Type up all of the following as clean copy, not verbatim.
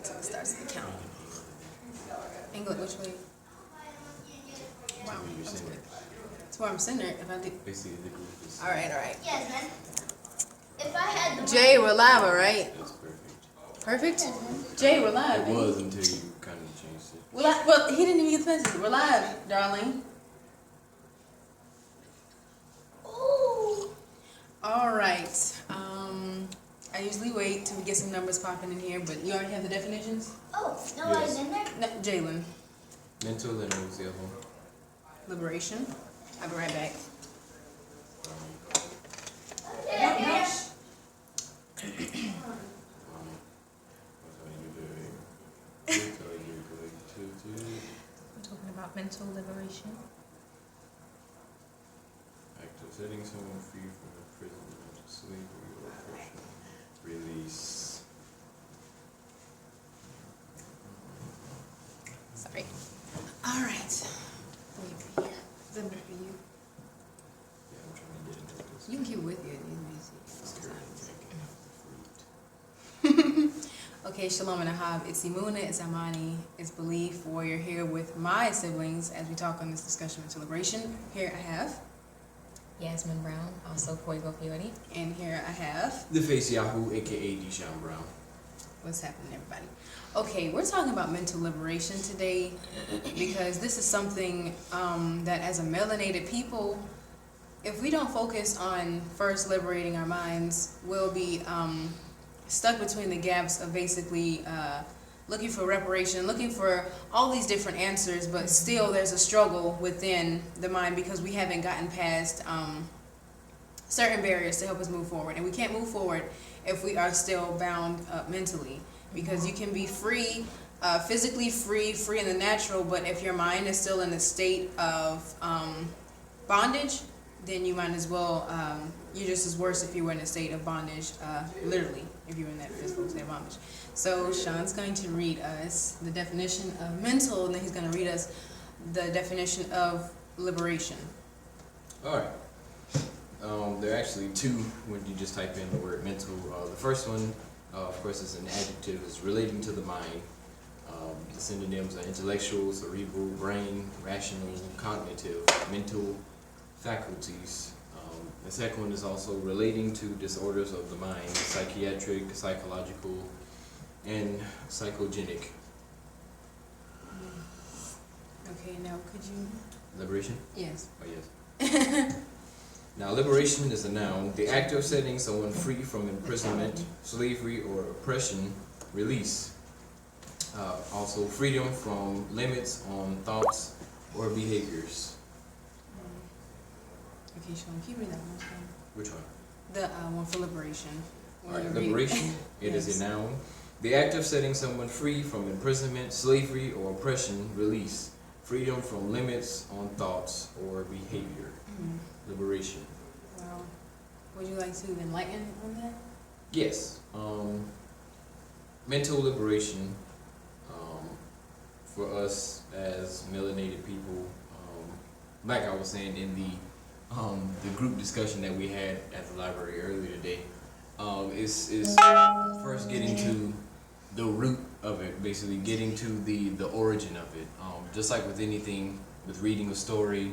until it starts the count. Angle it which way? Wow. That's where I'm centered. If I do. Basically, the group is. All right. Yes, man. If I had the Jay, we're live, all right? That's perfect. Perfect? Jay, we're live. It was until you kind of changed it. Well, he didn't even get the message. We're live, darling. Ooh. All right. I usually wait till we get some numbers popping in here, but you already have the definitions? Oh, nobody's Yes. in there? No, Jalen. Mental and what was the other one? Liberation. I'll be right back. Yeah. We're talking about mental liberation. Act of setting someone free from imprisonment, slavery, or oppression. Release. Sorry. All right. Let me be here. Is that better for you? Yeah, I'm trying to get into this. You can keep it with you. It's Okay, Shalom and Ahab. It's Imuna, it's Amani, it's Belief Warrior here with my siblings as we talk on this discussion of celebration. Here I have. Yasmin Brown, also Koigo Fiori. And here I have. The Face Yahoo, aka Deshaun Brown. What's happening, everybody? Okay, we're talking about mental liberation today because this is something that as a melanated people, if we don't focus on first liberating our minds, we'll be stuck between the gaps of basically looking for reparation, looking for all these different answers, but still there's a struggle within the mind because we haven't gotten past certain barriers to help us move forward. And we can't move forward if we are still bound up mentally, because you can be free, physically free in the natural, but if your mind is still in a state of bondage, then you might as well, you're just as worse if you were in a state of bondage, literally, if you're in that physical state of bondage. So Sean's going to read us the definition of mental, and then he's going to read us the definition of liberation. All right. There are actually two when you just type in the word mental. The first one, of course, is an adjective. It's relating to the mind. The synonyms are intellectual, cerebral, brain, rational, cognitive, mental faculties. The second one is also relating to disorders of the mind, psychiatric, psychological, and psychogenic. Okay, now could you? Liberation? Yes. Oh, yes. Now, liberation is a noun. The act of setting someone free from imprisonment, slavery, or oppression. Release. Also, freedom from limits on thoughts or behaviors. Okay, Sean, can you read that one again? Which one? The one for liberation. Alright, liberation, it is a noun. The act of setting someone free from imprisonment, slavery, or oppression. Release. Freedom from limits on thoughts or behavior. Liberation. Wow. Would you like to enlighten on that? Yes. Mental liberation for us as melanated people, like I was saying in the group discussion that we had at the library earlier today, is first getting to the root of it, basically getting to the origin of it. Just like with anything, with reading a story,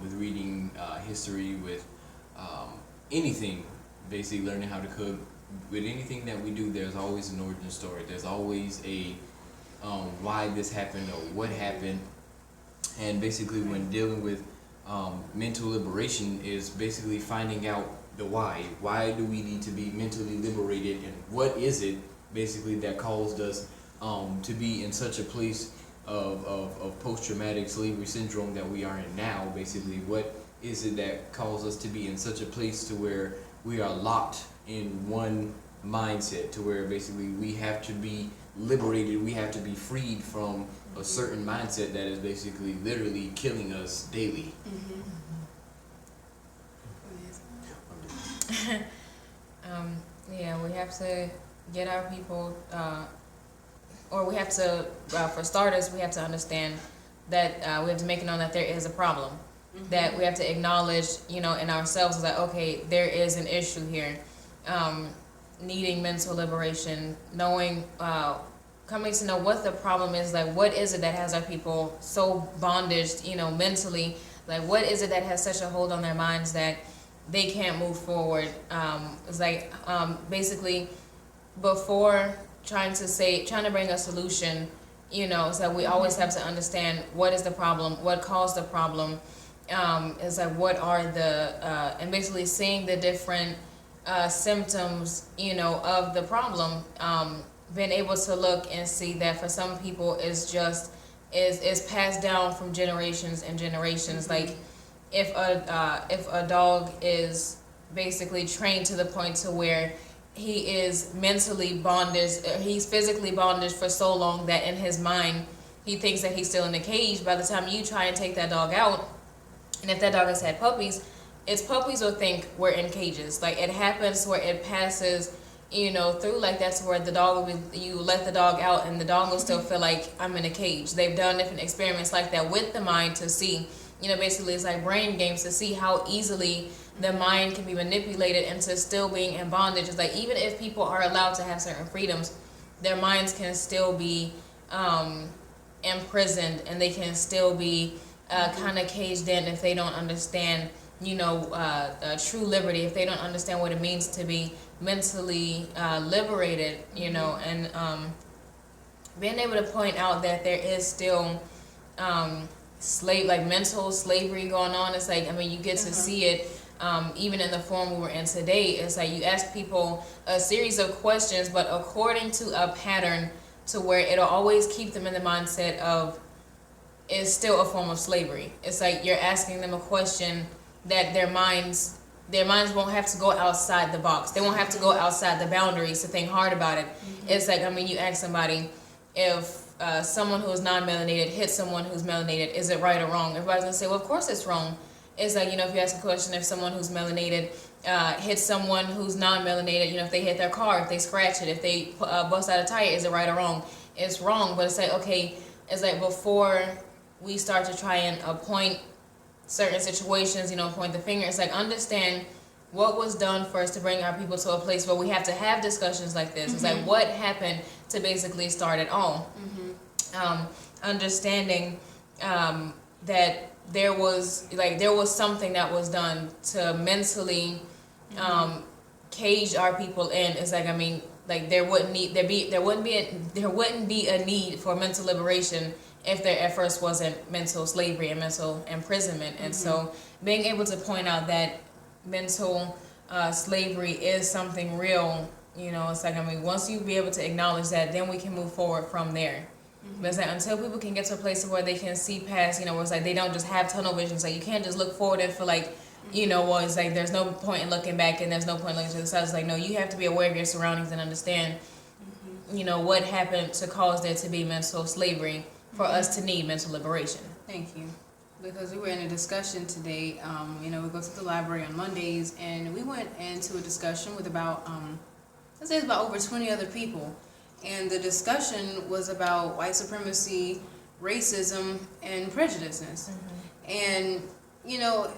with reading history, with anything, basically learning how to cook, with anything that we do, there's always an origin story. There's always a why this happened or what happened. And basically when dealing with mental liberation is basically finding out the why. Why do we need to be mentally liberated, and what is it basically that caused us to be in such a place of post-traumatic slavery syndrome that we are in now? Basically, what is it that caused us to be in such a place to where we are locked in one mindset, to where basically we have to be liberated, we have to be freed from a certain mindset that is basically literally killing us daily. Yeah, we have to get our people, or we have to, for starters, we have to understand that we have to make it known that there is a problem. That we have to acknowledge, in ourselves that, okay, there is an issue here. Needing mental liberation, knowing coming to know what the problem is, like what is it that has our people so bondaged, mentally, like what is it that has such a hold on their minds that they can't move forward. It's like basically before trying to bring a solution, it's like we always have to understand what is the problem, what caused the problem. Is like what are the and basically seeing the different symptoms, of the problem. Being able to look and see that for some people is passed down from generations and generations. Like if a dog is basically trained to the point to where he is mentally bondaged, he's physically bondaged for so long that in his mind he thinks that he's still in the cage. By the time you try and take that dog out, and if that dog has had puppies, its puppies will think we're in cages. Like it happens where it passes, through like that's where the dog will be, you let the dog out and the dog will still feel like I'm in a cage. They've done different experiments like that with the mind to see, basically it's like brain games to see how easily the mind can be manipulated into still being in bondage. It's like even if people are allowed to have certain freedoms, their minds can still be imprisoned, and they can still be kind of caged in if they don't understand, true liberty, if they don't understand what it means to be mentally liberated, and being able to point out that there is still mental slavery going on. It's like, you get to see it even in the form we were in today. It's like you ask people a series of questions, but according to a pattern to where it'll always keep them in the mindset of it's still a form of slavery. It's like you're asking them a question that their minds won't have to go outside the box. They won't have to go outside the boundaries to think hard about it. It's like, you ask somebody if someone who is non-melanated hits someone who's melanated, is it right or wrong? Everybody's gonna say, well, of course it's wrong. It's like, if you ask a question, if someone who's melanated hits someone who's non-melanated, if they hit their car, if they scratch it, if they bust out a tire, is it right or wrong? It's wrong. But it's like, okay, it's like before we start to try and appoint certain situations, point the finger, it's like understand what was done first to bring our people to a place where we have to have discussions like this. It's like what happened to basically start it all. Understanding that there was something that was done to mentally cage our people in. It's like, there wouldn't be a need for mental liberation if there at first wasn't mental slavery and mental imprisonment. And so being able to point out that mental slavery is something real, it's like, once you be able to acknowledge that, then we can move forward from there. But it's like until people can get to a place where they can see past, where it's like they don't just have tunnel vision. So you can't just look forward and feel like, well, it's like there's no point in looking back and there's no point in looking to the side. It's like, no, you have to be aware of your surroundings and understand, what happened to cause there to be mental slavery for us to need mental liberation. Thank you. Because we were in a discussion today, we go to the library on Mondays, and we went into a discussion with about, let's say it's about over 20 other people. And the discussion was about white supremacy, racism, and prejudiceness. And,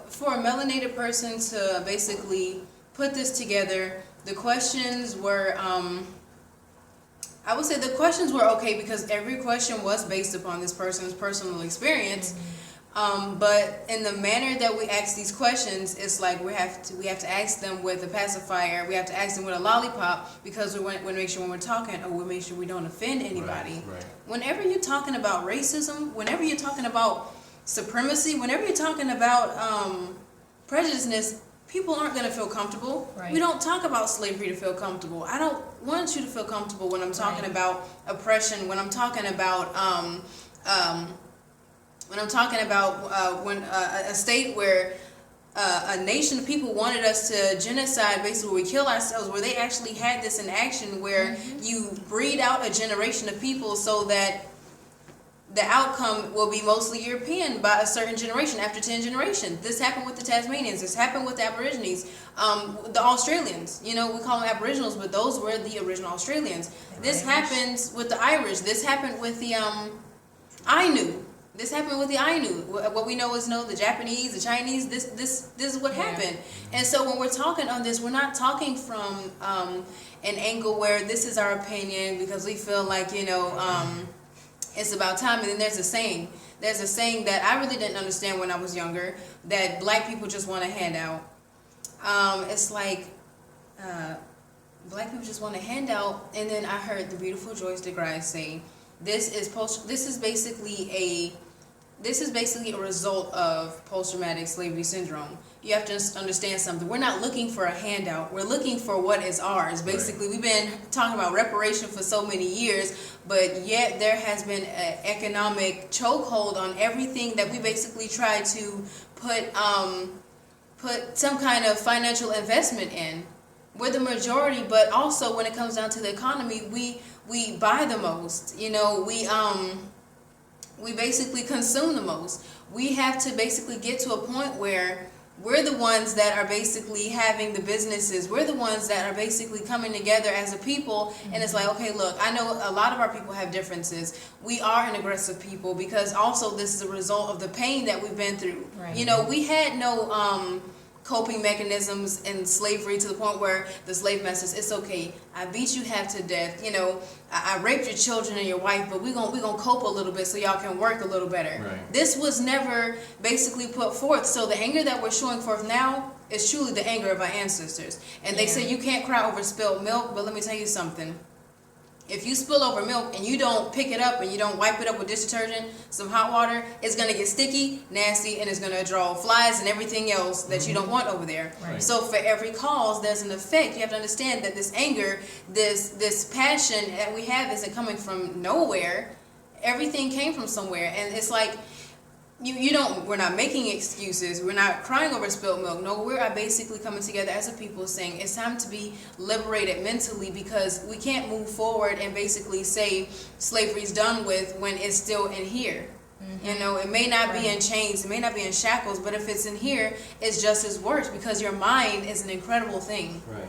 for a melanated person to basically put this together, the questions were, I would say the questions were okay because every question was based upon this person's personal experience. But in the manner that we ask these questions, it's like we have to ask them with a pacifier. We have to ask them with a lollipop because we want to make sure when we're talking, we make sure we don't offend anybody. Right. Whenever you're talking about racism, whenever you're talking about supremacy, whenever you're talking about prejudiceness, people aren't going to feel comfortable. Right. We don't talk about slavery to feel comfortable. I don't want you to feel comfortable when I'm talking about oppression, when I'm talking about when a state where a nation of people wanted us to genocide, basically where we kill ourselves, where they actually had this in action, where you breed out a generation of people so that the outcome will be mostly European by a certain generation, after 10 generations. This happened with the Tasmanians. This happened with the Aborigines. The Australians, we call them Aboriginals, but those were the original Australians. This happens with the Irish. This happened with the Ainu. This happened with the Ainu. What we know is the Japanese, the Chinese. This is what happened. And so when we're talking on this, we're not talking from an angle where this is our opinion because we feel like it's about time. And then there's a saying. There's a saying that I really didn't understand when I was younger, that black people just want a handout. It's like black people just want a handout. And then I heard the beautiful Joyce DeGrasse say, this is basically a result of post-traumatic slavery syndrome. You have to understand something. We're not looking for a handout. We're looking for what is ours. Basically, We've been talking about reparation for so many years, but yet there has been an economic chokehold on everything that we basically try to put some kind of financial investment in. We're the majority, but also when it comes down to the economy, we buy the most. We basically consume the most. We have to basically get to a point where we're the ones that are basically having the businesses. We're the ones that are basically coming together as a people. And it's like, okay, look, I know a lot of our people have differences. We are an aggressive people because also this is a result of the pain that we've been through. Right. We had no coping mechanisms in slavery to the point where the slave masters, it's okay, I beat you half to death, I raped your children and your wife, but we're gonna cope a little bit so y'all can work a little better. Right. This was never basically put forth. So the anger that we're showing forth now is truly the anger of our ancestors. And they say you can't cry over spilled milk, but let me tell you something. If you spill over milk and you don't pick it up and you don't wipe it up with dish detergent, some hot water, it's going to get sticky, nasty, and it's going to draw flies and everything else that you don't want over there. Right. So for every cause, there's an effect. You have to understand that this anger, this passion that we have isn't coming from nowhere. Everything came from somewhere. And it's like, we're not making excuses. We're not crying over spilled milk. No, we're basically coming together as a people saying it's time to be liberated mentally because we can't move forward and basically say slavery's done with when it's still in here. Mm-hmm. It may not be in chains, it may not be in shackles, but if it's in here, it's just as worse because your mind is an incredible thing. Right.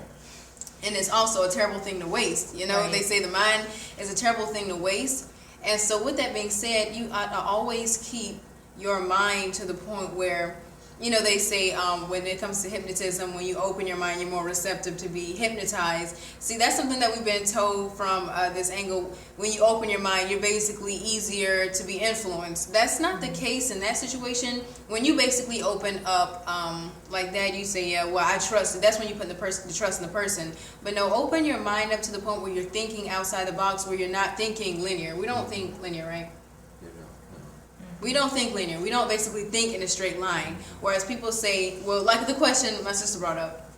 And it's also a terrible thing to waste. Right. They say the mind is a terrible thing to waste. And so with that being said, you ought to always keep your mind to the point where, they say when it comes to hypnotism, when you open your mind, you're more receptive to be hypnotized. See, that's something that we've been told from this angle. When you open your mind, you're basically easier to be influenced. That's not the case in that situation. When you basically open up like that, you say, yeah, well, I trust it. That's when you put the trust in the person. But no, open your mind up to the point where you're thinking outside the box, where you're not thinking linear. We don't think linear, right? We don't think linear. We don't basically think in a straight line. Whereas people say, well, like the question my sister brought up,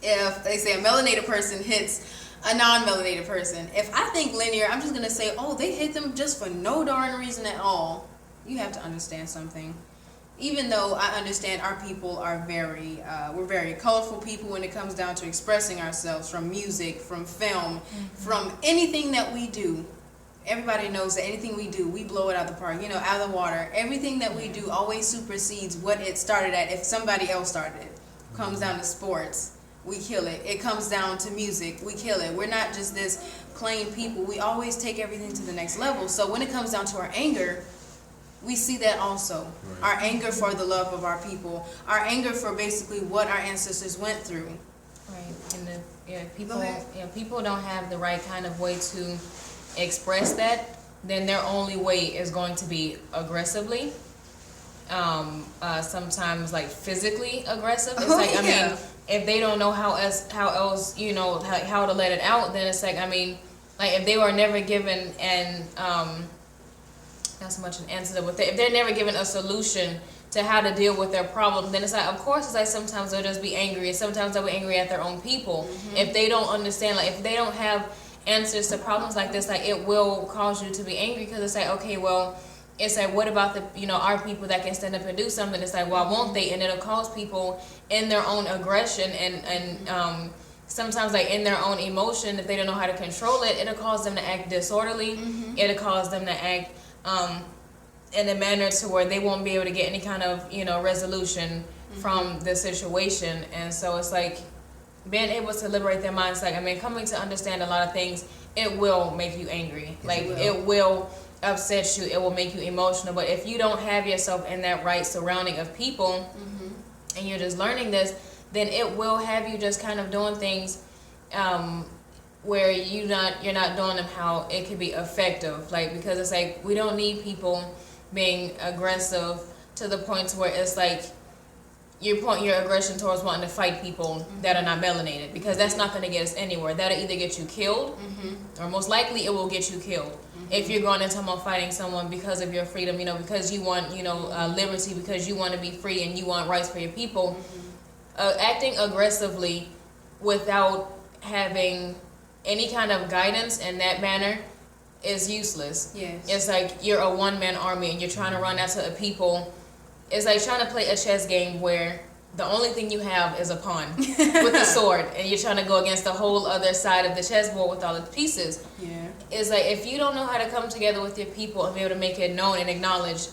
if they say a melanated person hits a non-melanated person, if I think linear, I'm just going to say, oh, they hit them just for no darn reason at all. You have to understand something. Even though I understand our people are we're very colorful people when it comes down to expressing ourselves, from music, from film, from anything that we do. Everybody knows that anything we do, we blow it out the park, out of the water. Everything that we do always supersedes what it started at. If somebody else started it, comes down to sports, we kill it. It comes down to music, we kill it. We're not just this plain people. We always take everything to the next level. So when it comes down to our anger, we see that also. Right. Our anger for the love of our people, our anger for basically what our ancestors went through. Right. And people don't have the right kind of way to express that, then their only way is going to be aggressively, sometimes like physically aggressive. It's I mean, if they don't know how else how to let it out, then it's like if they were never given not so much an answer, but if they're never given a solution to how to deal with their problem, then it's like, of course, it's like sometimes they'll just be angry, and sometimes they'll be angry at their own people. If they don't understand, if they don't have answers to problems like this, it will cause you to be angry, because it's like, okay, well, it's like, what about the our people that can stand up and do something? It's like, why won't they? And it'll cause people in their own aggression and sometimes in their own emotion, if they don't know how to control it, it'll cause them to act disorderly. It'll cause them to act in a manner to where they won't be able to get any kind of resolution from the situation. And so it's like, being able to liberate their minds, coming to understand a lot of things, it will make you angry. It will upset you, it will make you emotional. But if you don't have yourself in that right surrounding of people, and you're just learning this, then it will have you just kind of doing things where you're not doing them how it could be effective. Like, because it's like, we don't need people being aggressive to the point where it's like you point your aggression towards wanting to fight people that are not melanated, because that's not going to get us anywhere. That'll either get you killed, or most likely it will get you killed. If you're going into fighting someone because of your freedom, because you want, liberty, because you want to be free and you want rights for your people, acting aggressively without having any kind of guidance in that manner is useless. Yes. It's like you're a one-man army and you're trying to run after a people. It's like trying to play a chess game where the only thing you have is a pawn with a sword, and you're trying to go against the whole other side of the chessboard with all the pieces. Yeah. It's like, if you don't know how to come together with your people and be able to make it known and acknowledge,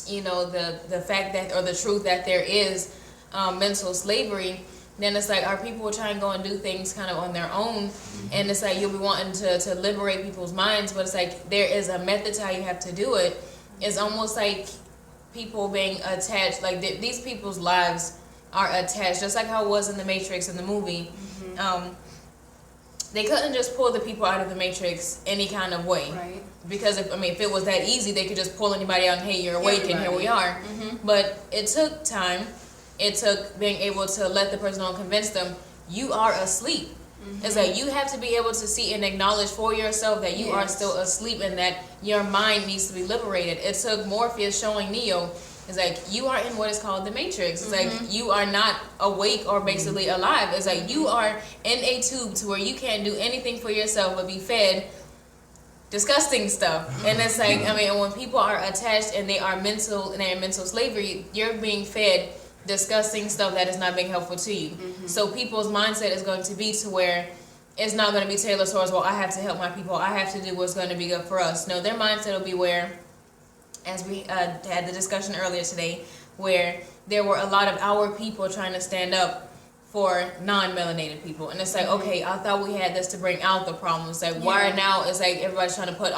the fact that, or the truth that there is mental slavery, then it's like our people will try and go and do things kind of on their own, and it's like you'll be wanting to liberate people's minds, but it's like there is a method to how you have to do it. It's almost like people being attached, like these people's lives are attached, just like how it was in the Matrix in the movie. They couldn't just pull the people out of the Matrix any kind of way, Right. because if it was that easy, they could just pull anybody out and, hey, you're awake and here we are. But it took time. It took being able to let the person know and convince them you are asleep. It's like you have to be able to see and acknowledge for yourself that you are still asleep and that your mind needs to be liberated. It took Morpheus showing Neo, it's like you are in what is called the Matrix. It's like you are not awake or basically alive. It's like you are in a tube to where you can't do anything for yourself but be fed disgusting stuff. And it's like, when people are attached and they are mental slavery, you're being fed disgusting stuff that is not being helpful to you. So people's mindset is going to be to where it's not going to be tailored towards, well, I have to help my people, I have to do what's going to be good for us. No, their mindset will be where, as we had the discussion earlier today, where there were a lot of our people trying to stand up for non-melanated people, and it's like, okay, I thought we had this to bring out the problem. It's like, why now it's like everybody's trying to push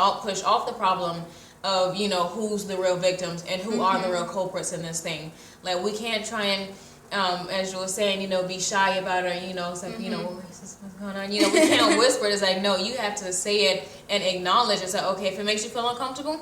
off the problem of who's the real victims and who are the real culprits in this thing. Like, we can't try and as you were saying, be shy about it. It's like, what's going on? We can't whisper. It's like, no, you have to say it and acknowledge. It's like, okay, if it makes you feel uncomfortable,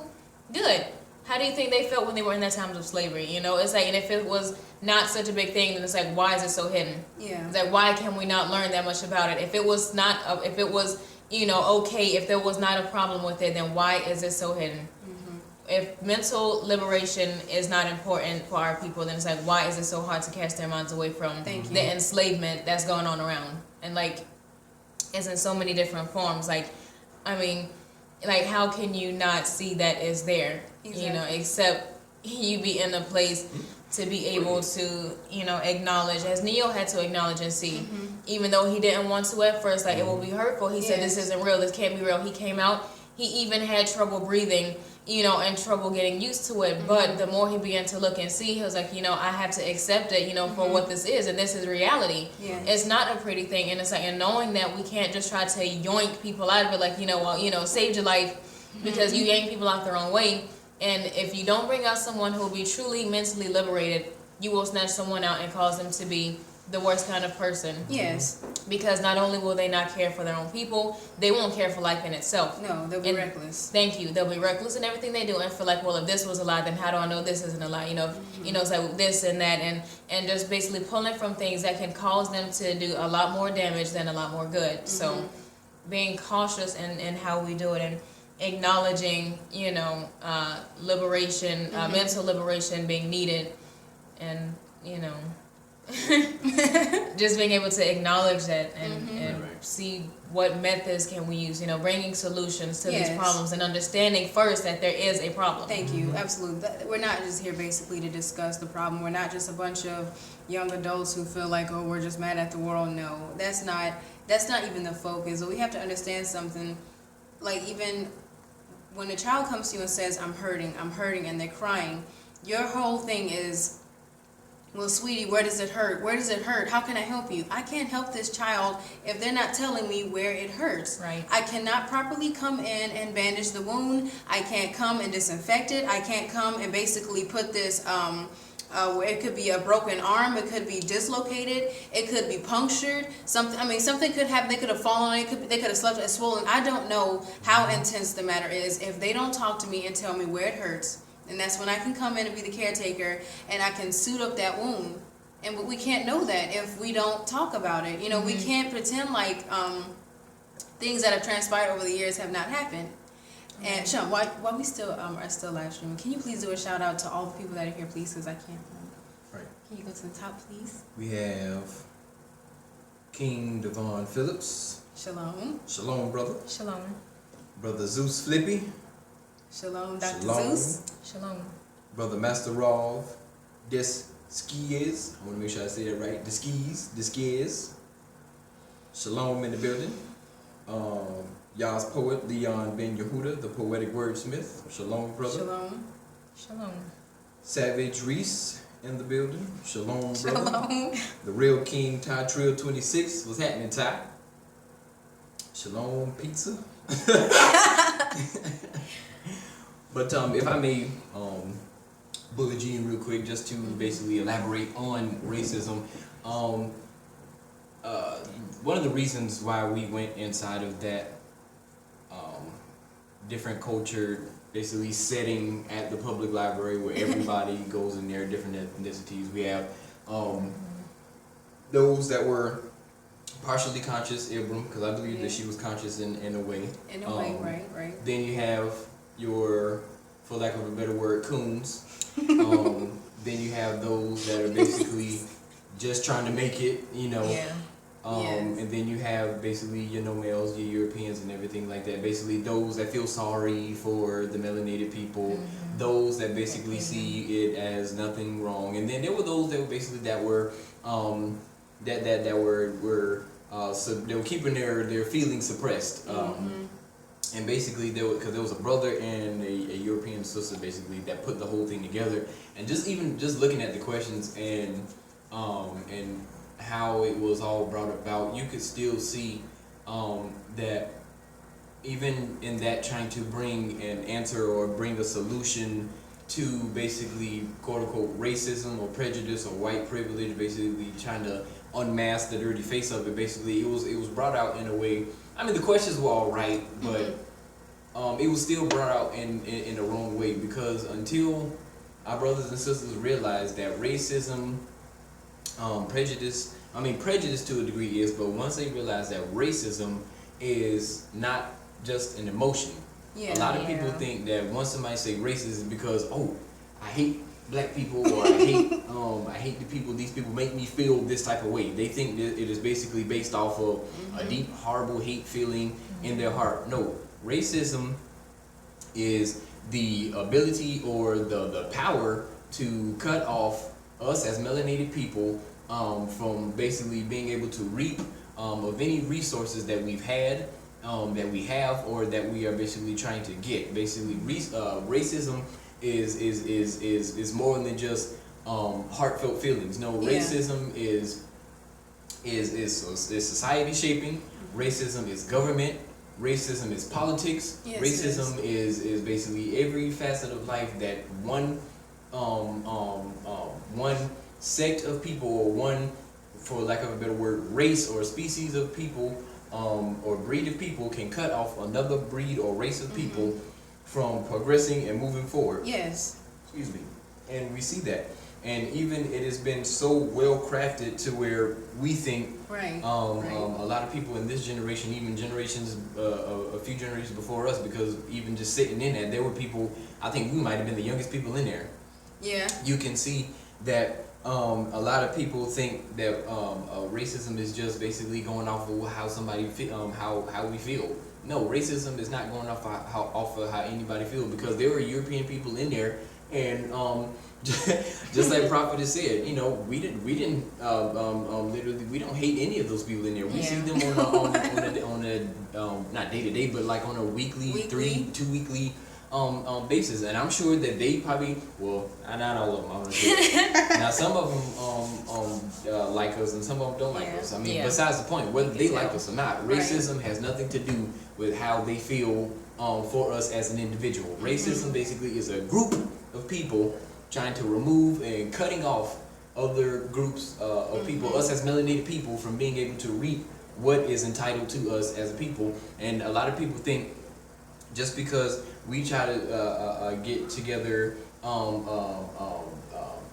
good. How do you think they felt when they were in their times of slavery? It's like, and if it was not such a big thing, then it's like, why is it so hidden? Yeah. It's like, why can we not learn that much about it? If it was not, if it was, okay, if there was not a problem with it, then why is it so hidden? If mental liberation is not important for our people, then it's like, why is it so hard to cast their minds away from the enslavement that's going on around? And like, it's in so many different forms. Like, how can you not see that it's there? Exactly. Except you be in a place to be able to, acknowledge, as Neo had to acknowledge and see, even though he didn't want to at first, like, it will be hurtful. He said, this isn't real, this can't be real. He came out, he even had trouble breathing, and trouble getting used to it. But the more he began to look and see, he was like, I have to accept it, for what this is, and this is reality. Yeah. It's not a pretty thing, and it's like, and knowing that we can't just try to yoink people out of it, like, saved your life because you yank people out their own way. And if you don't bring out someone who will be truly mentally liberated, you will snatch someone out and cause them to be the worst kind of person. Yes. Because not only will they not care for their own people, they won't care for life in itself. No, they'll be reckless. Thank you. They'll be reckless in everything they do and feel like, well, if this was a lie, then how do I know this isn't a lie? It's like this and that, and just basically pulling from things that can cause them to do a lot more damage than a lot more good. So being cautious in how we do it, and acknowledging, liberation, mental liberation being needed, and, just being able to acknowledge that and see what methods can we use, bringing solutions to these problems and understanding first that there is a problem. Thank you. Absolutely. We're not just here basically to discuss the problem. We're not just a bunch of young adults who feel like, oh, we're just mad at the world. No, that's not even the focus. So we have to understand something. Like, even when a child comes to you and says, I'm hurting, and they're crying, your whole thing is, well, sweetie, where does it hurt? Where does it hurt? How can I help you? I can't help this child if they're not telling me where it hurts. Right. I cannot properly come in and bandage the wound. I can't come and disinfect it. I can't come and basically put this, it could be a broken arm. It could be dislocated. It could be punctured. Something could happen. They could have fallen. They could have slept and swollen. I don't know how intense the matter is. If they don't talk to me and tell me where it hurts, and that's when I can come in and be the caretaker, and I can suit up that wound. And we can't know that if we don't talk about it. You know, we can't pretend like things that have transpired over the years have not happened. And Sean, while we still are still live streaming, can you please do a shout out to all the people that are here, please? Because I can't. Right. Can you go to the top, please? We have King Devon Phillips. Shalom. Shalom, brother. Shalom. Brother Zeus Flippy. Shalom, Dr. Shalom. Zeus. Shalom. Brother Master Rov. Des Skis. I want to make sure I say that right. Des Skis. Shalom in the building. Yah's poet, Leon Ben Yehuda, the poetic wordsmith. Shalom, brother. Shalom. Shalom. Savage Reese in the building. Shalom, brother. Shalom. The real King, Ty Trill 26. What's happening, Ty? Shalom Pizza. But if I may bullet Gene real quick, just to basically elaborate on racism. One of the reasons why we went inside of that different culture, basically setting at the public library where everybody goes in there, different ethnicities. We have those that were partially conscious, Ibram, because I believe that she was conscious in a way. In a way, right. Then you have your, for lack of a better word, coons. Then you have those that are basically just trying to make it, you know. Yeah. Yes. And then you have basically your no-males, your Europeans and everything like that. Basically those that feel sorry for the melanated people, those that basically see it as nothing wrong. And then there were those that were basically that were so they were keeping their feelings suppressed. And basically because there was a brother and a European sister basically that put the whole thing together. And just looking at the questions and how it was all brought about, you could still see that even in that trying to bring an answer or bring a solution to basically quote unquote racism or prejudice or white privilege, basically trying to unmask the dirty face of it. Basically it was brought out in a way. I mean the questions were all right, but it was still brought out in the wrong way, because until our brothers and sisters realized that racism, prejudice to a degree is, but once they realize that racism is not just an emotion. Yeah. A lot of people think that once somebody say racist because, I hate black people, or I hate the people, these people make me feel this type of way. They think that it is basically based off of a deep, horrible hate feeling in their heart. No, racism is the ability or the power to cut off us as melanated people from basically being able to reap of any resources that we've had, that we have, or that we are basically trying to get. Basically, racism is more than just heartfelt feelings. No, racism is society shaping. Racism is government. Racism is politics. Yes, Racism is basically every facet of life that one sect of people, or one, for lack of a better word, race or species of people, or breed of people can cut off another breed or race of people from progressing and moving forward. Yes. Excuse me. And we see that. And even it has been so well crafted to where we think Right. a lot of people in this generation, even generations, a few generations before us, because even just sitting in that, there were people, I think we might have been the youngest people in there. Yeah. You can see that a lot of people think that racism is just basically going off of how somebody how we feel. No, racism is not going off of how anybody feels, because there were European people in there, and just like Prophet has said, you know, we didn't literally, we don't hate any of those people in there. We see them on a not day to day, but like on a weekly. 2 weekly basis, and I'm sure that they probably, well, not all of them. I'm gonna say now some of them like us, and some of them don't like Yeah. us. I mean, Yeah. besides the point, whether they like us or not, Right. racism has nothing to do with how they feel for us as an individual. Racism basically is a group of people trying to remove and cutting off other groups of people, us as melanated people, from being able to reap what is entitled to us as a people. And a lot of people think just because we try to get together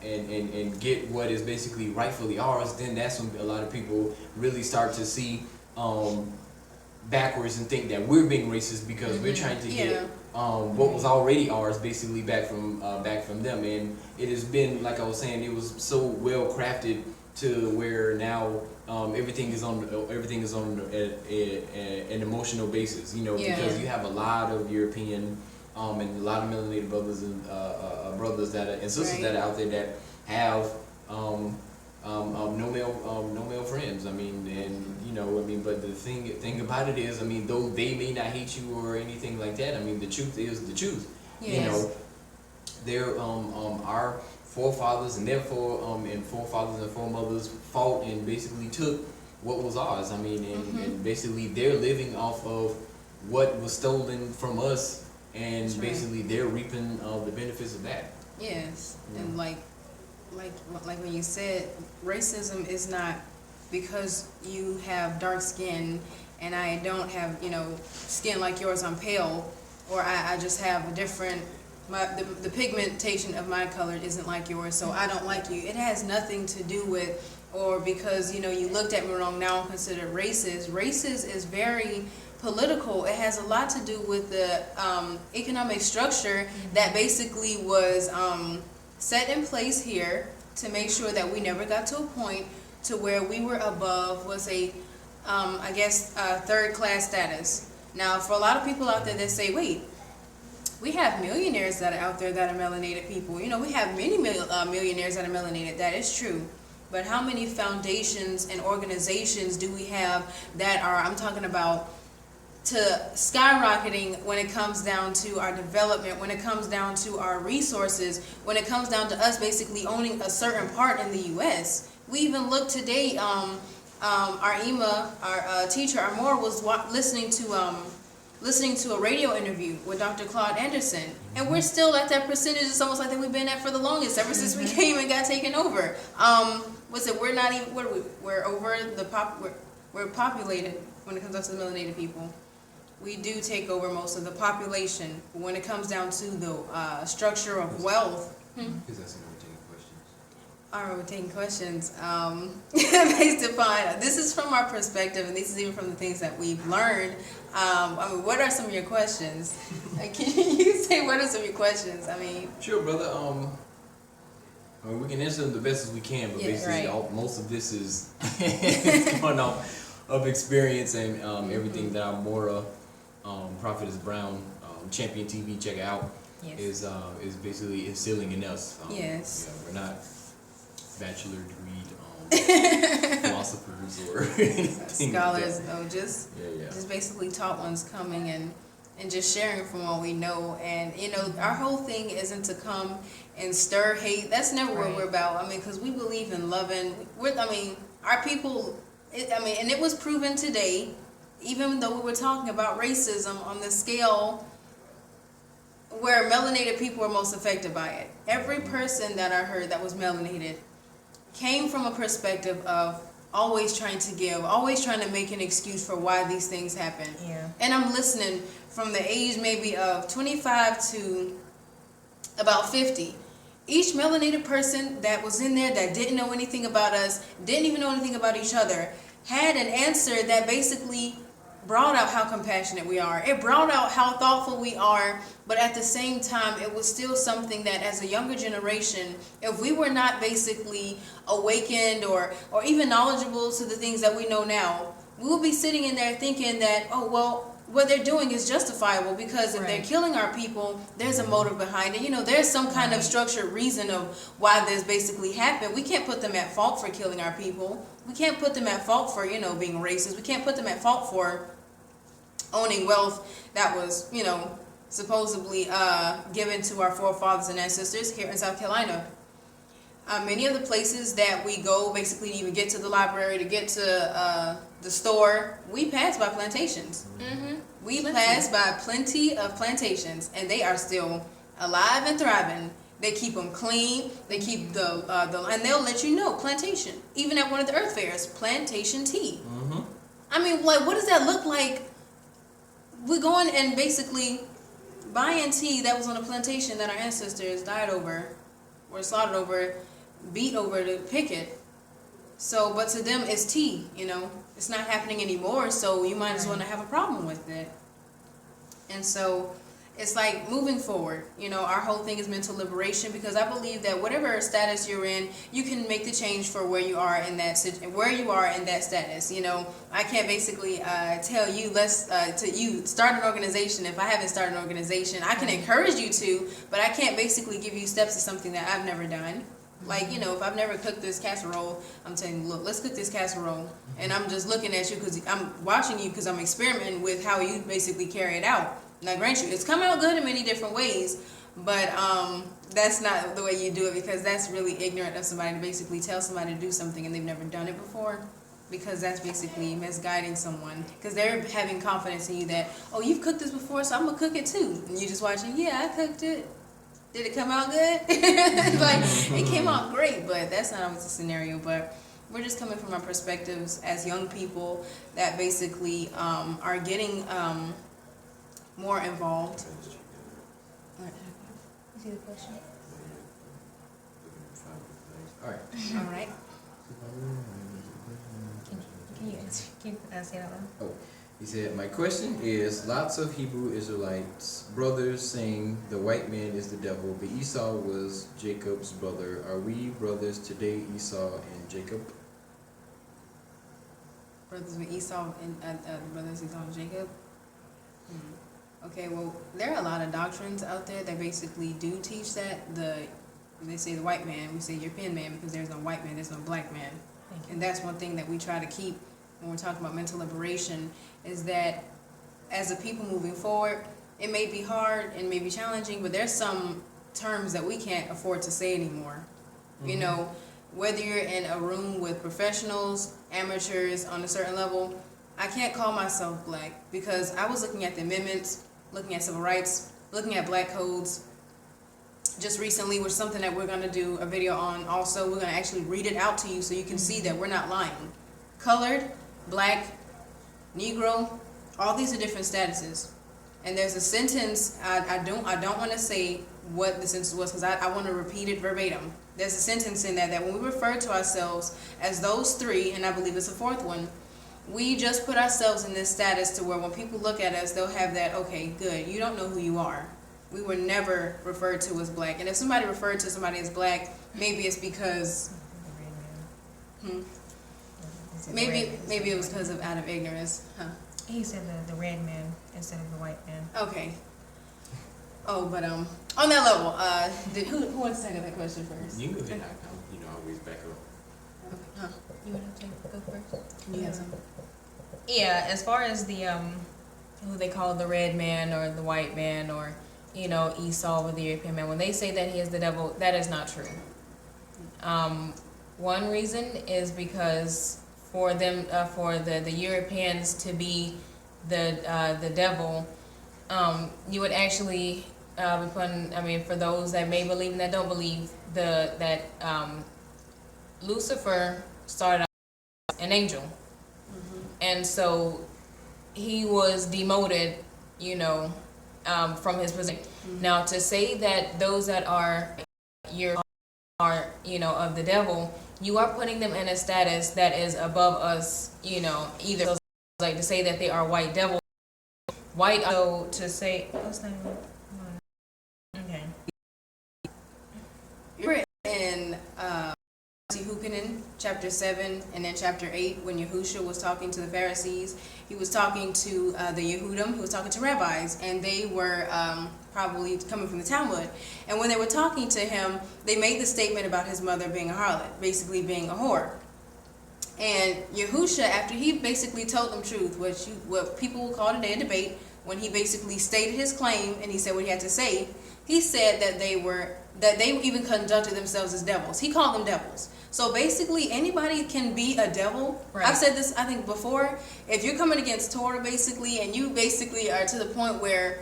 and get what is basically rightfully ours, then that's when a lot of people really start to see backwards and think that we're being racist because we're trying to get what was already ours basically back from them. And it has been, like I was saying, it was so well crafted to where now everything is on an emotional basis, you know, because you have a lot of European and a lot of melanated brothers and brothers that are, and sisters that are out there that have no male friends. I mean, and you know, I mean, but the thing about it is, I mean, though they may not hate you or anything like that, I mean, the truth is the truth. Yes. You know, there our forefathers and their forefathers and foremothers fought and basically took what was ours. I mean, and basically they're living off of what was stolen from us, and That's right. basically they're reaping the benefits of that. Yes, and like when you said, racism is not because you have dark skin and I don't have, you know, skin like yours, I'm pale, or I just have a different, the pigmentation of my color isn't like yours, so I don't like you. It has nothing to do with, or because, you know, you looked at me wrong, now I'm considered racist. Racist is very political. It has a lot to do with the economic structure that basically was set in place here to make sure that we never got to a point to where we were above was a I guess third class status. Now for a lot of people out there that say, wait, we have millionaires that are out there that are melanated people, you know, we have many millionaires that are melanated. That is true. But how many foundations and organizations do we have that are, I'm talking about, to skyrocketing when it comes down to our development, when it comes down to our resources, when it comes down to us basically owning a certain part in the U.S. We even look today, our Ima, our teacher, our Moore, was listening to a radio interview with Dr. Claude Anderson, and we're still at that percentage. It's almost like that we've been at for the longest, ever since we came and got taken over. We're not even, what are we, we're over the we're populated when it comes down to the melanated people. We do take over most of the population. But when it comes down to the structure of wealth, Because that's when we're taking questions. all right, we're taking questions based upon, this is from our perspective, and this is even from the things that we've learned. I mean, what are some of your questions? Can you say what are some of your questions? I mean, Sure, brother. I mean, we can answer them the best as we can, but Yeah, basically, right. most of this is going off of experience and everything that our Mora, Prophetess Brown, Champion TV, check out, yes. is basically instilling in us. Yes. Yeah, we're not bachelor degree philosophers or anything Scholars, like that. no, just Yeah. just basically taught ones coming and just sharing from what we know. And you know, our whole thing isn't to come and stir hate. That's never what Right. we're about. I mean, because we believe in loving. Our people. And it was proven today, even though we were talking about racism on the scale where melanated people are most affected by it. Every person that I heard that was melanated came from a perspective of always trying to give, always trying to make an excuse for why these things happen. Yeah. And I'm listening from the age maybe of 25 to about 50. Each melanated person that was in there that didn't know anything about us, didn't even know anything about each other, had an answer that basically brought out how compassionate we are. It brought out how thoughtful we are, but at the same time, it was still something that as a younger generation, if we were not basically awakened or even knowledgeable to the things that we know now, we will be sitting in there thinking that, oh, well, what they're doing is justifiable because if they're killing our people, there's a motive behind it. You know, there's some kind of structured reason of why this basically happened. We can't put them at fault for killing our people. We can't put them at fault for, you know, being racist. We can't put them at fault for owning wealth that was, you know, supposedly given to our forefathers and ancestors here in South Carolina. Many of the places that we go, basically to even get to the library, to get to the store, we pass by plantations. We pass by plenty of plantations, and they are still alive and thriving. They keep them clean. They keep and they'll let you know plantation. Even at one of the earth fairs, plantation tea. I mean, like, what does that look like? We're going and basically buying tea that was on a plantation that our ancestors died over, or slaughtered over, beat over to pick it. So, but to them, it's tea. You know, it's not happening anymore. So you might as well not have a problem with it. And so it's like moving forward, you know, our whole thing is mental liberation, because I believe that whatever status you're in, you can make the change for where you are in that status. You know, I can't basically tell you to start an organization if I haven't started an organization. I can encourage you to, but I can't basically give you steps to something that I've never done. Like, you know, if I've never cooked this casserole, I'm telling you, look, let's cook this casserole. And I'm just looking at you because I'm watching you, because I'm experimenting with how you basically carry it out. Now, grant you, it's come out good in many different ways, but that's not the way you do it, because that's really ignorant of somebody to basically tell somebody to do something and they've never done it before, because that's basically misguiding someone, because they're having confidence in you that, oh, you've cooked this before, so I'm going to cook it too. And you just watching, yeah, I cooked it. Did it come out good? Like, it came out great, but that's not always the scenario. But we're just coming from our perspectives as young people that basically are getting more involved. You see the question? All right. Can you answer? Can you say that one? Oh, he said, my question is, lots of Hebrew Israelites brothers saying the white man is the devil, but Esau was Jacob's brother. Are we brothers today, Esau and Jacob? Brothers with Esau and brothers Esau and Jacob. Okay, well, there are a lot of doctrines out there that basically do teach that. They say the white man, we say European man, because there's no white man, there's no black man. And that's one thing that we try to keep when we're talking about mental liberation, is that as a people moving forward, it may be hard and may be challenging, but there's some terms that we can't afford to say anymore. You know, whether you're in a room with professionals, amateurs on a certain level, I can't call myself black, because I was looking at the amendments, looking at civil rights, looking at black codes just recently, which is something that we're going to do a video on also. We're going to actually read it out to you so you can see that we're not lying. Colored, black, Negro, all these are different statuses. And there's a sentence, I don't want to say what the sentence was, because I want to repeat it verbatim. There's a sentence in that when we refer to ourselves as those three, and I believe it's a fourth one, we just put ourselves in this status to where when people look at us, they'll have that, okay, good, you don't know who you are. We were never referred to as black. And if somebody referred to somebody as black, maybe it's because, maybe it was because of out of ignorance. He said the red man instead of the white man. Okay. Oh, but on that level, who wants to take that question first? You can go ahead. I always back up. Okay. You want to go first? You have something? Yeah, as far as the who they call the red man or the white man, or you know, Esau with the European man, when they say that he is the devil, that is not true. One reason is because for them, for the Europeans to be the devil, you would actually be putting, I mean, for those that may believe and that don't believe, that Lucifer started out as an angel. And so he was demoted, you know, from his position. Now, to say that those that are you know, of the devil, you are putting them in a status that is above us, you know, either like to say that they are white devils, so to say, what's that? Okay. We're in Hukanan, chapter 7, and then chapter 8, when Yahushua was talking to the Pharisees. He was talking to the Yehudim, he was talking to rabbis, and they were probably coming from the Talmud. And when they were talking to him, they made the statement about his mother being a harlot, basically being a whore. And Yahushua, after he basically told them truth, what people will call today a debate, when he basically stated his claim and he said what he had to say, he said that they even conducted themselves as devils. He called them devils. So basically, anybody can be a devil. Right. I've said this, I think, before. If you're coming against Torah, basically, and you basically are to the point where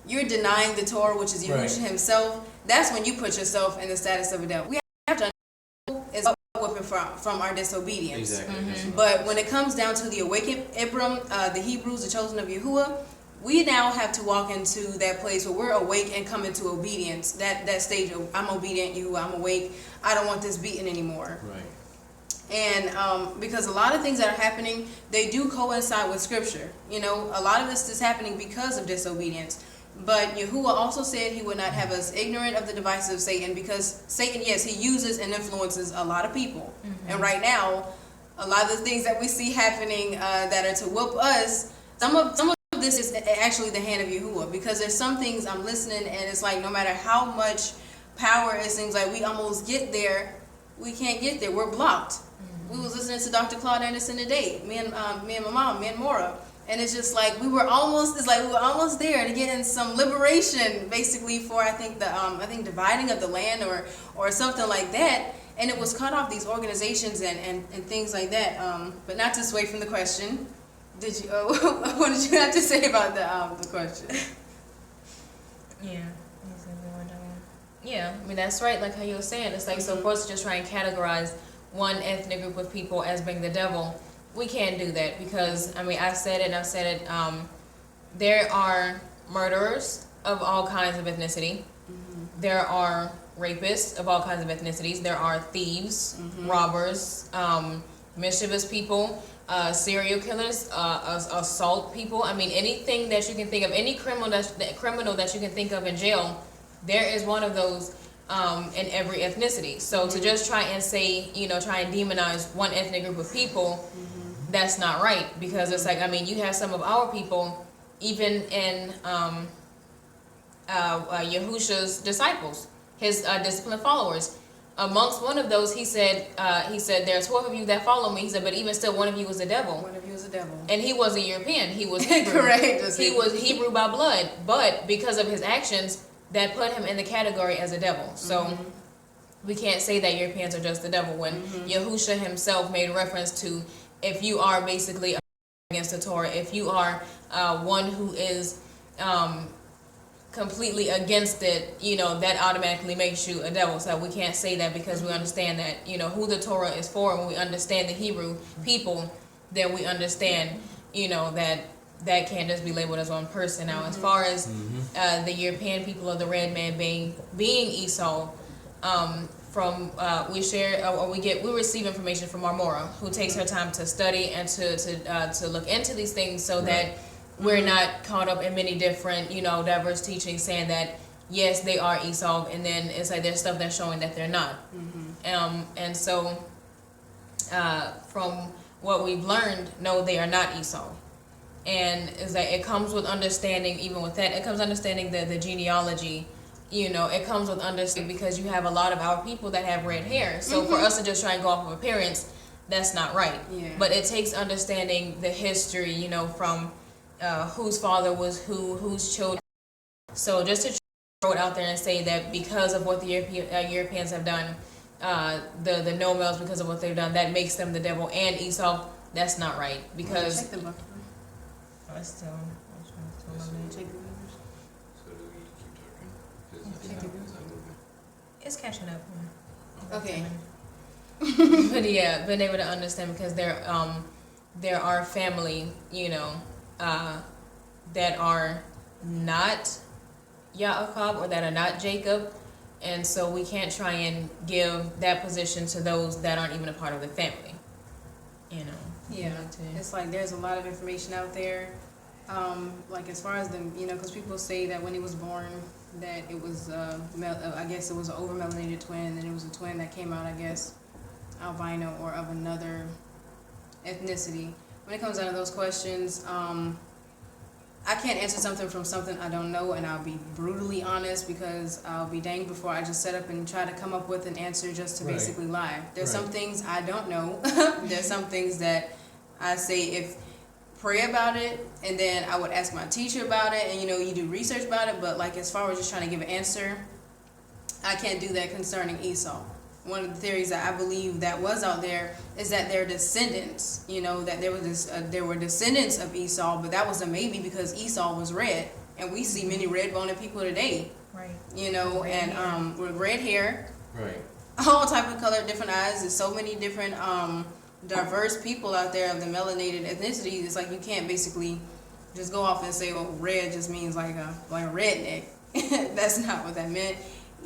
you're denying the Torah, which is Yahushua himself, that's when you put yourself in the status of a devil. We have to understand is weapon from our disobedience. Exactly. But when it comes down to the awakened Ibram, the Hebrews, the chosen of Yahuwah, we now have to walk into that place where we're awake and come into obedience. That stage of I'm obedient, Yahuwah, I'm awake. I don't want this beaten anymore. Right. And because a lot of things that are happening, they do coincide with Scripture. You know, a lot of this is happening because of disobedience. But Yahuwah also said he would not have us ignorant of the devices of Satan, because Satan, yes, he uses and influences a lot of people. And right now, a lot of the things that we see happening that are to whoop us, some of this is actually the hand of Yahuwah, because there's some things I'm listening and it's like no matter how much power it seems like we almost get there, we can't get there. We're blocked. We was listening to Dr. Claude Anderson today, me and my mom, me and Mora. And it's just like we were almost there to getting some liberation, basically, for I think dividing of the land or something like that. And it was cut off these organizations and things like that. But not to sway from the question. Did you? What did you have to say about the question? Yeah. Yeah, I mean, that's right, like how you were saying. It's like, so for us to just try and categorize one ethnic group of people as being the devil, we can't do that, because, I mean, I've said it, there are murderers of all kinds of ethnicity. There are rapists of all kinds of ethnicities. There are thieves, robbers, mischievous people, serial killers, assault people. I mean, anything that you can think of, any criminal that you can think of in jail, there is one of those in every ethnicity. So to just try and say, try and demonize one ethnic group of people, that's not right, because it's like, I mean, you have some of our people, even in Yahusha's disciples, his disciplined followers. Amongst one of those, he said, there are 12 of you that follow me. He said, but even still, one of you was a devil. One of you is a devil. And he wasn't European. He was Hebrew. Correct. He was Hebrew by blood. But because of his actions, that put him in the category as a devil. So we can't say that Europeans are just the devil, when Yahusha himself made reference to, if you are basically against the Torah, if you are one who is completely against it, that automatically makes you a devil. So we can't say that, because we understand that, who the Torah is for, and when we understand the Hebrew people, then we understand, that can't just be labeled as one person. Now, as far as the European people of the red man being Esau, we receive information from Marmora, who takes her time to study and to look into these things, so that we're not caught up in many different, diverse teachings saying that yes, they are Esau, and then it's like there's stuff that's showing that they're not. And so from what we've learned, no, they are not Esau. And is that it comes with understanding. Even with that, it comes understanding the genealogy. It comes with understanding, because you have a lot of our people that have red hair. So for us to just try and go off of appearance, that's not right. Yeah. But it takes understanding the history, from whose father was whose children. So just to throw it out there and say that because of what the Europeans have done, the no-males, because of what they've done, that makes them the devil and Esau, that's not right. Because check the book. So do we keep talking? it's catching up. Okay. But yeah, been able to understand, because there are family, that are not Yaakov, or that are not Jacob, and so we can't try and give that position to those that aren't even a part of the family. Yeah, it's like there's a lot of information out there. Like as far as because people say that when he was born, that it was, I guess it was an over-melanated twin, and then it was a twin that came out, I guess, albino or of another ethnicity. When it comes down to those questions, I can't answer something from something I don't know, and I'll be brutally honest, because I'll be danged before I just set up and try to come up with an answer just to basically lie. There's some things I don't know. There's some things that I say, if pray about it, and then I would ask my teacher about it, and you do research about it. But like as far as just trying to give an answer, I can't do that concerning Esau. One of the theories that I believe that was out there is that they're descendants. That there were descendants of Esau, but that was a maybe because Esau was red, and we see many red-boned people today. Right. With red hair, Right. all type of color, different eyes. There's so many different diverse people out there of the melanated ethnicity. It's like you can't basically just go off and say, "Oh, red just means like a redneck." That's not what that meant.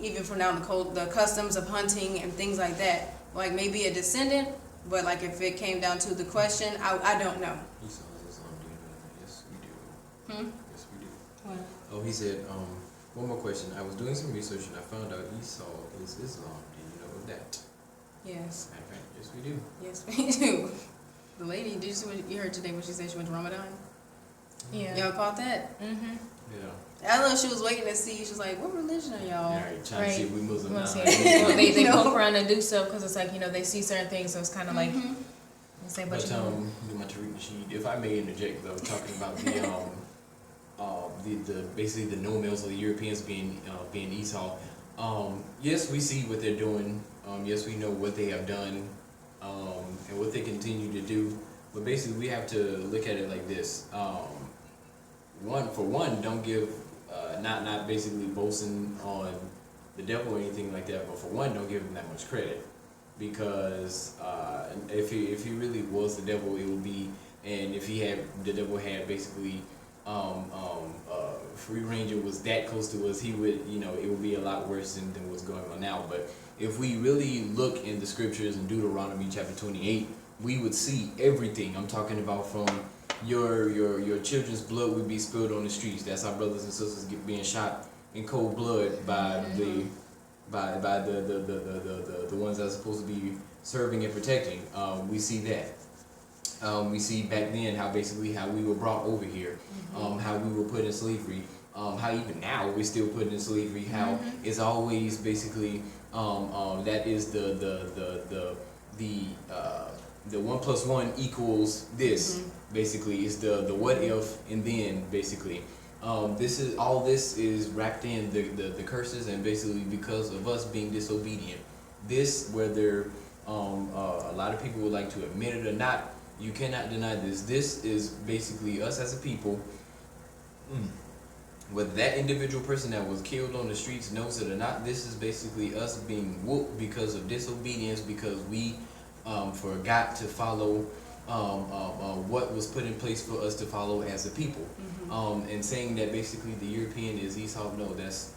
Even from down the customs of hunting and things like that. Like maybe a descendant, but like if it came down to the question, I don't know. Esau is Islam. Do you know that? Yes, we do. Yes, we do. What? Oh, he said, one more question. I was doing some research and I found out Esau is Islam. Do you know that? Yes. Okay. Yes, we do. Yes, we do. The lady, did you see what you heard today when she said she went to Ramadan? Yeah. Y'all caught that? Mm-hmm. Yeah. I know she was waiting to see. She was like, "What religion are y'all?" Yeah, right. Trying to see if we Muslim now. They poke around and do stuff because it's like they see certain things, so it's kind of like they say, But my Tariq Nasheed, if I may interject though, talking about the basically the no males of the Europeans being Esau. Yes, we see what they're doing. Yes, we know what they have done, and what they continue to do. But basically, we have to look at it like this. One, don't give not basically boasting on the devil or anything like that. But for one, don't give him that much credit, because if he really was the devil, it would be, and if the devil had basically free range, it was that close to us, he would, it would be a lot worse than what's going on now. But if we really look in the scriptures in Deuteronomy chapter 28, we would see everything. I'm talking about from your children's blood would be spilled on the streets. That's our brothers and sisters being shot in cold blood by the ones that are supposed to be serving and protecting. We see that. We see back then how we were brought over here, how we were put in slavery, how even now we're still put in slavery. How it's always basically that is the 1 + 1 equals this. Basically, is the what if and then basically. This is wrapped in the curses, and basically because of us being disobedient. This, whether a lot of people would like to admit it or not, you cannot deny this. This is basically us as a people. Whether that individual person that was killed on the streets knows it or not, this is basically us being whooped because of disobedience, because we forgot to follow what was put in place for us to follow as a people. And saying that basically the European is Esau, no, that's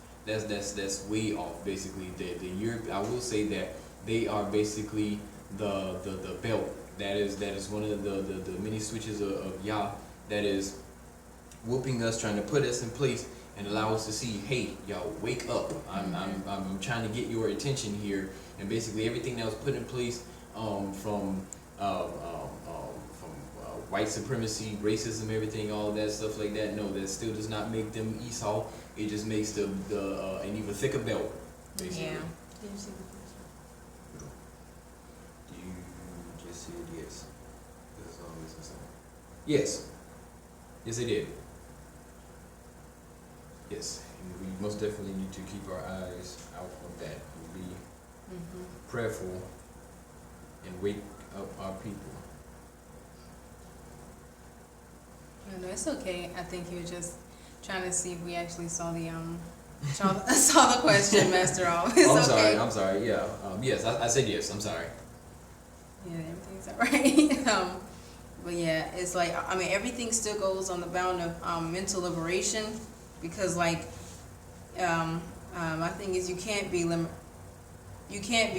way off. Basically, the Europe, I will say that they are basically the belt. That is one of the many switches of Yah that is whooping us, trying to put us in place and allow us to see, hey, y'all, wake up. I'm trying to get your attention here. And basically everything that was put in place from white supremacy, racism, everything, all of that stuff like that. No, that still does not make them Esau. It just makes the an even thicker belt, basically. Yeah. Did you see the picture? You just said yes. That's all I'm missing something. Yes. Yes, I did. Yes, and we most definitely need to keep our eyes out of that. Be prayerful and wake up our people. No, it's okay. I think you were just trying to see if we actually saw the saw the question, Master All. It's okay. I'm sorry. Yeah. Yes, I said yes. I'm sorry. Yeah, everything's alright. But yeah, it's like, I mean, everything still goes on the bound of mental liberation, because like my thing is you can't be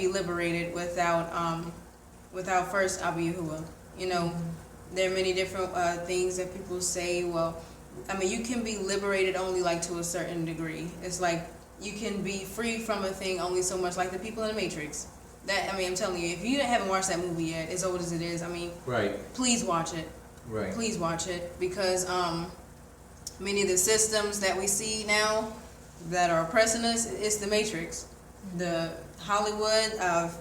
liberated without first Abu Yahuwah. There are many different things that people say. Well, I mean, you can be liberated only like to a certain degree. It's like you can be free from a thing only so much, like the people in the Matrix. That, I mean, I'm telling you, if you haven't watched that movie yet, as old as it is, I mean, right. Please watch it. Right. Please watch it, because many of the systems that we see now that are oppressing us, it's the Matrix. The Hollywood,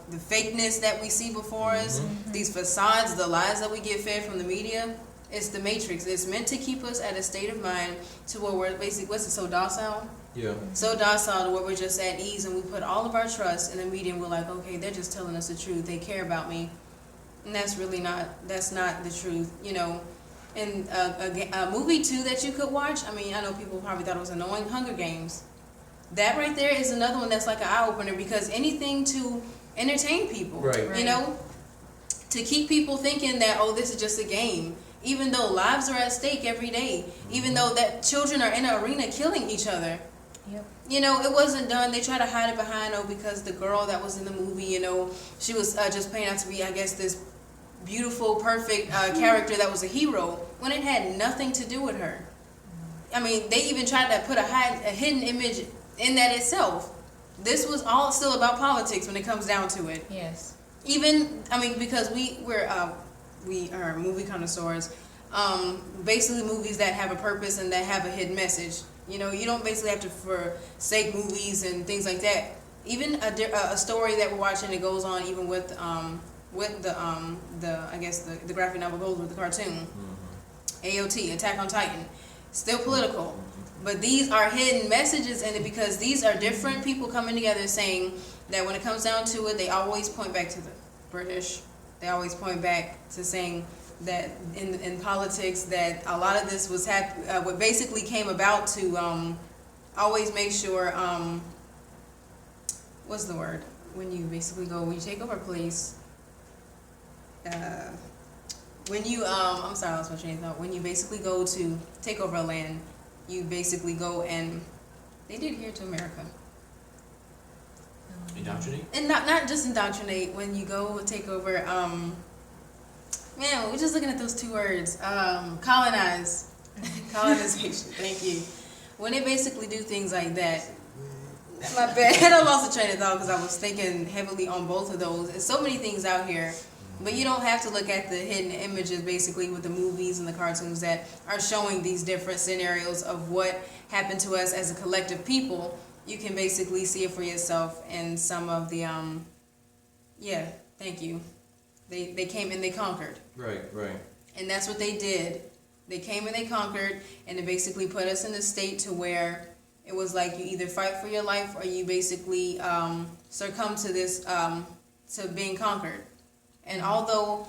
the fakeness that we see before us, these facades, the lies that we get fed from the media, It's the matrix. It's meant to keep us at a state of mind to where we're basically, what's it, so docile? Yeah. So docile to where we're just at ease, and we put all of our trust in the media, and we're like, okay, they're just telling us the truth. They care about me. And that's really not, that's not the truth, you know. And a movie, too, that you could watch, I mean, I know people probably thought it was annoying, Hunger Games. That right there is another one that's like an eye-opener, because anything to entertain people, Right. you know, to keep people thinking that, oh, this is just a game, even though lives are at stake every day, even though that children are in an arena killing each other. Yep. You know, it wasn't done. They try to hide it behind, oh, because the girl that was in the movie, you know, she was just playing out to be, I guess, this beautiful, perfect character that was a hero, when it had nothing to do with her. I mean, they even tried to put a hidden image in that itself. This was all still about politics when it comes down to it. Yes. Even, I mean, because we are movie connoisseurs, basically movies that have a purpose and that have a hidden message. You know, you don't basically have to forsake movies and things like that. Even a story that we're watching, it goes on even with the I guess the graphic novel goes with the cartoon. AOT, Attack on Titan, still political. But these are hidden messages in it, because these are different people coming together saying that when it comes down to it, they always point back to the British. They always point back to saying that in politics, that a lot of this was what basically came about to always make sure, what's the word? When you take over a place, when you, I'm sorry, I lost my train of thought. When you basically go to take over a land, you basically go and, they did here to America. Indoctrinate? And not just indoctrinate, when you go take over, man, we're just looking at those two words, colonize, colonization, thank you. When they basically do things like that, my bad, I lost the train of thought because I was thinking heavily on both of those. There's so many things out here. But you don't have to look at the hidden images, basically, with the movies and the cartoons that are showing these different scenarios of what happened to us as a collective people. You can basically see it for yourself in some of the, yeah, thank you. They came and they conquered. Right. And that's what they did. They came and they conquered, and it basically put us in a state to where it was like you either fight for your life or you basically succumb to this, to being conquered. And although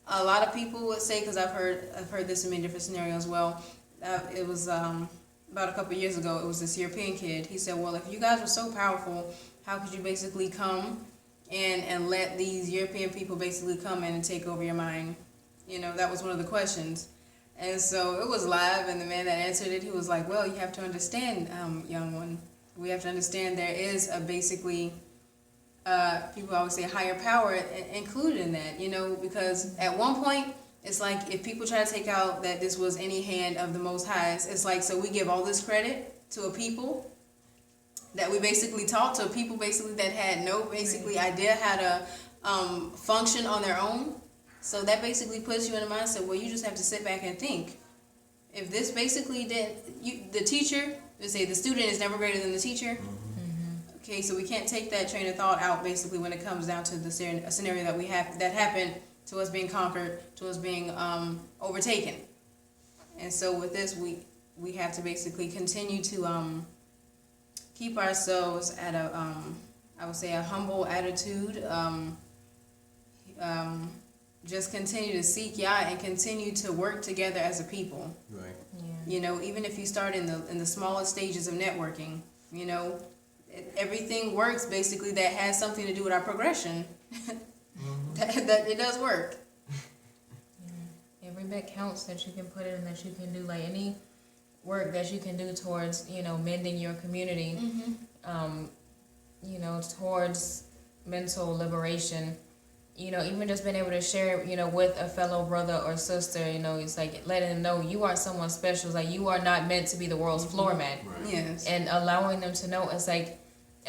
a lot of people would say, because I've heard this in many different scenarios as well, it was about a couple of years ago, it was this European kid. He said, well, if you guys were so powerful, how could you basically come and let these European people basically come in and take over your mind? You know, that was one of the questions. And so it was live, and the man that answered it, he was like, well, you have to understand, young one, we have to understand there is a basically... people always say higher power included in that, you know, because at one point it's like if people try to take out that this was any hand of the Most High's, it's like, so we give all this credit to a people that we basically taught, to people basically that had no basically idea how to function on their own. So that basically puts you in a mindset where you just have to sit back and think. If this basically the teacher, let's say the student is never greater than the teacher. Okay, so we can't take that train of thought out basically when it comes down to the scenario that we have that happened to us being conquered, to us being overtaken. And so with this, we have to basically continue to keep ourselves at a I would say a humble attitude. Just continue to seek Yah and continue to work together as a people. Right. Yeah. You know, even if you start in the smallest stages of networking, you know. Everything works basically that has something to do with our progression. that it does work. Yeah. Every bit counts that you can put in, that you can do, like any work that you can do towards, you know, mending your community, you know, towards mental liberation, you know, even just being able to share, you know, with a fellow brother or sister, you know, it's like letting them know you are someone special. It's like you are not meant to be the world's floor mat. Right. Yes. And allowing them to know, it's like,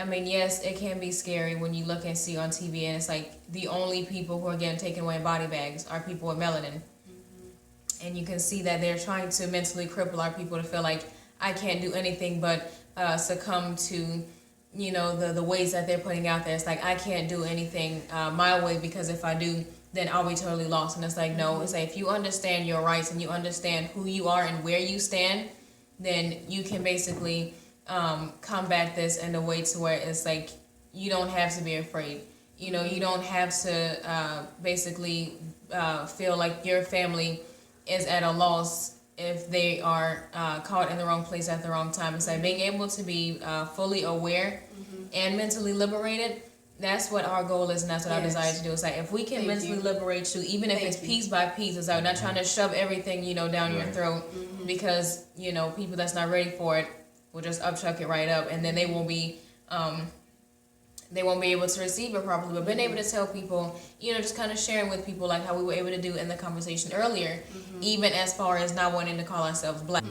I mean, yes, it can be scary when you look and see on TV, and it's like the only people who are getting taken away in body bags are people with melanin. And you can see that they're trying to mentally cripple our people to feel like I can't do anything but succumb to, you know, the ways that they're putting out there. It's like I can't do anything my way, because if I do, then I'll be totally lost. And it's like, no, it's like if you understand your rights and you understand who you are and where you stand, then you can basically combat this in a way to where it's like you don't have to be afraid. You know, you don't have to basically feel like your family is at a loss if they are caught in the wrong place at the wrong time. It's like being able to be fully aware and mentally liberated. That's what our goal is, and that's what I desire to do. It's like if we can mentally liberate you, even if it's piece by piece, it's like we're not trying to shove everything, you know, down your throat, because, you know, people that's not ready for it will just upchuck it right up, and then they won't be able to receive it properly. But being able to tell people, you know, just kind of sharing with people like how we were able to do in the conversation earlier, even as far as not wanting to call ourselves black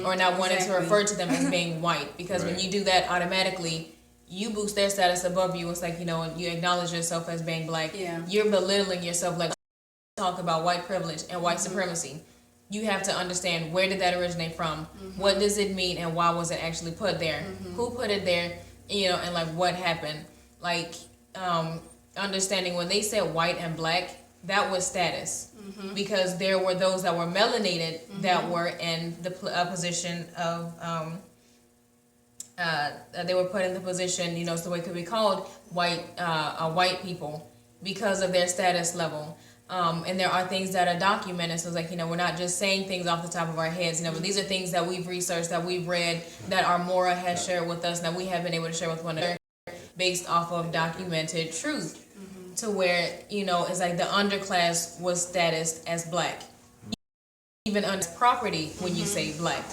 or not wanting to refer to them as being white, because when you do that, automatically you boost their status above you. It's like, you know, you acknowledge yourself as being black. You're belittling yourself. Like, talk about white privilege and white supremacy. You have to understand, where did that originate from? What does it mean, and why was it actually put there? Who put it there? You know, and like what happened? Like, understanding when they said white and black, that was status, because there were those that were melanated that were in the position of they were put in the position, you know, so it could be called white people because of their status level. And there are things that are documented, so it's like, you know, we're not just saying things off the top of our heads, you know, but these are things that we've researched, that we've read, that our Mora has shared with us, that we have been able to share with one another, based off of documented truth, to where, you know, it's like the underclass was status as black, even under property when you say black.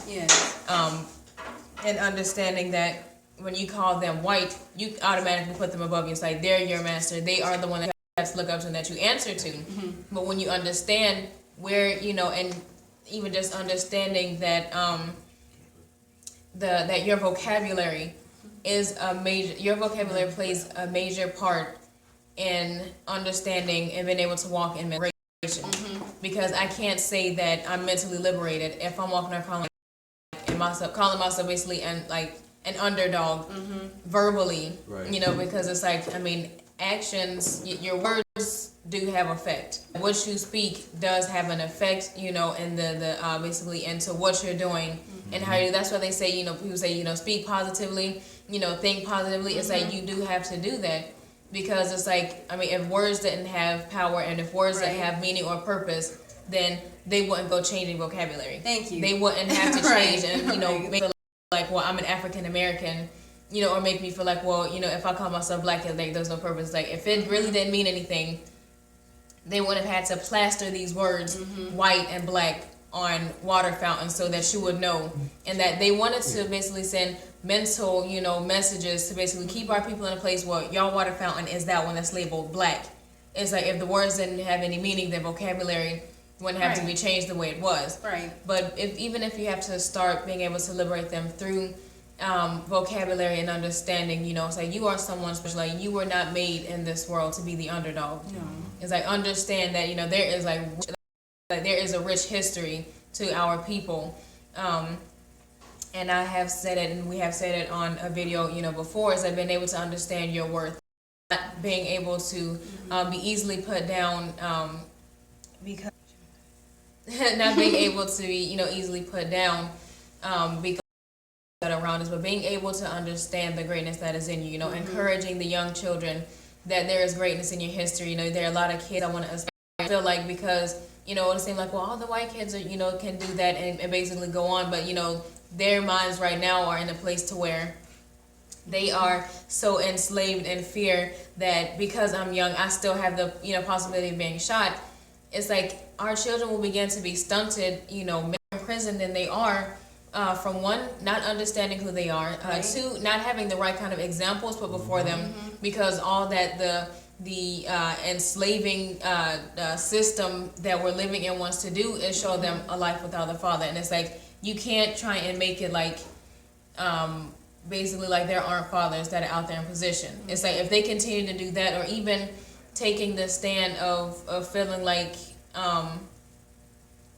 And understanding that when you call them white, you automatically put them above you. It's like they're your master, they are the one that you have to look up to and that you answer to. But when you understand where, you know, and even just understanding that that your vocabulary is your vocabulary plays a major part in understanding and being able to walk in liberation. Because I can't say that I'm mentally liberated if I'm walking around calling myself basically an underdog verbally, you know, because it's like, I mean, actions, your words do have effect. What you speak does have an effect, you know, in the basically into what you're doing and how you. That's why they say, you know, people say, you know, speak positively, you know, think positively. It's like you do have to do that, because it's like, I mean, if words didn't have power and if words didn't have meaning or purpose, then they wouldn't go changing vocabulary. Thank you. They wouldn't have to change and, you know, make it like, well, I'm an African American, you know, or make me feel like, well, you know, if I call myself black, like, there's no purpose. Like, if it really didn't mean anything, they would have had to plaster these words, white and black, on water fountains so that you would know. And that they wanted to basically send mental, you know, messages to basically keep our people in a place where y'all water fountain is that one that's labeled black. It's like, if the words didn't have any meaning, their vocabulary wouldn't have to be changed the way it was. But even if you have to start being able to liberate them through vocabulary and understanding, you know, it's like you are someone special. Like, you were not made in this world to be the underdog. It's like, understand that, you know, there is like there is a rich history to our people. And I have said it, and we have said it on a video, you know, before, is I've been able to understand your worth, not being able to be easily put down, because not being able to be, you know, easily put down because that around us, but being able to understand the greatness that is in you, you know, encouraging the young children that there is greatness in your history. You know, there are a lot of kids I want to aspire. I feel like, because, you know, it seems like, well, all the white kids are, you know, can do that and basically go on, but, you know, their minds right now are in a place to where they are so enslaved in fear that because I'm young, I still have the, you know, possibility of being shot. It's like our children will begin to be stunted, you know, more in prison than they are, from one, not understanding who they are, two, not having the right kind of examples put before them, because all that the enslaving system that we're living in wants to do is show them a life without the father. And it's like, you can't try and make it like basically like there aren't fathers that are out there in position. It's like, if they continue to do that, or even taking the stand of feeling like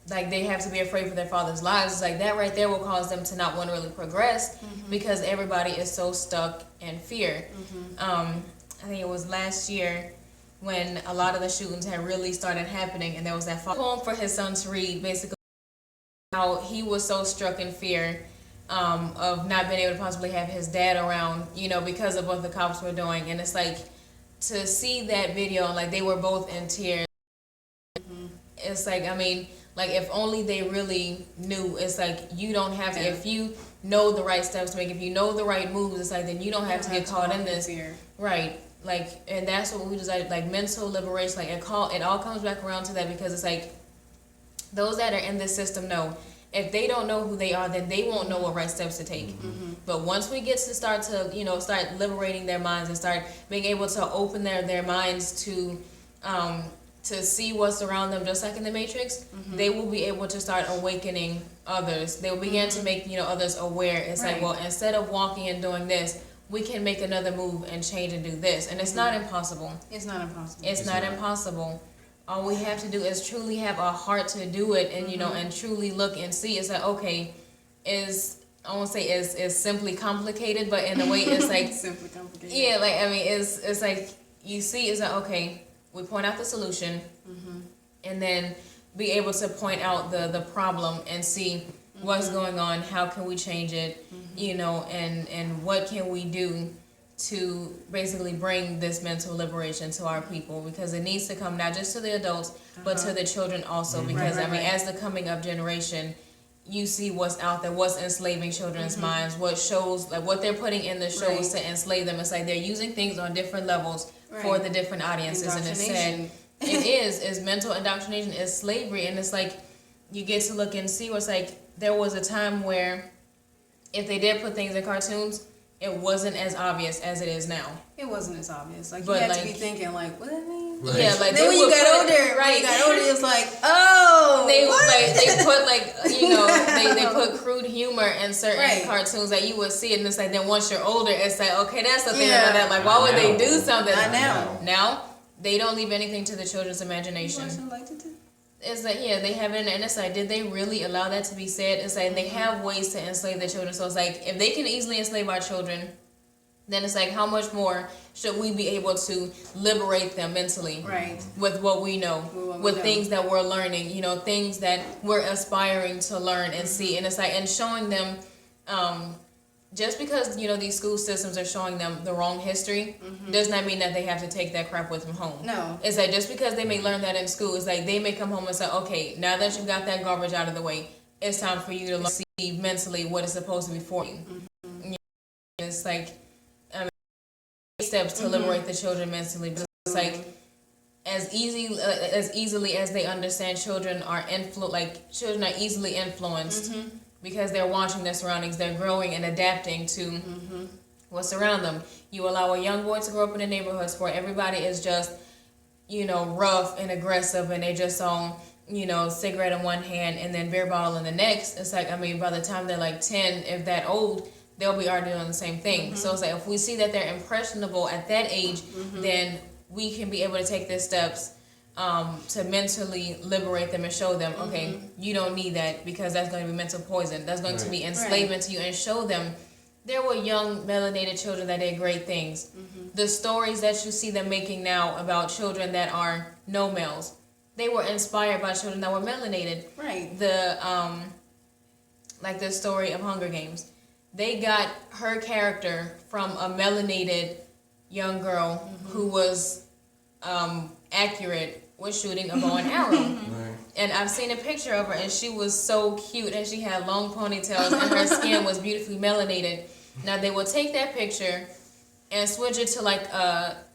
they have to be afraid for their father's lives, it's like that right there will cause them to not want to really progress, because everybody is so stuck in fear. I think it was last year, when a lot of the shootings had really started happening, and there was that poem for his son to read, basically how he was so struck in fear of not being able to possibly have his dad around, because of what the cops were doing. And it's like, to see that video, and like they were both in tears. It's like, I mean, like if only they really knew. It's like, you don't have to, if you know the right steps to make, if you know the right moves, it's like, then you don't have to get caught in this. Right. Like, and that's what we decided, like mental liberation, like it all comes back around to that, because it's like, those that are in this system know, if they don't know who they are, then they won't know what right steps to take. But once we get to start liberating their minds and start being able to open their minds to see what's around them, just like in the Matrix, they will be able to start awakening others. They will begin to make others aware. It's like, well, instead of walking and doing this, we can make another move and change and do this. And it's not impossible. It's not impossible. It's not impossible. All we have to do is truly have a heart to do it, and and truly look and see. It's like, okay, I won't say is simply complicated, but in a way it's like simply complicated. Yeah, like I mean, it's like you see, it's like, okay, we point out the solution, and then be able to point out the problem and see what's going on, how can we change it, and what can we do to basically bring this mental liberation to our people, because it needs to come not just to the adults, but to the children also, because I mean, as the coming up generation, you see what's out there, what's enslaving children's minds, what shows, like what they're putting in the shows to enslave them. It's like they're using things on different levels for the different audiences, and it's sad. It is mental indoctrination, is slavery. And it's like, you get to look and see what's like, there was a time where if they did put things in cartoons, it wasn't as obvious as it is now. It wasn't as obvious. Like, but you had to be thinking, like, what that mean? Right. Yeah, like then when you got older, it's like, oh, they put like they put crude humor in certain cartoons that you would see, and it's like, then once you're older, it's like, okay, that's the thing about that. Like, why would they do something? Not now. Now they don't leave anything to the children's imagination. It's like, yeah, they have it, and it's like, did they really allow that to be said? It's like, they have ways to enslave their children. So it's like, if they can easily enslave our children, then it's like, how much more should we be able to liberate them mentally? Right. With what we know, with things that we're learning, things that we're aspiring to learn and see. And it's like, and showing them, just because, these school systems are showing them the wrong history, does not mean that they have to take that crap with them home. No. It's like, just because they may learn that in school, it's like, they may come home and say, okay, now that you got that garbage out of the way, it's time for you to see mentally what is supposed to be for you. It's like, steps to liberate the children mentally, but it's like, as easily as they understand, children are easily influenced because they're watching their surroundings, they're growing and adapting to what's around them. You allow a young boy to grow up in a neighborhood where everybody is just rough and aggressive, and they just on cigarette in one hand and then beer bottle in the next. It's like, I mean, by the time they're like 10, if that old, they'll be already doing the same thing. So it's like, if we see that they're impressionable at that age, then we can be able to take these steps to mentally liberate them and show them, okay, you don't need that, because that's going to be mental poison. That's going to be enslavement to you, and show them there were young melanated children that did great things. The stories that you see them making now about children that are no males, they were inspired by children that were melanated. Right. Like the story of Hunger Games. They got her character from a melanated young girl who was accurate with shooting a bow and arrow. And I've seen a picture of her, and she was so cute, and she had long ponytails, and her skin was beautifully melanated. Now they will take that picture and switch it to like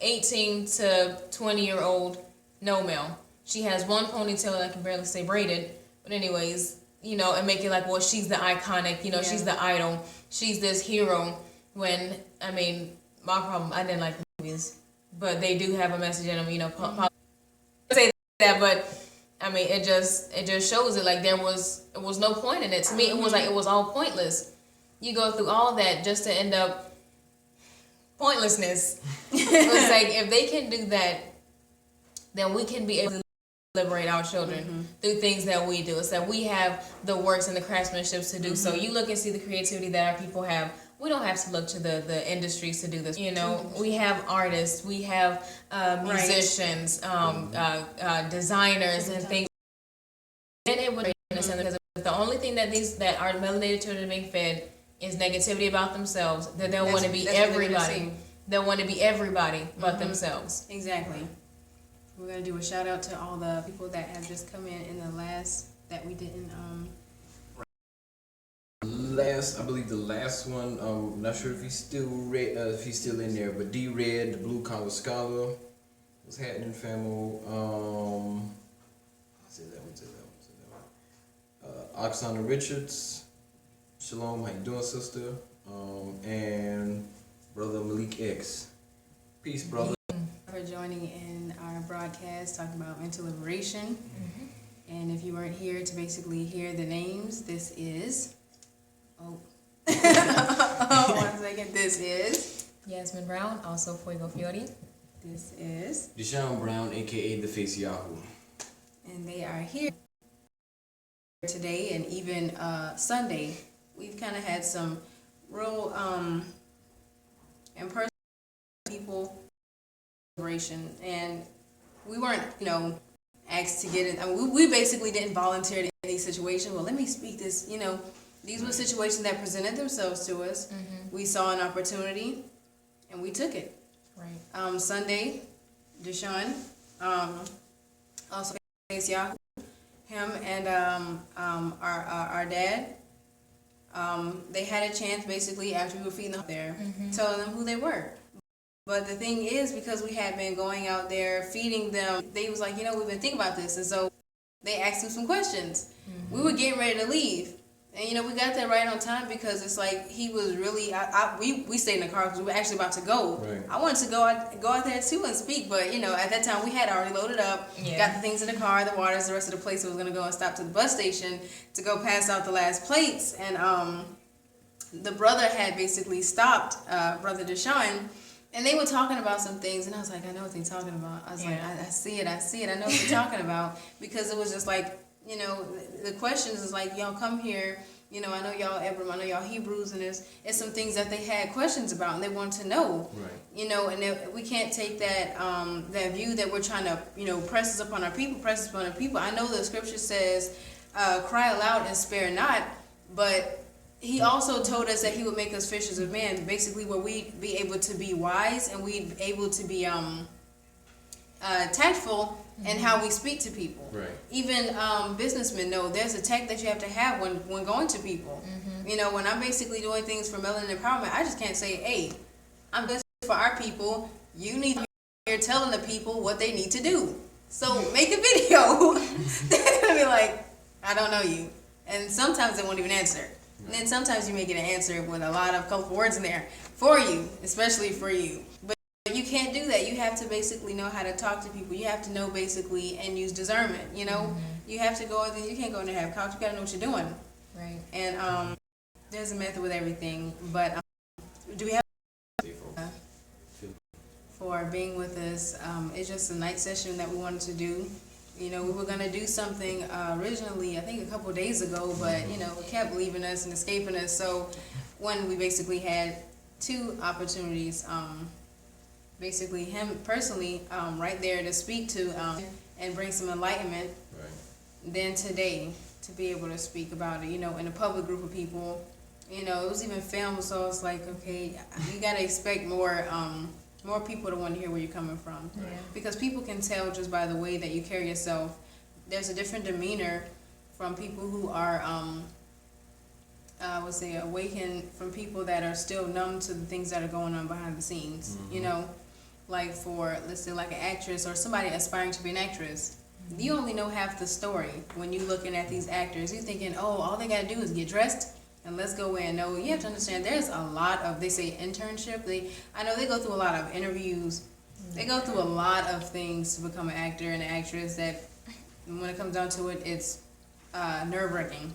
18 to 20-year-old no male. She has one ponytail, I can barely say braided, but anyways, and make it like, well, she's the iconic, she's the idol, she's this hero. When, I mean, my problem, I didn't like the movies, but they do have a message in them, say that, but I mean, it just shows it, like, it was no point in it. To me, it was like, it was all pointless. You go through all of that just to end up pointlessness. It was like, if they can do that, then we can be able to liberate our children through things that we do. It's that we have the works and the craftsmanship to do. So you look and see the creativity that our people have we don't have to look to the industries to do this. You know, we have artists, we have musicians, designers, and things. Then it would because if the only thing that that our melanated children are being fed is negativity about themselves, then they'll want to be everybody. They'll want to be everybody but themselves. Exactly. We're gonna do a shout out to all the people that have just come in the last that we didn't. I believe the last one. I'm not sure if he's still if he's still in there, but D Red, the Blue Collar Scholar, what's happening, famo? Say that one. Oksana Richards, Shalom, how you doing, sister? And brother Malik X, peace, brother. For joining in our broadcast talking about mental liberation. And if you weren't here to basically hear the names, this is. One second. This is Yasmin Brown, also Fuego Fiori. This is Deshaun Brown, aka The Face Yahoo. And they are here today, and even Sunday. We've kind of had some real in person people liberation, and we weren't, asked to get in. I mean, we basically didn't volunteer in any situation. Well, let me speak this. These were situations that presented themselves to us. We saw an opportunity, and we took it. Right. Sunday, Deshaun, also Face Yahoo, him and our dad. They had a chance basically after we were feeding them there, telling them who they were. But the thing is, because we had been going out there feeding them, they was like, we've been thinking about this, and so they asked him some questions. We were getting ready to leave, and we got there right on time because it's like he was really. We stayed in the car because we were actually about to go. Right. I wanted to go out there too and speak, but at that time we had already loaded up, got the things in the car, the waters, the rest of the place. I was gonna go and stop to the bus station to go pass out the last plates, and the brother had basically stopped Brother Deshaun. And they were talking about some things, and I was like, I know what they're talking about. I was like, I see it, I know what they're talking about. Because it was just like, the questions is like, y'all come here, I know y'all Abram, I know y'all Hebrews, and it's some things that they had questions about, and they wanted to know. Right. And we can't take that that view that we're trying to, press this upon our people. I know the scripture says, cry aloud and spare not, but he also told us that he would make us fishers of men, basically where we'd be able to be wise and we'd be able to be tactful in how we speak to people. Right. Even businessmen know there's a tact that you have to have when going to people. When I'm basically doing things for melanin empowerment, I just can't say, hey, I'm this for our people. You need to be here telling the people what they need to do. So make a video. They're going to be like, I don't know you. And sometimes they won't even answer. And then sometimes you may get an answer with a lot of colorful words in there for you, especially for you. But you can't do that. You have to basically know how to talk to people. You have to know basically and use discernment. You have to go. You can't go in there and have couch. You got to know what you're doing. Right. And there's a method with everything. But do we have for being with us? It's just a night session that we wanted to do. We were going to do something originally, I think a couple of days ago, but, it kept leaving us and escaping us. So when we basically had two opportunities, basically him personally right there to speak to and bring some enlightenment. Right. Then today to be able to speak about it, in a public group of people. It was even filmed, so it's like, okay, you got to expect more people to want to hear where you're coming from. Yeah. Because people can tell just by the way that you carry yourself. There's a different demeanor from people who are, I would say, awakened from people that are still numb to the things that are going on behind the scenes. Like for, let's say, like an actress or somebody aspiring to be an actress. You only know half the story when you're looking at these actors. You're thinking, oh, all they got to do is get dressed and let's go in. No, you have to understand there's a lot of, they say internship. I know they go through a lot of interviews. They go through a lot of things to become an actor and an actress that when it comes down to it, it's nerve-wracking.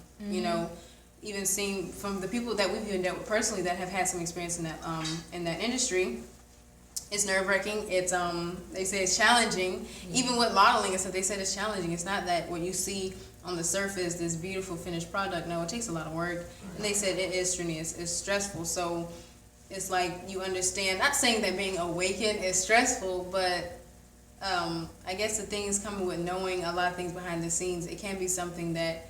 Even seeing from the people that we've even dealt with personally that have had some experience in that industry, it's nerve-wracking. It's they say it's challenging. Even with modeling and stuff, they said it's challenging. It's not that what you see on the surface this beautiful finished product. No, it takes a lot of work, and they said it is strenuous, it's stressful. So it's like you understand. Not saying that being awakened is stressful, but I guess the things coming with knowing a lot of things behind the scenes, it can be something that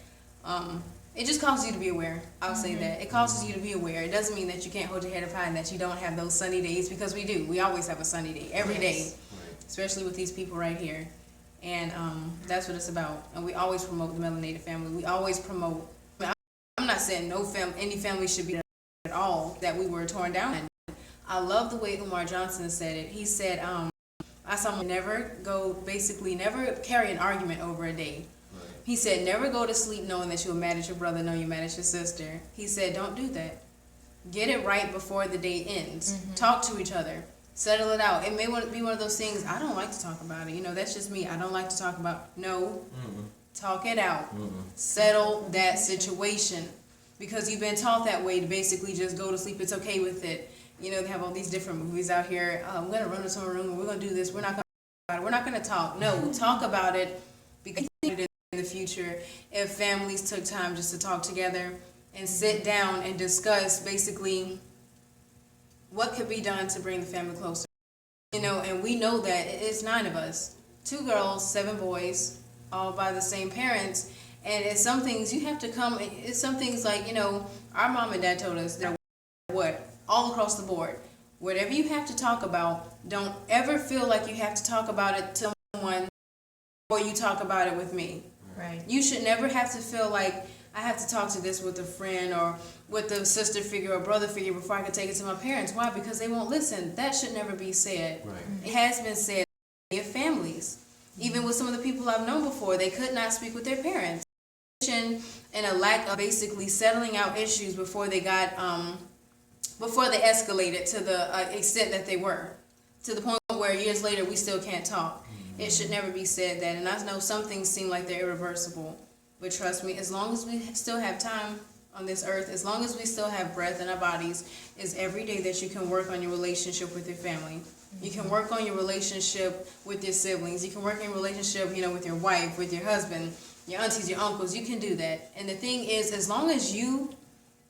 it just causes you to be aware. I'll say that. It causes you to be aware. It doesn't mean that you can't hold your head up high and that you don't have those sunny days, because we do. We always have a sunny day, every day, especially with these people right here. And that's what it's about. And we always promote the melanated family. We always promote. I'm not saying any family should be at all, that we were torn down. I love the way Umar Johnson said it. He said, I saw him never carry an argument over a day. He said, never go to sleep knowing that you were mad at your brother, knowing you're mad at your sister. He said, don't do that. Get it right before the day ends. Talk to each other. Settle it out. It may be one of those things, I don't like to talk about it. That's just me. I don't like to talk about. No. Talk it out. Settle that situation. Because you've been taught that way, to basically just go to sleep. It's okay with it. They have all these different movies out here. I'm going to run into a room and we're going to do this. We're not going to talk about it. We're not going to talk. No, talk about it, because in the future, if families took time just to talk together and sit down and discuss basically what could be done to bring the family closer. And we know that it's 9 of us, 2 girls, 7 boys, all by the same parents. And it's some things you have to come, it's some things like, our mom and dad told us that all across the board, whatever you have to talk about, don't ever feel like you have to talk about it to someone or you talk about it with me. Right. You should never have to feel like I have to talk to this with a friend or with a sister figure or brother figure before I can take it to my parents. Why? Because they won't listen. That should never be said. Right. It has been said in families. Even with some of the people I've known before, they could not speak with their parents. And a lack of basically settling out issues before they escalated to the extent that they were, to the point where years later we still can't talk. It should never be said that. And I know some things seem like they're irreversible, but trust me, as long as we still have time on this earth, as long as we still have breath in our bodies, is every day that you can work on your relationship with your family. You can work on your relationship with your siblings. You can work on your relationship, with your wife, with your husband, your aunties, your uncles. You can do that. And the thing is, as long as you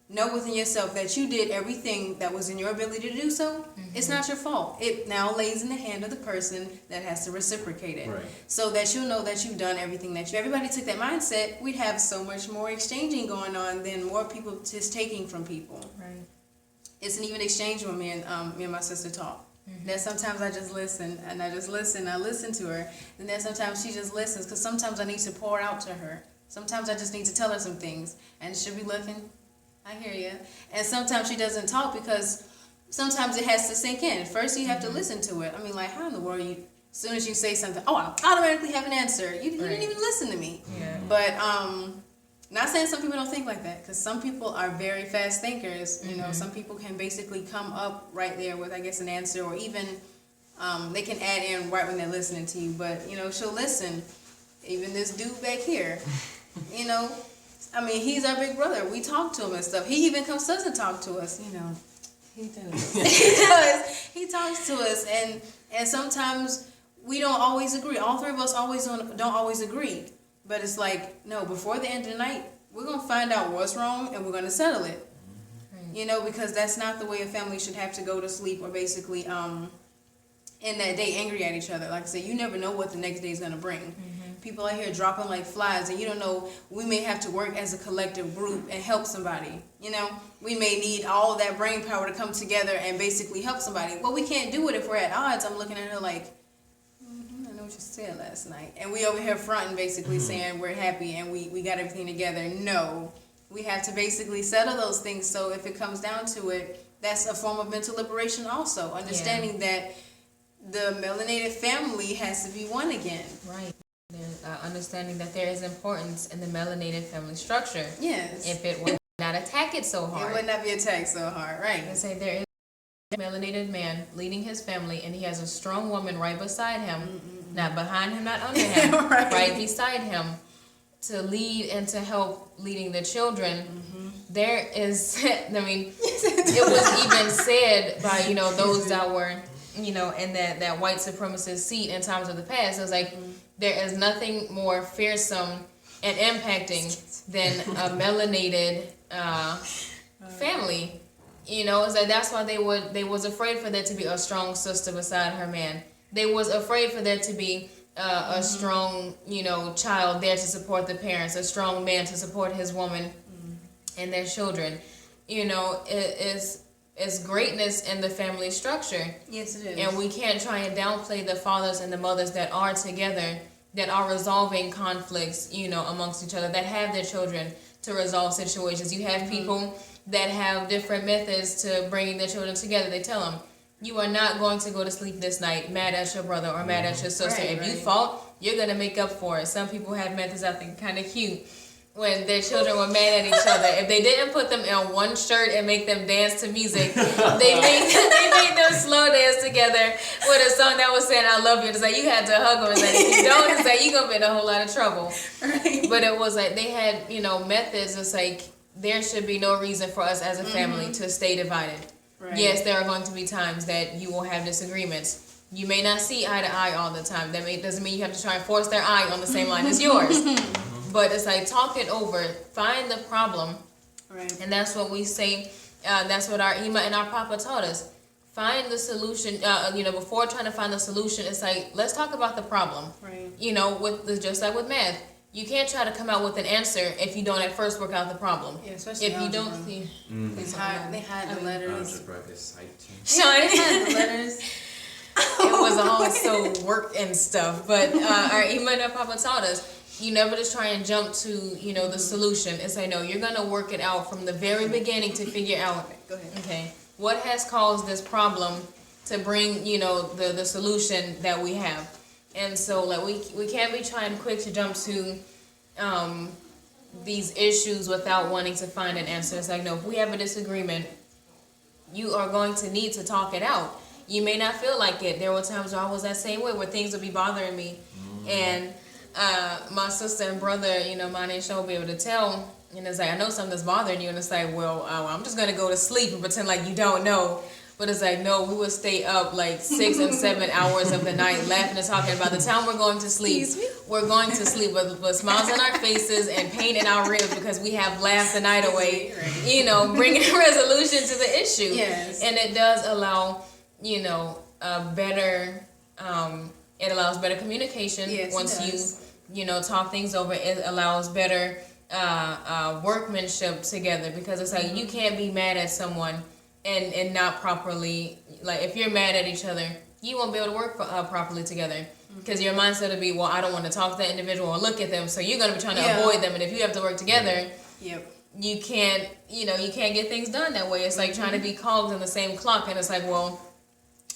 know within yourself that you did everything that was in your ability to do so, it's not your fault. It now lays in the hand of the person that has to reciprocate it. Right. So that you know that you've done everything that you. Everybody took that mindset, we'd have so much more exchanging going on than more people just taking from people. Right. It's an even exchange when me and my sister talk. That sometimes I just listen, and I listen to her, and then sometimes she just listens, because sometimes I need to pour out to her. Sometimes I just need to tell her some things, and she'll be looking, I hear you. And sometimes she doesn't talk because sometimes it has to sink in. First you have to listen to it. I mean, like, how in the world as soon as you say something, I automatically have an answer. You didn't even listen to me. Yeah. But not saying some people don't think like that, because some people are very fast thinkers. Some people can basically come up right there with, I guess, an answer, or even they can add in right when they're listening to you. But she'll listen. Even this dude back here, I mean, he's our big brother. We talk to him and stuff. He even comes to us and talk to us. He does. He talks to us, and sometimes we don't always agree. All 3 of us don't always agree. But it's like, no, before the end of the night, we're going to find out what's wrong and we're going to settle it. Right. Because that's not the way a family should have to go to sleep, or basically in that day angry at each other. Like I said, you never know what the next day is going to bring. People out here dropping like flies, and you don't know, we may have to work as a collective group and help somebody. We may need all that brain power to come together and basically help somebody. Well, we can't do it if we're at odds. I'm looking at her like, I know what you said last night. And we over here fronting, basically saying we're happy and we got everything together. No, we have to basically settle those things. So if it comes down to it, that's a form of mental liberation also. Understanding that the melanated family has to be one again. Right. Understanding that there is importance in the melanated family structure. Yes. If it would not attack it so hard. It would not be attacked so hard, right? I say there is a melanated man leading his family, and he has a strong woman right beside him, not behind him, not under him, right beside him, to lead and to help leading the children. There is, I mean, it was even said by, those that were, in that white supremacist seat in times of the past. It was like, there is nothing more fearsome and impacting than a melanated family. You know, it's like that's why they was afraid for there to be a strong sister beside her man. They was afraid for there to be a strong, you know, child there to support the parents, a strong man to support his woman and their children. You know, it's greatness in the family structure. Yes, it is. And we can't try and downplay the fathers and the mothers that are together, that are resolving conflicts, you know, amongst each other, that have their children to resolve situations. You have people that have different methods to bringing their children together. They tell them, you are not going to go to sleep this night mad at your brother or mad at your sister. Right, if you fought, you're going to make up for it. Some people have methods I think kind of cute when their children were mad at each other. If they didn't put them in one shirt and make them dance to music, they made them slow dance together with a song that was saying I love you. It's like you had to hug them. It's like if you don't, it's like you're going to be in a whole lot of trouble. Right. But it was like they had, you know, methods. It's like there should be no reason for us as a family to stay divided. Right. Yes, there are going to be times that you will have disagreements. You may not see eye to eye all the time. Doesn't mean you have to try and force their eye on the same line as yours. But it's like talk it over, find the problem, Right. and that's what we say. That's what our Ima and our Papa taught us. Find the solution. You know, before trying to find the solution, it's like let's talk about the problem. Right. You know, just like with math, you can't try to come out with an answer if you don't at first work out the problem. Yeah, especially If you algebra. don't see, They hide the letters. Algebra is sight change. Sean, They hide the letters. it was also work and stuff. But our Ima and our Papa taught us. You never just try and jump to, you know, the solution. It's like, no, you're going to work it out from the very beginning to figure out, Go ahead. okay, what has caused this problem to bring, you know, the solution that we have. And so, like, we can't be trying quick to jump to these issues without wanting to find an answer. It's like, no, if we have a disagreement, you are going to need to talk it out. You may not feel like it. There were times where I was that same way, where things would be bothering me. And my sister and brother, you know, mine and Sean will be able to tell, and it's like, I know something's bothering you, and it's like, well, I'm just gonna go to sleep and pretend like you don't know. But it's like, no, we would stay up like 6 and 7 hours of the night laughing and talking about the time we're going to sleep. We're going to sleep with smiles on our faces and pain in our ribs because we have laughed the night away, you know, bringing a resolution to the issue. Yes. And it does allow, you know, a better, it allows better communication. Yes, once it does. you know, talk things over. It allows better workmanship together, because it's like you can't be mad at someone and not properly, like if you're mad at each other, you won't be able to work properly together, because your mindset will be, well, I don't want to talk to that individual or look at them, so you're going to be trying to avoid them. And if you have to work together, Yep. you can't get things done that way. It's like trying to be cogs in the same clock, and it's like, well,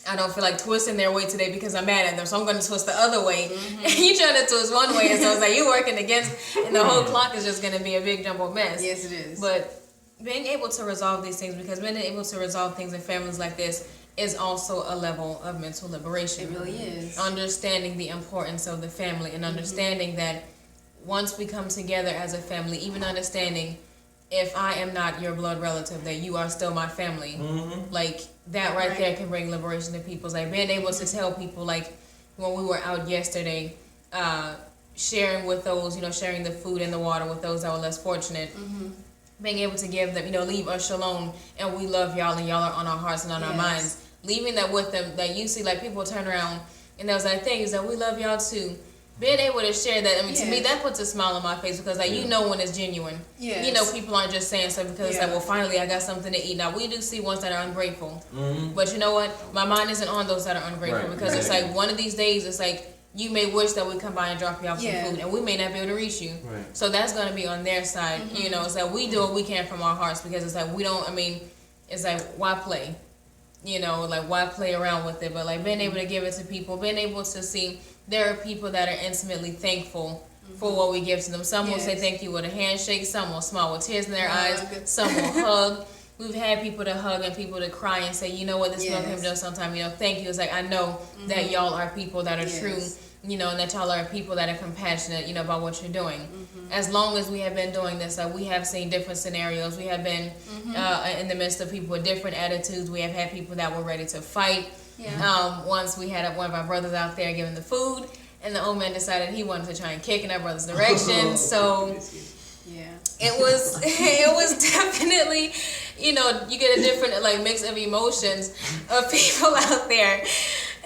I don't feel like twisting their way today because I'm mad at them, so I'm going to twist the other way. And you trying to twist one way, and so it's like you're working against, and the whole clock is just going to be a big jumbled mess. Yes, it is. But being able to resolve these things, because being able to resolve things in families like this is also a level of mental liberation. It really is. Understanding the importance of the family, and understanding that once we come together as a family, even understanding if I am not your blood relative, that you are still my family. Like that right there can bring liberation to people. Like being able to tell people, like when we were out yesterday, sharing with those, you know, sharing the food and the water with those that were less fortunate. Being able to give them, you know, leave us shalom, and we love y'all, and y'all are on our hearts and on our minds. Leaving that with them, that you see, like people turn around, and there's that thing is that we love y'all too. Being able to share that, I mean, to me, that puts a smile on my face, because like you know when it's genuine. Yes. You know, people aren't just saying stuff because it's like, well, finally I got something to eat. Now we do see ones that are ungrateful, but you know what? My mind isn't on those that are ungrateful, because it's like one of these days, it's like you may wish that we come by and drop you off some food, and we may not be able to reach you. Right. So that's going to be on their side. You know, it's like we do what we can from our hearts, because it's like we don't. I mean, it's like why play? You know, like why play around with it? But like being able to give it to people, being able to see there are people that are intimately thankful for what we give to them. Some will say thank you with a handshake. Some will smile with tears in their eyes. Some will hug. We've had people to hug and people to cry and say, you know what, this feels him does sometimes. You know, thank you. It's like I know that y'all are people that are true. You know, and that y'all are people that are compassionate, you know, about what you're doing. As long as we have been doing this, we have seen different scenarios. We have been in the midst of people with different attitudes. We have had people that were ready to fight. Once we had one of our brothers out there giving the food, and the old man decided he wanted to try and kick in our brother's direction. So Yeah. it was definitely, you get a different like mix of emotions of people out there,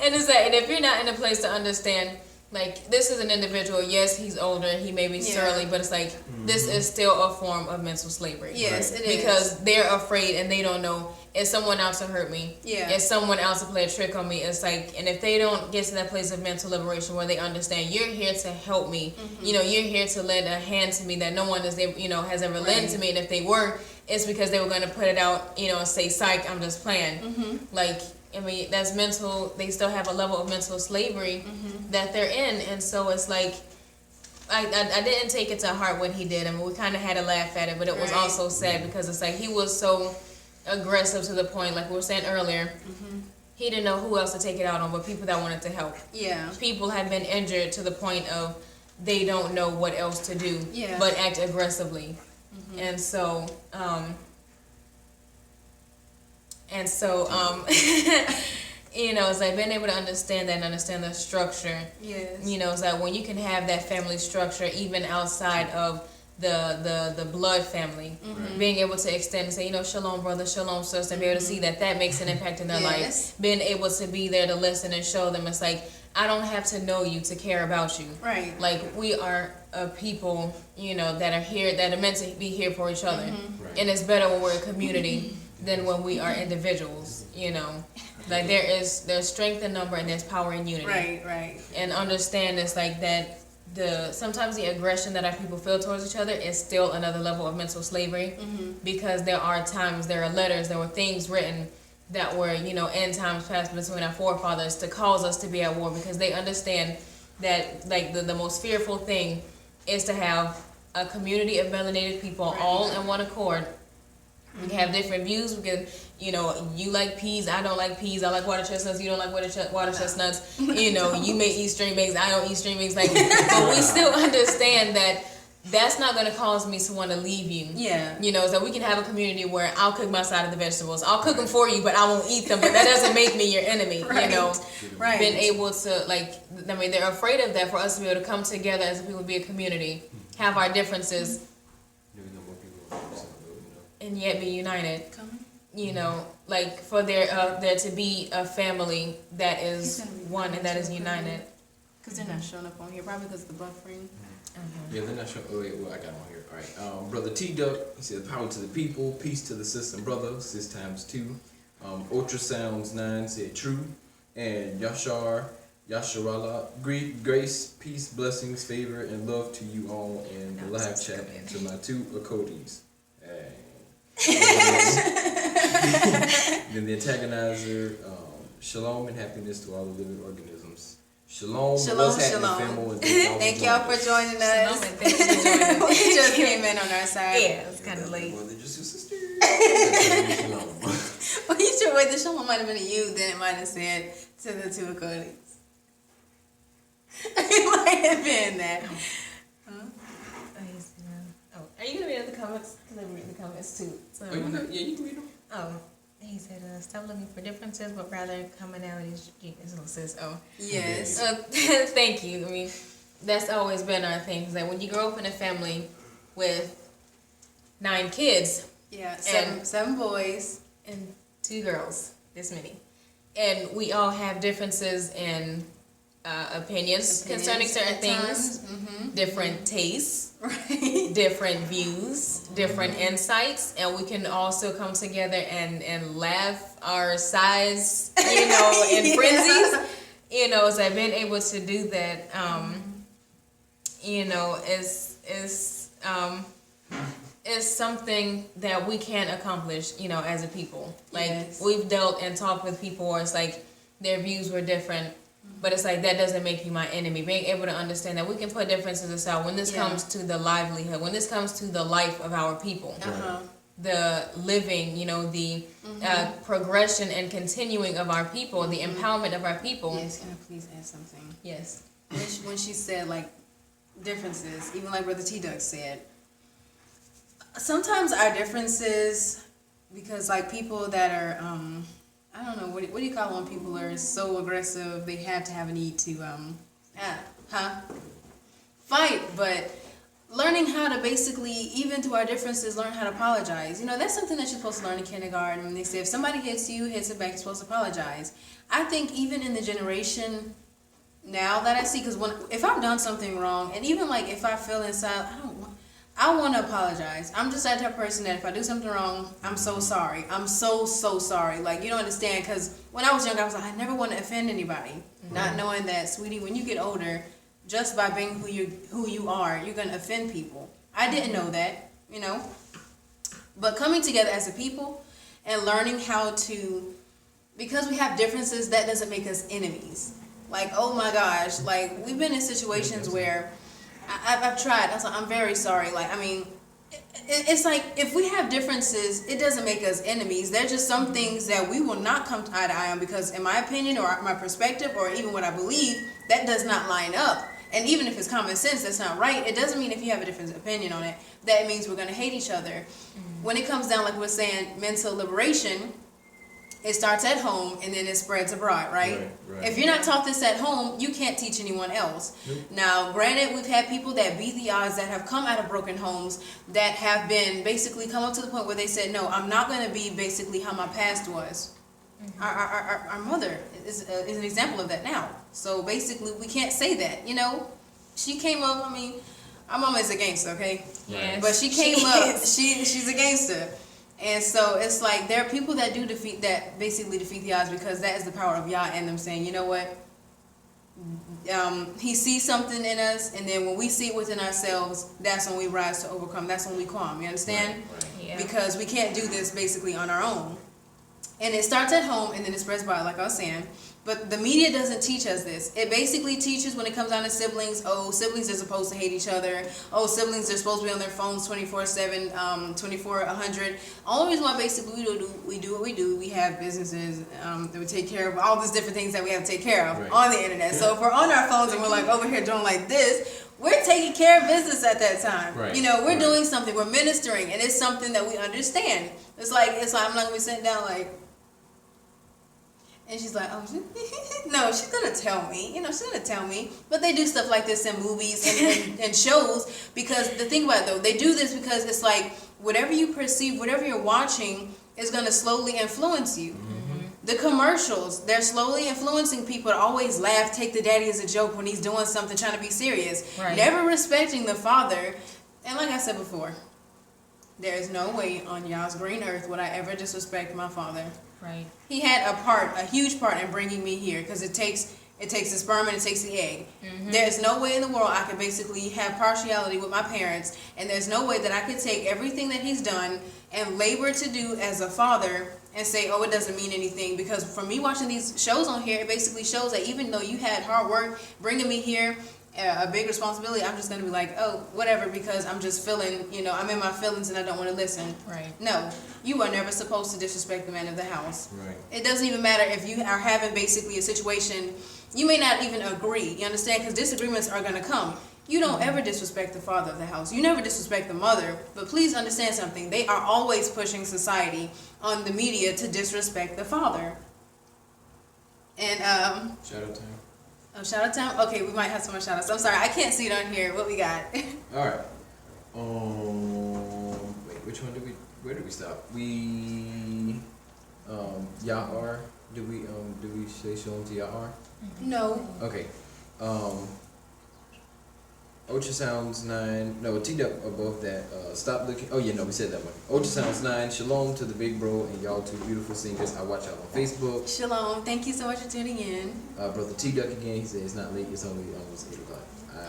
and it's like, and if you're not in a place to understand, like, this is an individual, yes, he's older, he may be surly, but it's like, this is still a form of mental slavery. Yes, it is. Because they're afraid and they don't know, is someone else to hurt me? Yeah. Is someone else to play a trick on me? It's like, and if they don't get to that place of mental liberation where they understand, you're here to help me, you're here to lend a hand to me that no one has ever lent to me, and if they were, it's because they were going to put it out, and say, psych, I'm just playing. Like, I mean, that's mental, they still have a level of mental slavery that they're in, and so it's like, I didn't take it to heart what he did. I mean, we kind of had to laugh at it, but it was also sad because it's like, he was so aggressive to the point, like we were saying earlier, he didn't know who else to take it out on but people that wanted to help. Yeah. People have been injured to the point of they don't know what else to do but act aggressively. And so it's like being able to understand that and understand the structure. Yes. It's like when you can have that family structure even outside of the blood family, being able to extend and say, shalom brother, shalom sister, and be able to see that makes an impact in their life. Being able to be there to listen and show them, it's like, I don't have to know you to care about you. Right. Like, we are a people, that are here, that are meant to be here for each other. And it's better when we're a community than when we are individuals, Like, there's strength in number and there's power in unity. Right. And understand it's like that sometimes the aggression that our people feel towards each other is still another level of mental slavery, because there are times, there are letters, there were things written that were, in times past between our forefathers to cause us to be at war, because they understand that, like, the most fearful thing is to have a community of melanated people all in one accord. We can have different views. We can, you like peas, I don't like peas. I like water chestnuts, you don't like water chestnuts. You may eat string beans, I don't eat string beans. Like, but we still understand that that's not going to cause me to want to leave you. Yeah. So we can have a community where I'll cook my side of the vegetables. I'll cook them for you, but I won't eat them. But that doesn't make me your enemy. Right. Being able to, like, I mean, they're afraid of that, for us to be able to come together as a people, be a community, have our differences, and yet be united. Like, for there to be a family that is one and that is united. Because they're not showing up on here, probably because of the buffering. Yeah, they're not showing. Oh wait, well, I got them on here. All right, brother T Duck, he said, "Power to the people, peace to the system, brother." Sis times 2. Ultrasounds 9 said, "True," and Yasharala, grace, peace, blessings, favor, and love to you all in the live chat, and to my 2 Akodis. Then the antagonizer, shalom and happiness to all the living organisms. Shalom, what's happening, family? Thank y'all for joining us. Shalom, and thank you for joining us. We just came in on our side. Yeah, it's kind of late. More than just your sister. Well, you should wait. The shalom might have been to you, then it might have said to the 2 Akodis. It might have been that. Are you gonna read the comments? Because I read the comments too. So, Oh, you can read them. Oh, he said, "Stop looking for differences, but rather commonalities." Sis, Yes. Thank you. I mean, that's always been our thing. Is that when you grow up in a family with 9 kids, Yeah, seven boys and 2 girls, this many, and we all have differences in opinions concerning certain things, different tastes. Right. Different views, different insights, and we can also come together and laugh our sides, in frenzies. So I've been able to do that. Is something that we can accomplish, as a people. Like, we've dealt and talked with people where it's like their views were different. But it's like, that doesn't make you my enemy. Being able to understand that we can put differences aside when this comes to the livelihood, when this comes to the life of our people, the living, the progression and continuing of our people, the empowerment of our people. Yes, can I please add something? Yes. When she said, like, differences, even like Brother T Duck said, sometimes our differences, because, like, people that are, I don't know, what do you call when people are so aggressive, they have to have a need to, Fight, but learning how to basically, even through our differences, learn how to apologize. You know, that's something that you're supposed to learn in kindergarten. When they say if somebody hits you, hits it back, you're supposed to apologize. I think even in the generation now that I see, because if I've done something wrong, and even like if I feel inside, I want to apologize. I'm just that type of person that if I do something wrong, I'm so sorry. I'm so sorry. Like, you don't understand, because when I was young, I was like, I never want to offend anybody. Mm-hmm. Not knowing that, sweetie, when you get older, just by being who you are, you're going to offend people. I didn't know that, you know. But coming together as a people and learning how to, because we have differences, that doesn't make us enemies. Like, oh my gosh, like, we've been in situations where I've tried. I was like, I'm very sorry. Like, I mean, it's like, if we have differences, it doesn't make us enemies. There's just some things that we will not come eye to eye on because, in my opinion, or my perspective, or even what I believe, that does not line up. And even if it's common sense, that's not right. It doesn't mean if you have a different opinion on it, that means we're going to hate each other. Mm-hmm. When it comes down, like we're saying, mental liberation, it starts at home and then it spreads abroad, right? If you're not taught this at home, you can't teach anyone else. Nope. Now, granted, we've had people that beat the odds, that have come out of broken homes, that have been basically come up to the point where they said, no, I'm not going to be basically how my past was. Mm-hmm. Our mother is an example of that now. So basically, we can't say that, you know. She came up, I mean, our mama is a gangster, okay? Yes. But she came up, she's a gangster. And so it's like there are people that basically defeat the odds, because that is the power of Yah and them saying, you know what, he sees something in us, and then when we see it within ourselves, that's when we rise to overcome. That's when we calm. You understand? Right. Yeah. Because we can't do this basically on our own. And it starts at home, and then it spreads by, like I was saying. But the media doesn't teach us this. It basically teaches when it comes down to siblings, oh, siblings are supposed to hate each other. Oh, siblings are supposed to be on their phones 24/7, 24/100. Only reason why basically we do what we do. We have businesses that we take care of, all these different things that we have to take care of on the internet. Yeah. So if we're on our phones and we're like over here doing like this, we're taking care of business at that time. Right. You know, we're doing something. We're ministering, and it's something that we understand. It's like I'm not gonna be sitting down like. And she's like, oh, no, she's going to tell me. You know, she's going to tell me. But they do stuff like this in movies and shows, because the thing about it, though, they do this because it's like whatever you perceive, whatever you're watching is going to slowly influence you. Mm-hmm. The commercials, they're slowly influencing people to always laugh, take the daddy as a joke when he's doing something, trying to be serious. Right. Never respecting the father. And like I said before, there is no way on Yah's green earth would I ever disrespect my father. Right. He had a huge part in bringing me here, because it takes the sperm and it takes the egg. Mm-hmm. There's no way in the world I could basically have partiality with my parents, and there's no way that I could take everything that he's done and labor to do as a father and say, oh, it doesn't mean anything. Because for me watching these shows on here, it basically shows that even though you had hard work bringing me here, a big responsibility, I'm just going to be like, oh, whatever, because I'm just feeling, you know, I'm in my feelings and I don't want to listen. Right. No, you are never supposed to disrespect the man of the house. Right. It doesn't even matter if you are having basically a situation, you may not even agree, you understand, because disagreements are going to come. You don't ever disrespect the father of the house. You never disrespect the mother. But please understand something. They are always pushing society on the media to disrespect the father. And, shout out to him. Oh, shout out time? Okay, we might have some more shout outs. I'm sorry, I can't see it on here. What we got? Alright. Wait, where did we stop? Ya'ar. Did we say shalom to Ya'ar? No. Okay. Ultrasounds 9, no, teed up above that, stop looking, oh yeah, no, we said that one. Ultrasounds 9, shalom to the big bro and y'all two beautiful singers. I watch y'all on Facebook. Shalom, thank you so much for tuning in. Brother T-Duck again, he said it's not late, it's only almost 8 o'clock. I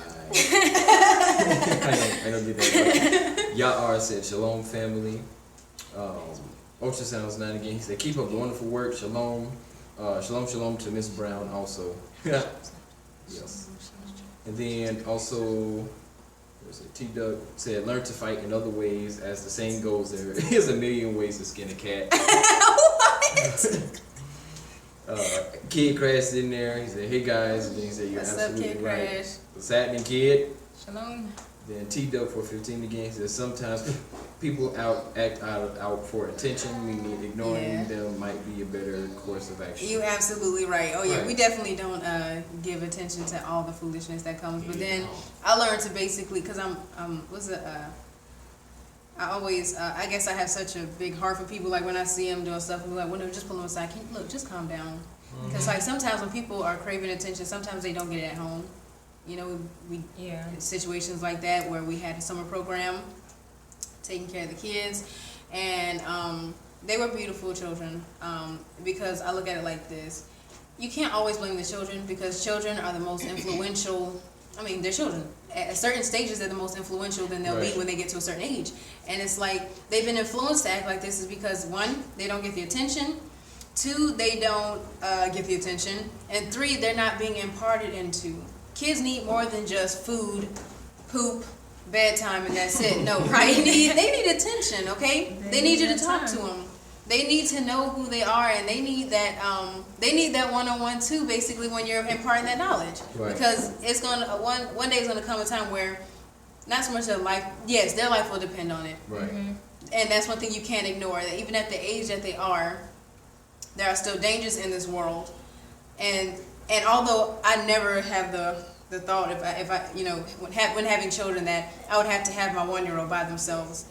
don't get that. Ya'ar said, shalom family. Ultrasounds 9 again, he said, keep up the wonderful work, shalom. Shalom to Miss Brown also. Yes. And then also, T-Duck said, learn to fight in other ways. As the saying goes, there is a million ways to skin a cat. What? Kid Crash in there. He said, hey guys. And then he said, you're absolutely right. What's happening, kid? Shalom. Then T-Duck for 15 again. He said, sometimes people act out for attention, meaning ignoring Yeah. them might be a better course of action. You absolutely right. Oh yeah, Right. we definitely don't give attention to all the foolishness that comes. But then Yeah. I learned to basically, cause I always I guess I have such a big heart for people. Like when I see them doing stuff, I'm like, well, no, just pull them aside. Can you look? Just calm down. Because like sometimes when people are craving attention, sometimes they don't get it at home. You know, we Yeah. situations like that where we had a summer program taking care of the kids, and they were beautiful children, because I look at it like this: you can't always blame the children, because children are the most influential. I mean, they're children. At certain stages, they're the most influential than they'll Right. be when they get to a certain age. And it's like they've been influenced to act like this is because, one, they don't get the attention, two, they don't get the attention, and three, they're not being imparted into. Kids need more than just food, poop, bedtime, and that's it. No, Right. they need attention, okay? They need you to that talk to time. them. They need to know who they are, and they need that one-on-one too, basically, when you're imparting that knowledge. Right. Because it's gonna one day is gonna come a time where not so much their life, yes, their life will depend on it, Right. and that's one thing you can't ignore. That even at the age that they are, there are still dangers in this world, and although I never have the thought if I you know when having children that I would have to have my 1-year-old by themselves.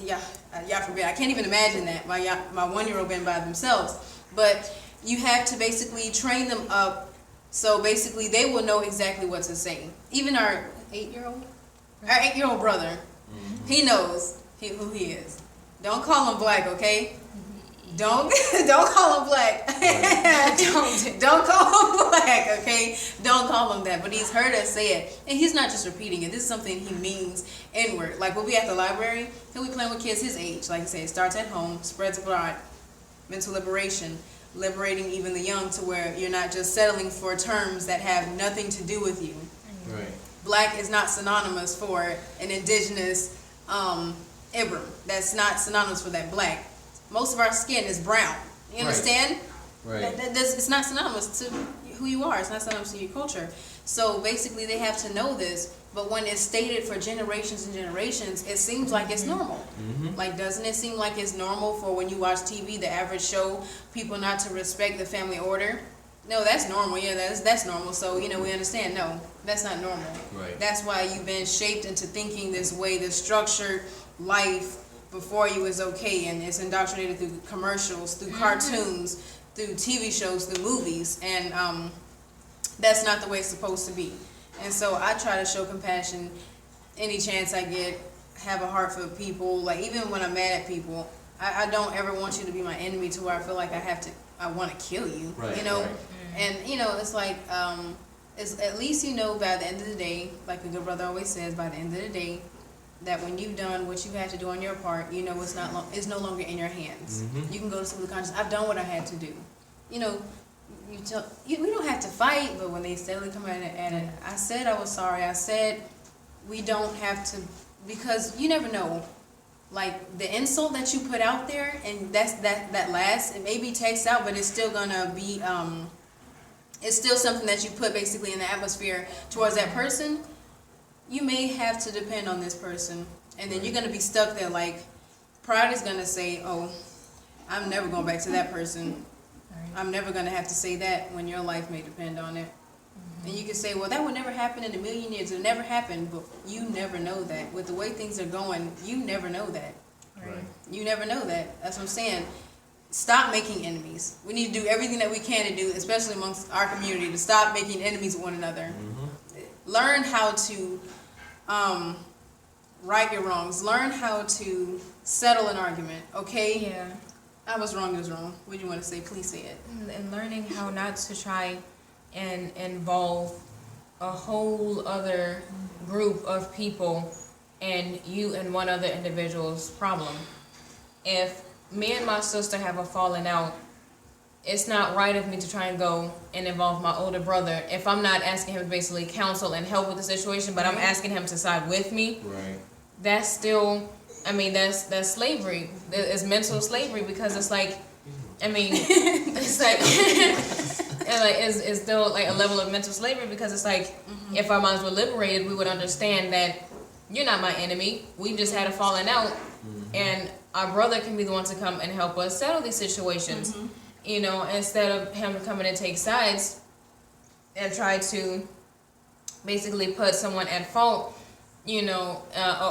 Yeah, y'all forbid. I can't even imagine that my 1-year-old being by themselves. But you have to basically train them up, so basically they will know exactly what to say. Even our 8-year-old brother, he knows who he is. Don't call him black, okay? Don't call him black. Don't call him black, okay? Don't call him that. But he's heard us say it, and he's not just repeating it. This is something he means inward. Like we'll be at the library, he'll be playing with kids his age. Like I said, it starts at home, spreads abroad. Mental liberation, liberating even the young to where you're not just settling for terms that have nothing to do with you. Right. Black is not synonymous for an indigenous Ibram. That's not synonymous for that. Black. Most of our skin is brown. You understand? Right. It's not synonymous to who you are. It's not synonymous to your culture. So basically, they have to know this. But when it's stated for generations and generations, it seems like it's normal. Mm-hmm. Like, doesn't it seem like it's normal for when you watch TV, the average show, people not to respect the family order? No, that's normal. Yeah, that's normal. So, you know, we understand. No, that's not normal. Right. That's why you've been shaped into thinking this way, this structured life before you is okay, and it's indoctrinated through commercials, through cartoons, through TV shows, through movies, and that's not the way it's supposed to be. And so I try to show compassion any chance I get, have a heart for people. Like even when I'm mad at people, I don't ever want you to be my enemy to where I feel like I want to kill you. Right, you know, right. and you know it's like it's at least you know by the end of the day, like a good brother always says, by the end of the day, that when you've done what you had to do on your part, you know it's no longer in your hands. Mm-hmm. You can go to sleep with conscience. I've done what I had to do. You know, we don't have to fight, but when they steadily come at it, I said I was sorry. I said we don't have to, because you never know. Like the insult that you put out there, and that lasts. It may be takes out, but it's still gonna be it's still something that you put basically in the atmosphere towards that person. You may have to depend on this person, and then you're going to be stuck there. Like, pride is going to say, oh, I'm never going back to that person. I'm never going to have to say that when your life may depend on it. And you can say, well, that would never happen in a million years. It'll never happen, but you never know that. With the way things are going, you never know that. Right. You never know that. That's what I'm saying. Stop making enemies. We need to do everything that we can to do, especially amongst our community, to stop making enemies with one another. Mm-hmm. Learn how to right your wrongs. Learn how to settle an argument, okay? Yeah. I was wrong, you was wrong. What do you want to say? Please say it. And learning how not to try and involve a whole other group of people and you and one other individual's problem. If me and my sister have a falling out, it's not right of me to try and go and involve my older brother if I'm not asking him to basically counsel and help with the situation, but I'm asking him to side with me. Right. That's still, I mean, that's slavery. It's mental slavery, because it's like, I mean, it's like, and like it's still like a level of mental slavery, because it's like, if our minds were liberated, we would understand that you're not my enemy. We've just had a falling out. and our brother can be the one to come and help us settle these situations. You know, instead of him coming and take sides and try to basically put someone at fault, you know,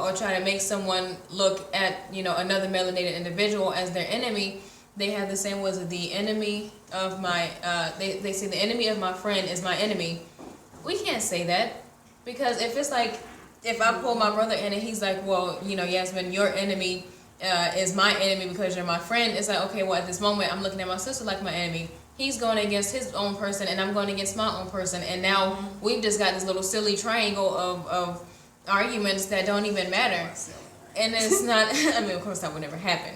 or try to make someone look at, you know, another melanated individual as their enemy. They have the same words of the enemy of my, they say the enemy of my friend is my enemy. We can't say that, because if it's like, if I pull my brother in and he's like, well, you know, Yasmin, your enemy is my enemy because you're my friend, it's like, okay, well, at this moment, I'm looking at my sister like my enemy. He's going against his own person, and I'm going against my own person, and now we've just got this little silly triangle of arguments that don't even matter. And it's not, I mean, of course that would never happen.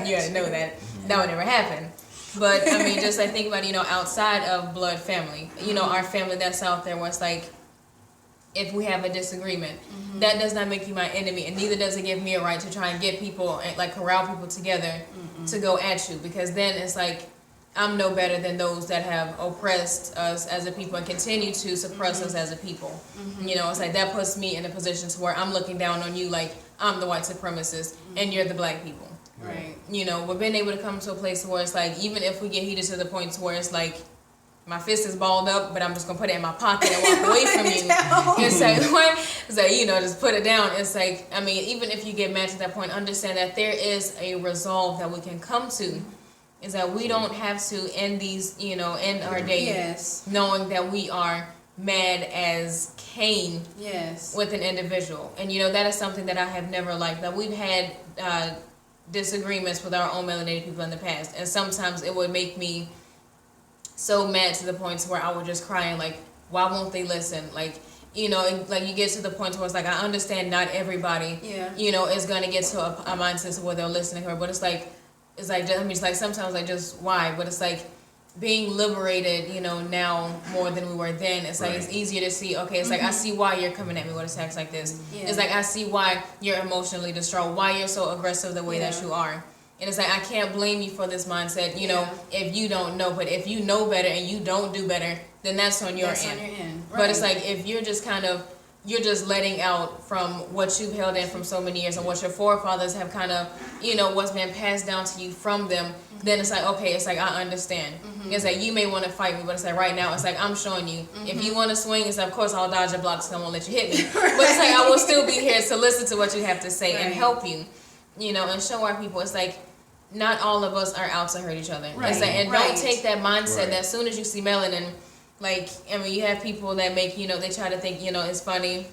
You gotta know that. That would never happen. But, I mean, just like think about, you know, outside of blood family, you know, our family that's out there where it's like, if we have a disagreement, that does not make you my enemy, and neither does it give me a right to try and get people, like corral people together to go at you, because then it's like, I'm no better than those that have oppressed us as a people and continue to suppress us as a people. You know, it's like that puts me in a position to where I'm looking down on you like I'm the white supremacist and you're the black people. Right. You know, we've been able to come to a place where it's like, even if we get heated to the point where it's like, my fist is balled up, but I'm just gonna put it in my pocket and walk away from you. It's like, what? It's like, you know, just put it down. It's like, I mean, even if you get mad to that point, understand that there is a resolve that we can come to. Is that we don't have to end these, you know, end our day knowing that we are mad as Cain with an individual. And, you know, that is something that I have never liked. That we've had disagreements with our own melanated people in the past. And sometimes it would make me so mad to the point where I would just cry and like, why won't they listen? Like, you know, like you get to the point where it's like, I understand not everybody, you know, is going to get to a mindset where they'll listen to her. But it's like, I mean, it's like sometimes like just why? But it's like being liberated, you know, now more than we were then. It's like it's easier to see. Okay, it's like I see why you're coming at me with attacks like this. It's like I see why you're emotionally distraught, why you're so aggressive the way that you are. And it's like I can't blame you for this mindset, you know, if you don't know. But if you know better and you don't do better, then that's on your end. But it's like if you're just kind of you're just letting out from what you've held in from so many years and what your forefathers have kind of, you know, what's been passed down to you from them, then it's like, okay, it's like, I understand. It's like, you may want to fight me, but it's like, right now, it's like, I'm showing you. If you want to swing, it's like, of course, I'll dodge your blocks, I won't let you hit me. But it's like, I will still be here to listen to what you have to say and help you, you know, and show our people. It's like, not all of us are out to hurt each other. It's like, and don't take that mindset that as soon as you see melanin, like, I mean, you have people that make, you know, they try to think, you know, it's funny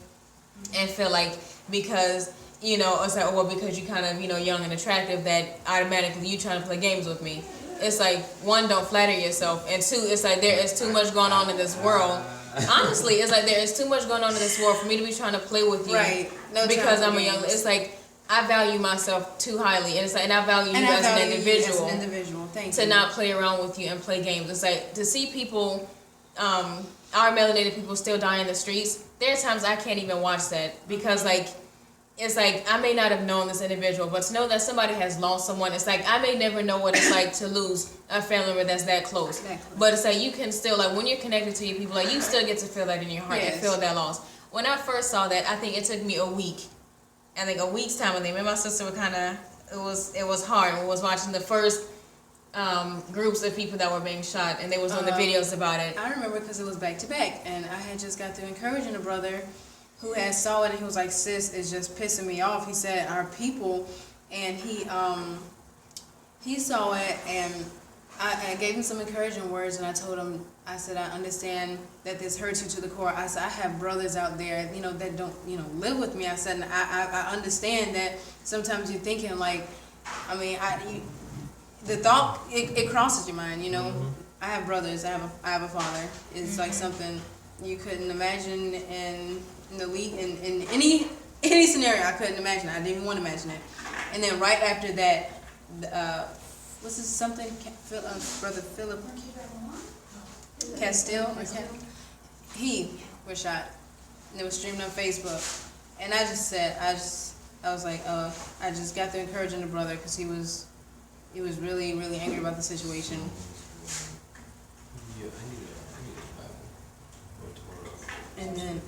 and feel like because, you know, it's like, oh, well, because you kind of, you know, young and attractive that automatically you trying to play games with me. It's like, one, don't flatter yourself. And two, it's like there is too much going on in this world. Honestly, it's like there is too much going on in this world for me to be trying to play with you. No, because I'm a young, it's like, I value myself too highly. And it's like, and I value you as an individual. To not play around with you and play games. It's like, to see people, our melanated people still die in the streets, there are times I can't even watch that because like it's like I may not have known this individual, but to know that somebody has lost someone, it's like I may never know what it's like to lose a family member that's that close. But it's like you can still, like when you're connected to your people, like you still get to feel that in your heart and feel that loss. When I first saw that, I think it took me a week. I think a week's time, and then me and my sister were kind of, it was hard. We was watching the first groups of people that were being shot, and they was on the videos about it. I remember because it was back to back, and I had just got through encouraging a brother who had saw it, and he was like, "Sis, it's just pissing me off." He said, "Our people," and he saw it, and I gave him some encouraging words, and I told him, I said, I understand that this hurts you to the core. I said, I have brothers out there, you know, that don't, you know, live with me. I said, and I understand that sometimes you're thinking like, I mean, the thought, it crosses your mind, you know. I have brothers, I have a father. It's like something you couldn't imagine in the league, in any scenario I couldn't imagine. I didn't even want to imagine it. And then right after that, what's this something, Brother Philip Castile, he was shot. And it was streamed on Facebook. And I just said, I was like, I just got to encouraging the brother because he was really, really angry about the situation. Yeah, I need a Bible. And then,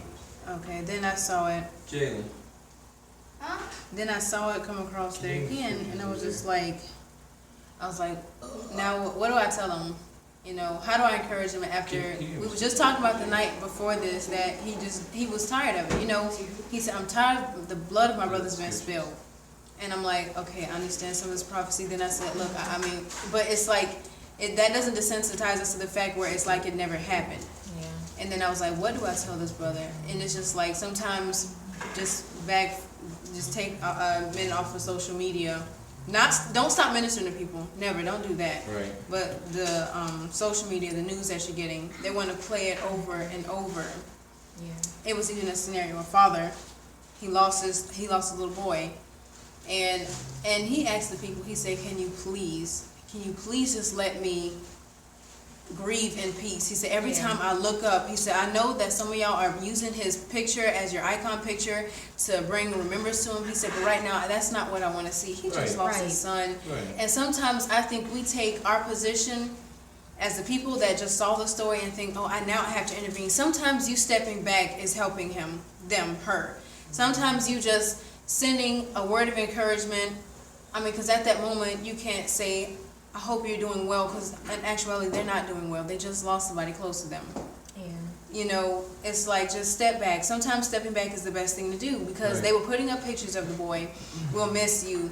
okay, then I saw it. Jalen. Huh? then I saw it come across there again, and I was just like, now what do I tell him? You know, how do I encourage him after, we were just talking about the night before this, that he was tired of it, you know? He said, I'm tired of the blood of my brother's been spilled. And I'm like, okay, I understand some of this prophecy. Then I said, look, I mean, but it's like, that doesn't desensitize us to the fact where it's like it never happened. Yeah. And then I was like, what do I tell this brother? And it's just like, sometimes just take a minute off of social media. Don't stop ministering to people. Never, don't do that. Right. But the social media, the news that you're getting, they want to play it over and over. Yeah. It was even a scenario. A father, he lost a little boy, and he asked the people. He said, can you please just let me grieve in peace? He said, every time I look up, he said, I know that some of y'all are using his picture as your icon picture to bring remembrance to him. He said, but right now, that's not what I want to see. He just lost his son. Right. And sometimes I think we take our position as the people that just saw the story and think, oh, I now have to intervene. Sometimes you stepping back is helping her. Sometimes you just sending a word of encouragement. I mean, because at that moment, you can't say, I hope you're doing well, because in actuality, they're not doing well. They just lost somebody close to them. Yeah. You know, it's like, just step back. Sometimes stepping back is the best thing to do, because they were putting up pictures of the boy. We'll miss you.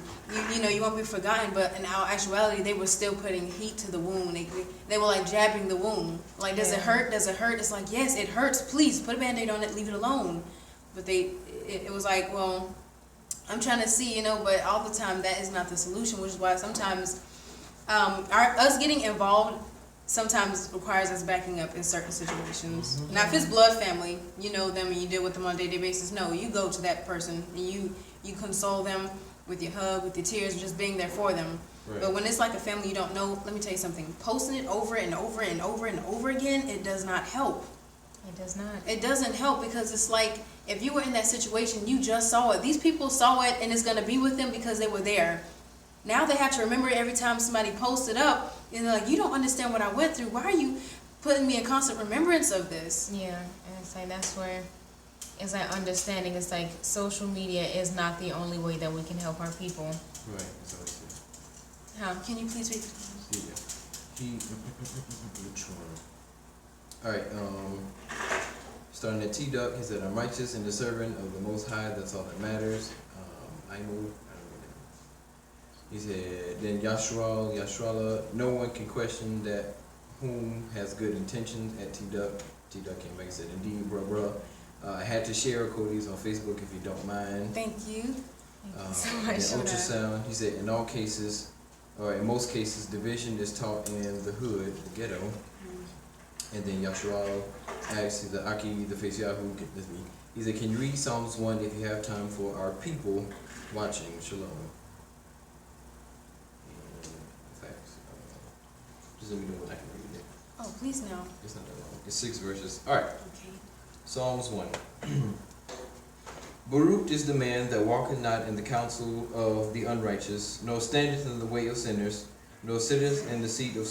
You know, you won't be forgotten. But in actuality, they were still putting heat to the wound. They were like jabbing the wound. Like, does it hurt? Does it hurt? It's like, yes, it hurts. Please put a Band-Aid on it. Leave it alone. But it was like, well, I'm trying to see, you know, but all the time that is not the solution, which is why sometimes us getting involved sometimes requires us backing up in certain situations. Now, if it's blood family, you know them and you deal with them on a day-to-day basis, no, you go to that person and you console them with your hug, with your tears, just being there for them. Right. But when it's like a family you don't know, let me tell you something, posting it over and over and over and over again, it does not help. It does not. It doesn't help, because it's like, if you were in that situation, you just saw it. These people saw it, and it's going to be with them because they were there. Now they have to remember it every time somebody posts it up, and they're like, you don't understand what I went through. Why are you putting me in constant remembrance of this? Yeah, and it's like, that's where it's like understanding. It's like social media is not the only way that we can help our people. Right. How? Can you please read? Which one? All right. Starting at T-Duck, he said, I'm righteous and the servant of the Most High. That's all that matters. I move. He said, then Yashruala, no one can question that whom has good intentions at T-Duck. T-Duck came back and said, indeed, bruh. I had to share Cody's on Facebook if you don't mind. Thank you. Thank you so much. Ultrasound, he said, in all cases, or in most cases, division is taught in the hood, the ghetto. And then Yashruala asked the Aki, the face Yahoo, he said, can you read Psalms 1 if you have time for our people watching? Shalom. Just let me know when I can read it. Oh, please no. It's not that long. It's 6 verses. All right. Okay. Psalms 1. Baruch is the man that walketh not in the counsel of the unrighteous, nor standeth in the way of sinners, nor sitteth in the seat of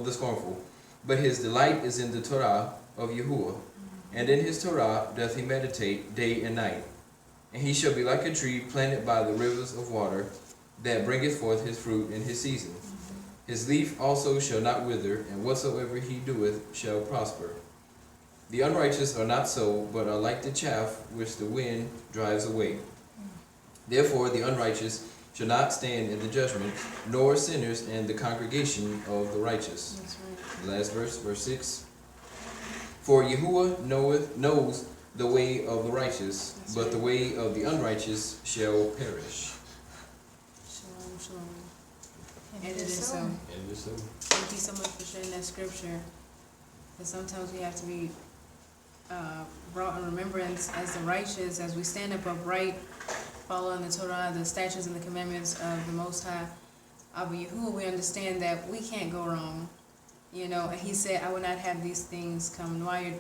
the scornful. But his delight is in the Torah of Yahuwah, and in his Torah doth he meditate day and night. And he shall be like a tree planted by the rivers of water, that bringeth forth his fruit in his season. His leaf also shall not wither, and whatsoever he doeth shall prosper. The unrighteous are not so, but are like the chaff which the wind drives away. Therefore the unrighteous shall not stand in the judgment, nor sinners in the congregation of the righteous. That's right. Last verse, verse 6. For Yahuwah knows the way of the righteous, but the way of the unrighteous shall perish. Shalom, shalom. And it is so. And it is so. Thank you so much for sharing that scripture. Because sometimes we have to be brought in remembrance as the righteous, as we stand up upright, following the Torah, the statutes and the commandments of the Most High, Abba Yahuwah. We understand that we can't go wrong. You know, and he said, I will not have these things come nigh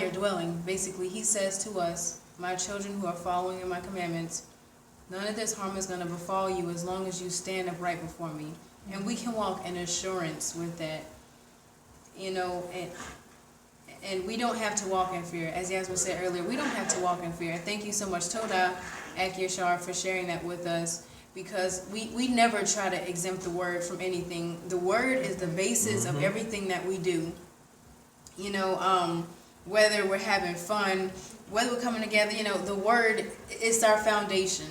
your dwelling. Basically, he says to us, my children who are following in my commandments, none of this harm is going to befall you as long as you stand upright before me. And we can walk in assurance with that. You know, And we don't have to walk in fear. As Yasmin said earlier, we don't have to walk in fear. Thank you so much, Toda Akyashar, for sharing that with us, because we never try to exempt the word from anything. The word is the basis of everything that we do. You know, whether we're having fun, whether we're coming together, you know, the word is our foundation.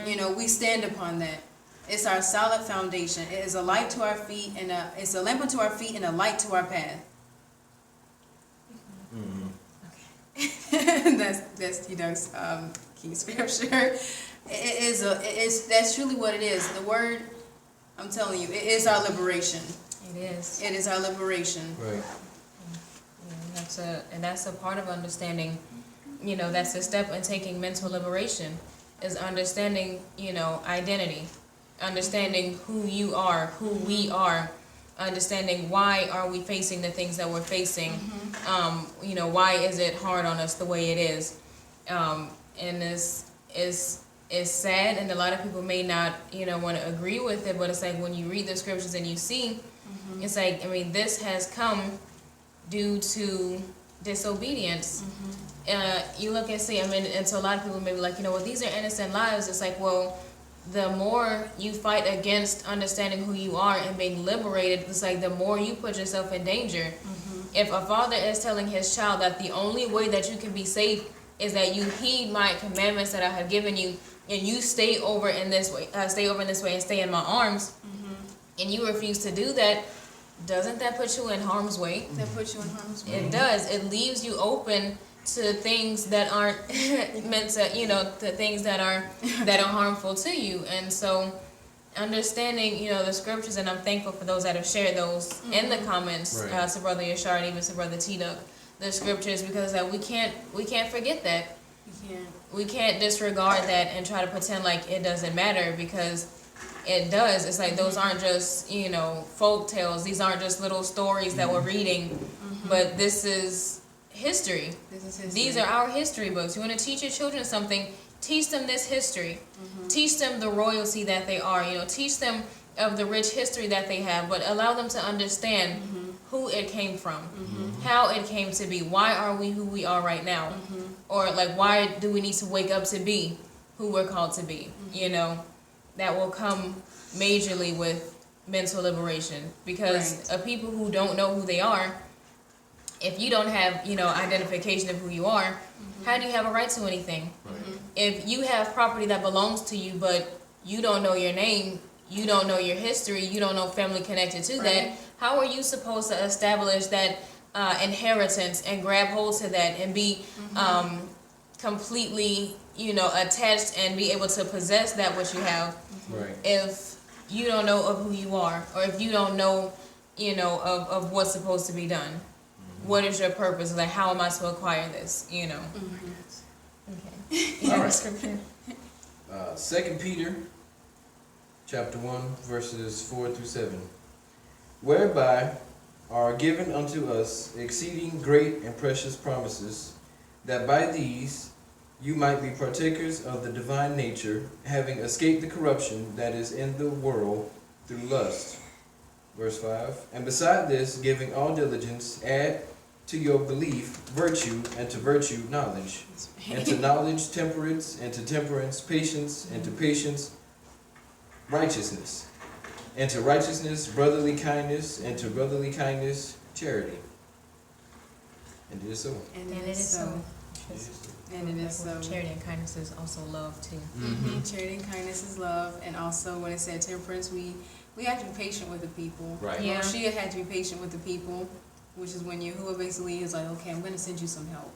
You know, we stand upon that. It's our solid foundation. It is a light to our feet, and it's a lamp unto our feet and a light to our path. That's key scripture. That's truly what it is. The word, I'm telling you, it is our liberation. It is. It is our liberation. Right. Yeah, that's a part of understanding. You know, that's a step in taking mental liberation, is understanding, you know, identity, understanding who you are, who we are, understanding why are we facing the things that we're facing. You know, why is it hard on us the way it is? And it's sad, and a lot of people may not, you know, want to agree with it, but it's like when you read the scriptures and you see, it's like, I mean, this has come due to disobedience. You look and see, I mean, and so a lot of people may be like, you know, well, these are innocent lives. It's like, well, the more you fight against understanding who you are and being liberated, it's like the more you put yourself in danger. If a father is telling his child that the only way that you can be safe is that you heed my commandments that I have given you, and you stay over in this way, and stay in my arms, and you refuse to do that, doesn't that put you in harm's way? That puts you in harm's way. It does. It leaves you open to things that aren't meant to, you know, to things that are harmful to you. And so understanding, you know, the scriptures, and I'm thankful for those that have shared those in the comments, to Brother Yashar and even to Brother T-Duck, the scriptures, because we can't forget that. We can't disregard that and try to pretend like it doesn't matter, because it does. It's like those aren't just, you know, folk tales. These aren't just little stories that we're reading, but this is history. These are our history books. You want to teach your children something, teach them this history. Teach them the royalty that they are. You know, teach them of the rich history that they have, but allow them to understand who it came from, how it came to be. Why are we who we are right now? Or like, why do we need to wake up to be who we're called to be? You know, that will come majorly with mental liberation, because of people who don't know who they are. If you don't have, you know, identification of who you are, how do you have a right to anything? If you have property that belongs to you, but you don't know your name, you don't know your history, you don't know family connected to that, how are you supposed to establish that inheritance and grab hold to that and be completely, you know, attached and be able to possess that which you have, if you don't know of who you are, or if you don't know, you know, of what's supposed to be done? What is your purpose? Like, how am I to acquire this? You know. Okay. All right. 2 Peter, chapter 1, verses 4 through 7. Whereby are given unto us exceeding great and precious promises, that by these you might be partakers of the divine nature, having escaped the corruption that is in the world through lust. Verse 5. And beside this, giving all diligence, add to your belief virtue, and to virtue knowledge, and to knowledge temperance, and to temperance patience, and to patience righteousness, and to righteousness brotherly kindness, and to brotherly kindness charity. And it is so. And it is so. And it is so. Charity and kindness is also love too. Charity and kindness is love, and also when it said temperance, we have to be patient with the people. Right. Yeah. Shia had to be patient with the people, which is when Yahuwah basically is like, okay, I'm going to send you some help.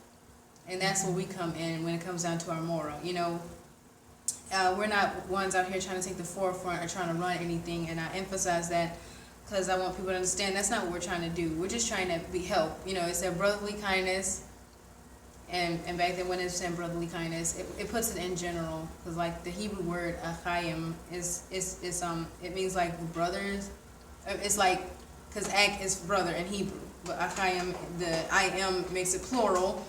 And that's where we come in when it comes down to our moral. You know, we're not ones out here trying to take the forefront or trying to run anything, and I emphasize that because I want people to understand that's not what we're trying to do. We're just trying to be help. You know, it said brotherly kindness, and back then when it said brotherly kindness, it puts it in general, because like the Hebrew word achayim it means like brothers. It's like, because ak is brother in Hebrew, but achayim, the I am makes it plural,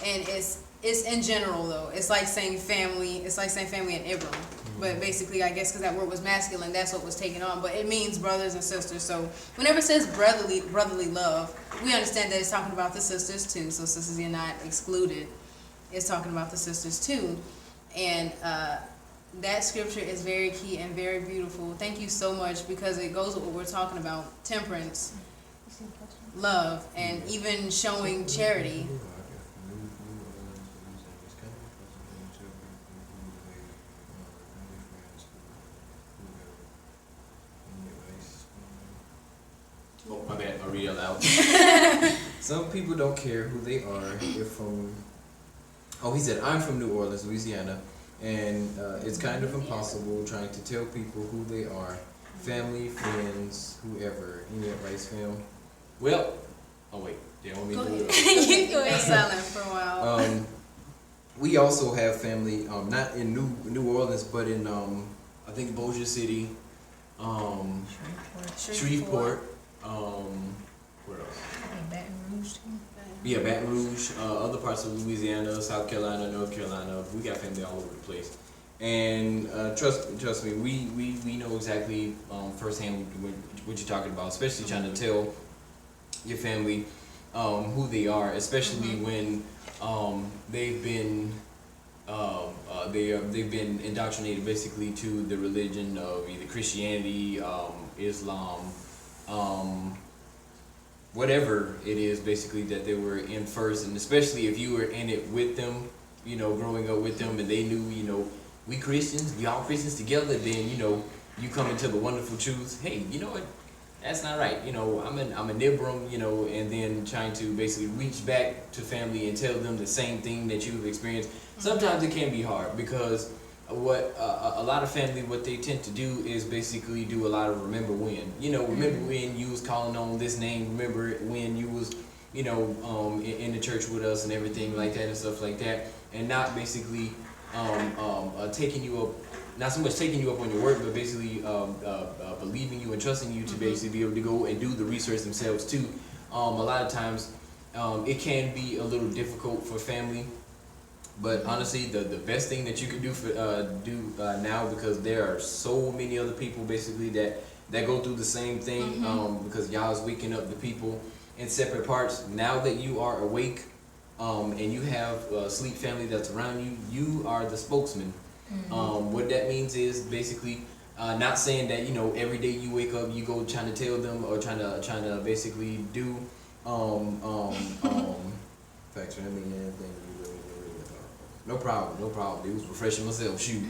and it's in general though. It's like saying family. It's like saying family in Ibram. but basically, I guess because that word was masculine, that's what was taken on. But it means brothers and sisters. So whenever it says brotherly love, we understand that it's talking about the sisters too. So sisters are not excluded. It's talking about the sisters too, and that scripture is very key and very beautiful. Thank you so much, because it goes with what we're talking about: temperance, love, and even showing charity. Oh, my bad. I'll read it out. Some people don't care who they are. They're from. Oh, he said, I'm from New Orleans, Louisiana, and it's kind of impossible trying to tell people who they are. Family, friends, whoever. Any advice, fam? Well, oh wait, they want me to do it. You go ahead silent for a while. We also have family, not in New Orleans, but in I think Bossier City, Shreveport. Where else? Baton Rouge too. Yeah, Baton Rouge, other parts of Louisiana, South Carolina, North Carolina. We got family all over the place. And trust me, we know exactly firsthand what you're talking about, especially trying to tell your family who they are, especially when they've been indoctrinated basically to the religion of either Christianity, Islam, whatever it is basically that they were in first, and especially if you were in it with them, you know, growing up with them, and they knew, you know, we Christians, we all Christians together, then, you know, you come into the wonderful truth, hey, you know what, that's not right, you know, I'm a Nibram, you know, and then trying to basically reach back to family and tell them the same thing that you've experienced. Sometimes it can be hard, because what a lot of family, what they tend to do is basically do a lot of remember when. You know, remember when you was calling on this name, remember when you was, you know, in the church with us and everything like that and stuff like that, and not basically taking you up, not so much taking you up on your word, but basically believing you and trusting you to basically be able to go and do the research themselves too. A lot of times it can be a little difficult for family. But honestly, the best thing that you can do for now, because there are so many other people basically that go through the same thing, because y'all is waking up the people in separate parts. Now that you are awake, and you have sleep family that's around you, you are the spokesman. What that means is basically not saying that, you know, every day you wake up you go trying to tell them or trying to basically do facts for me and everything. No problem. It was refreshing myself, shoot.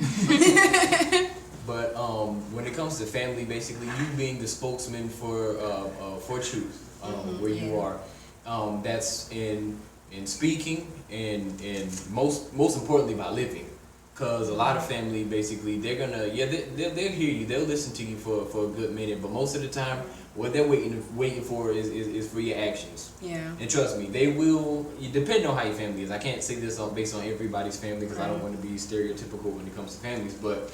But when it comes to family, basically you being the spokesman for truth, where you are, that's in speaking and most importantly by living. Cause a lot of family basically they're gonna they'll hear you, they'll listen to you for a good minute, but most of the time what they're waiting for is for your actions. Yeah. And trust me, they will. You depend on how your family is. I can't say this based on everybody's family, because I don't want to be stereotypical when it comes to families. But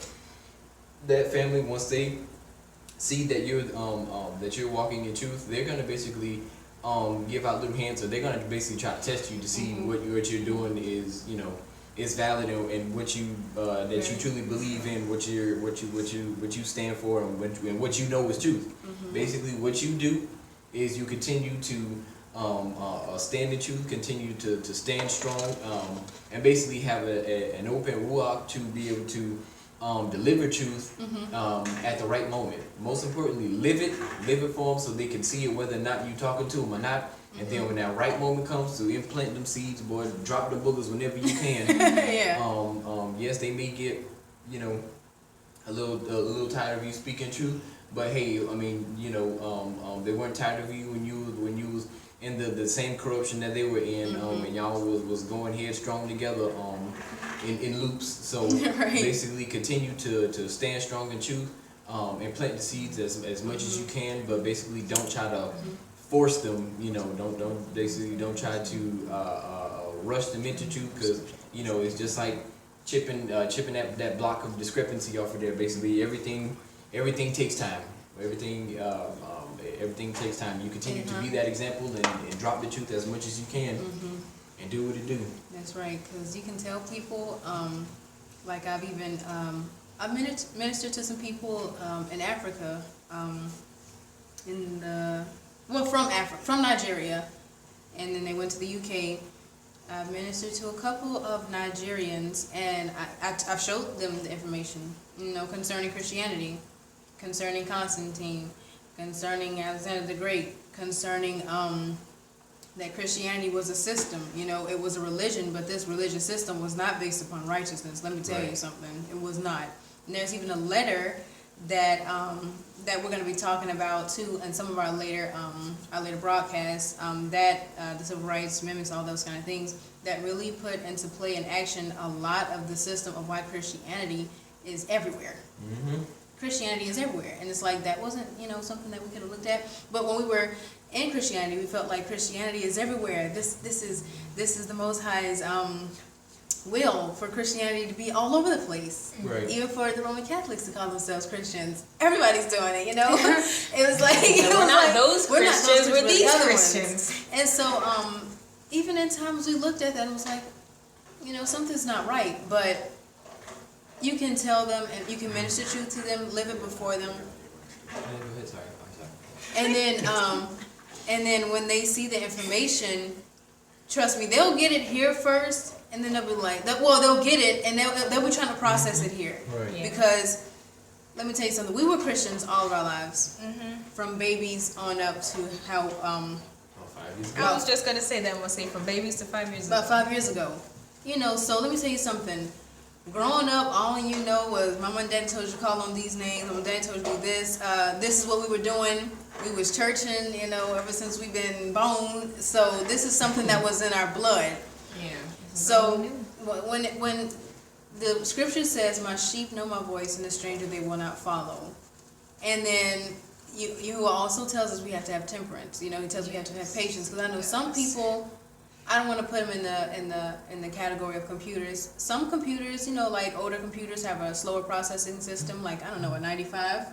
that family, once they see that you're walking in truth, they're gonna basically give out little hints, or they're gonna basically try to test you to see what you're doing is, you know, is valid, and what you that you truly believe in, what you stand for, and what you know is truth. Basically, what you do is you continue to stand in truth, continue to stand strong, and basically have an open ruach to be able to deliver truth at the right moment. Most importantly, live it for them so they can see it, whether or not you talking to them or not. And then when that right moment comes to implant them seeds, boy, drop the boogers whenever you can. Yes, they may get, you know, a little tired of you speaking truth, but hey, I mean, you know, they weren't tired of you when you was in the same corruption that they were in, and y'all was going headstrong together in loops. So basically, continue to stand strong in truth, and plant the seeds as much as you can, but basically don't try to force them, you know, don't try to rush them into truth, because, you know, it's just like chipping that block of discrepancy off of there. Basically, everything takes time. Everything takes time. You continue to be that example and drop the truth as much as you can, and do what it do. That's right, because you can tell people, like I've even I ministered to some people in Africa, from Nigeria, and then they went to the UK. I ministered to a couple of Nigerians, and I showed them the information, concerning Christianity, concerning Constantine, concerning Alexander the Great, concerning that Christianity was a system. It was a religion, but this religious system was not based upon righteousness. Let me tell you something. It was not. And there's even a letter that we're going to be talking about too in some of our later broadcasts, that the civil rights amendments, all those kind of things, that really put into play and action a lot of the system of why Christianity is everywhere. Mm-hmm. Christianity is everywhere, and it's like that wasn't something that we could have looked at. But when we were in Christianity, we felt like Christianity is everywhere. This is the Most High's will for Christianity to be all over the place. Right. Even for the Roman Catholics to call themselves Christians, everybody's doing it. It was like we're not those Christians. We're these Christians. And so, even in times we looked at that, it was like, something's not right, but you can tell them and you can minister truth to them, live it before them. Go ahead, sorry. And then when they see the information, trust me, they'll get it here first, and then they'll be like, they'll get it, and they'll be trying to process it here. Right. Yeah. Because, let me tell you something, we were Christians all of our lives, from babies on up to how, 5 years ago. I was just gonna say that. I'm gonna say from babies to 5 years ago. about 5 years ago. So let me tell you something. Growing up, all you know was mama and daddy told you to call on these names, mama and daddy told you to do this. This is what we were doing. We was churching, ever since we've been born. So this is something that was in our blood. Yeah. So when the scripture says, "My sheep know my voice, and the stranger they will not follow," and then you also tells us we have to have temperance. He tells us we have to have patience, because I know some people. I don't want to put them in the category of computers. Some computers, like older computers, have a slower processing system, like a 95,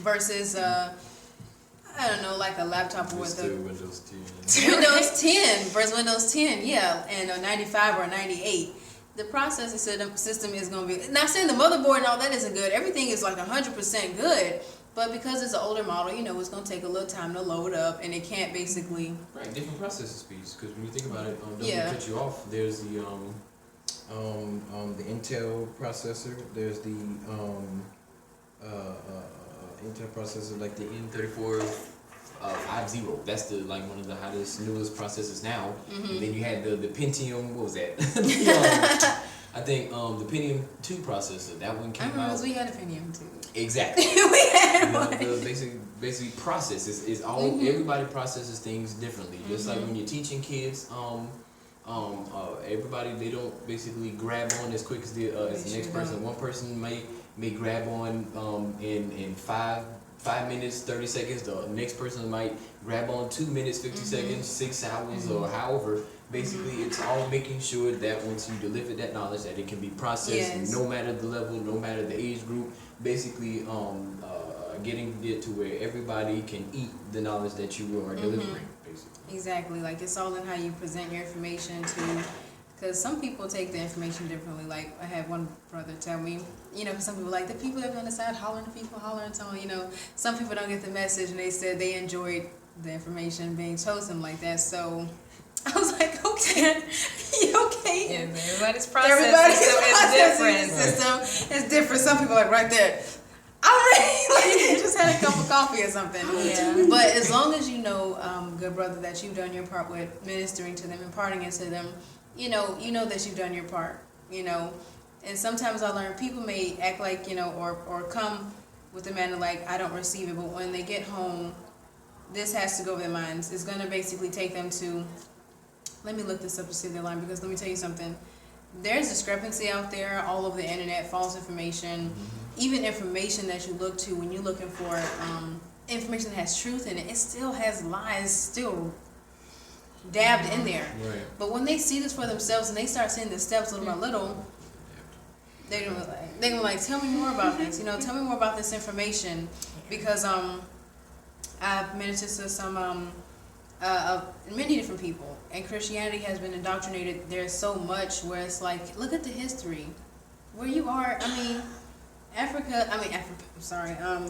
versus like a laptop with a Windows 10. Windows 10 versus Windows 10, yeah, and a 95 or a 98. The processing system is going to be. Not saying the motherboard and all that isn't good. Everything is like 100% good. But because it's an older model, it's going to take a little time to load up, and it can't basically... Right, different processing speeds, because when you think about it, don't cut you off, there's the Intel processor, there's the Intel processor, like the N34 50. That's one of the hottest, newest processors now. Mm-hmm. And then you had the Pentium, what was that? I think the Pentium 2 processor, that one came out. We had a Pentium 2. Exactly. We had one. The basically process is all. Everybody processes things differently. Just like when you're teaching kids, everybody, they don't basically grab on as quick as the next person. One person may grab on in 5 minutes, 30 seconds. The next person might grab on 2 minutes, 50 seconds, 6 hours, or however. Basically, it's all making sure that once you deliver that knowledge, that it can be processed, no matter the level, no matter the age group. Basically, getting it to where everybody can eat the knowledge that you are delivering. Basically. Exactly. Like, it's all in how you present your information to. Because some people take the information differently. Like, I had one brother tell me, because some people the people that are on the side hollering to people, hollering to them, some people don't get the message, and they said they enjoyed the information being chosen like that. So I was like, okay, okay. Yeah, everybody's processing system is different. Some people are like right there. I'm ready. They just had a cup of coffee or something. Yeah. But as long as good brother, that you've done your part with ministering to them, imparting it to them, you know that you've done your part. And sometimes I learn people may act like or come with the manner like I don't receive it, but when they get home, this has to go over their minds. It's going to basically take them to. Let me look this up to see their line, because let me tell you something. There's discrepancy out there all over the internet, false information, even information that you look to when you're looking for information that has truth in it. It still has lies still dabbed in there. Right. But when they see this for themselves and they start seeing the steps little by little, they're gonna like, tell me more about this. Tell me more about this information, because I've ministered to some many different people, and Christianity has been indoctrinated. There's so much where it's like, look at the history where you are. I mean,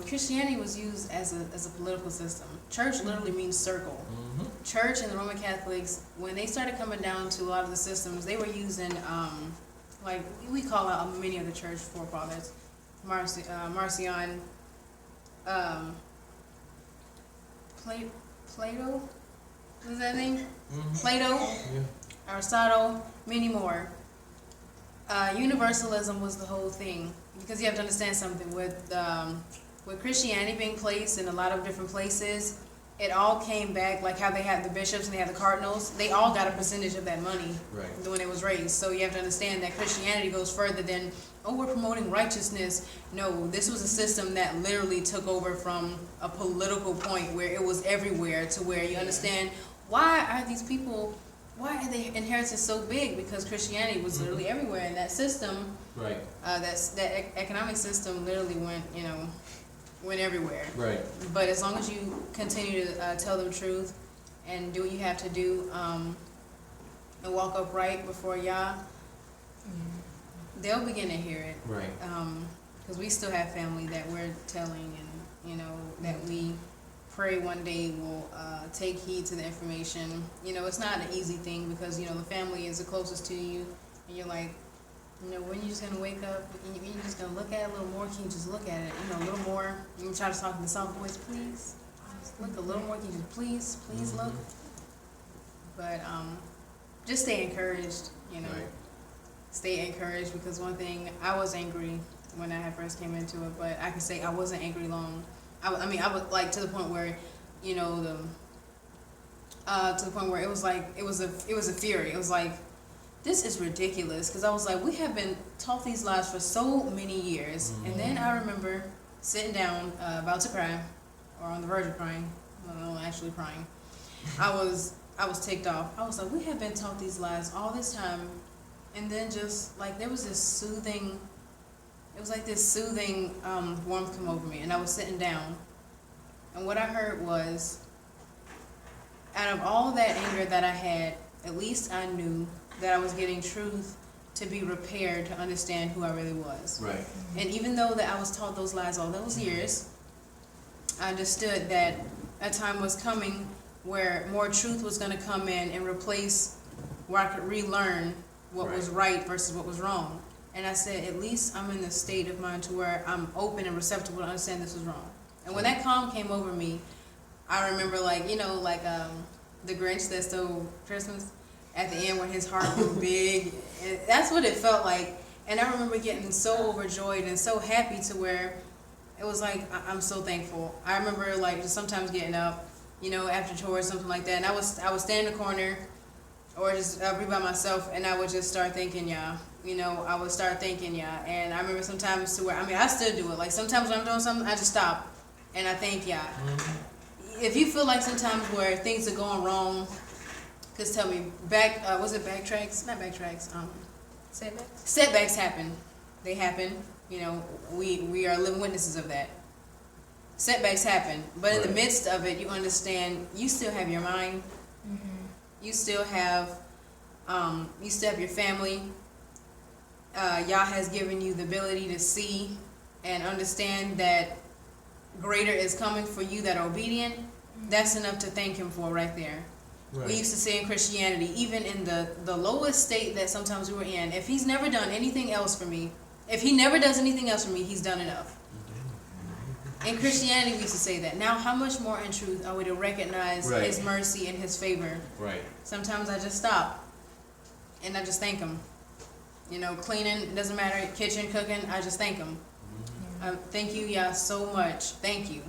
Christianity was used as a political system. Church literally means circle. Mm-hmm. Church and the Roman Catholics, when they started coming down to a lot of the systems, they were using, like we call out many of the church forefathers, Marcion, Plato, what is that name? Mm-hmm. Plato, Yeah. Aristotle, many more. Universalism was the whole thing, because you have to understand something with Christianity being placed in a lot of different places. It all came back, like how they had the bishops and they had the cardinals. They all got a percentage of that money when it was raised. So you have to understand that Christianity goes further than, oh, we're promoting righteousness. No, this was a system that literally took over from a political point where it was everywhere, to where you understand why are these people, why are they inheritance so big? Because Christianity was literally everywhere, and that system, Right. that economic system literally went everywhere. Right. But as long as you continue to tell them the truth and do what you have to do, and walk upright before Yah, they'll begin to hear it. Right. Because we still have family that we're telling, and that we pray one day will take heed to the information. It's not an easy thing, because the family is the closest to you, and you're like, when you're just gonna wake up, and you're just gonna look at it a little more. Can you just look at it, a little more? You can try to talk in the soft voice, please. Just look a little more. Can you just please look? But just stay encouraged. Right. Stay encouraged, because one thing, I was angry when I had first came into it, but I can say I wasn't angry long. I was like to the point where, to the point where it was like it was a fury. It was like, this is ridiculous, because I was like, we have been taught these lies for so many years. And then I remember sitting down, about to cry, or on the verge of crying. No, actually crying. I was ticked off. I was like, we have been taught these lies all this time, and then just like there was this soothing. It was like this soothing warmth come over me, and I was sitting down, and what I heard was, out of all that anger that I had, at least I knew that I was getting truth to be repaired, to understand who I really was. Right. And even though that I was taught those lies all those years, I understood that a time was coming where more truth was going to come in and replace, where I could relearn what was right versus what was wrong. And I said, at least I'm in the state of mind to where I'm open and receptive to understand this was wrong. And when that calm came over me, I remember the Grinch that stole Christmas, at the end when his heart grew big. And that's what it felt like. And I remember getting so overjoyed and so happy, to where it was like, I'm so thankful. I remember just sometimes getting up, after chores, something like that, and I would stand in the corner or just be by myself, and I would just start thinking, I would start thinking, and I remember sometimes to where, I still do it. Like sometimes when I'm doing something, I just stop and I think, If you feel like sometimes where things are going wrong, just tell me, was it backtracks? Not backtracks, Setbacks? setbacks happen. They happen. We are living witnesses of that. Setbacks happen, but in the midst of it, you understand you still have your mind. You still have your family. Yah has given you the ability to see and understand that greater is coming for you that are obedient. That's enough to thank Him for right there. Right. We used to say in Christianity, even in the lowest state that sometimes we were in, if He's never done anything else for me, if He never does anything else for me, He's done enough. In Christianity, we used to say that. Now, how much more in truth are we to recognize His mercy and His favor? Right. Sometimes I just stop and I just thank Him. Cleaning, it doesn't matter, kitchen, cooking, I just thank Him. Thank you, Yah, so much. Thank you.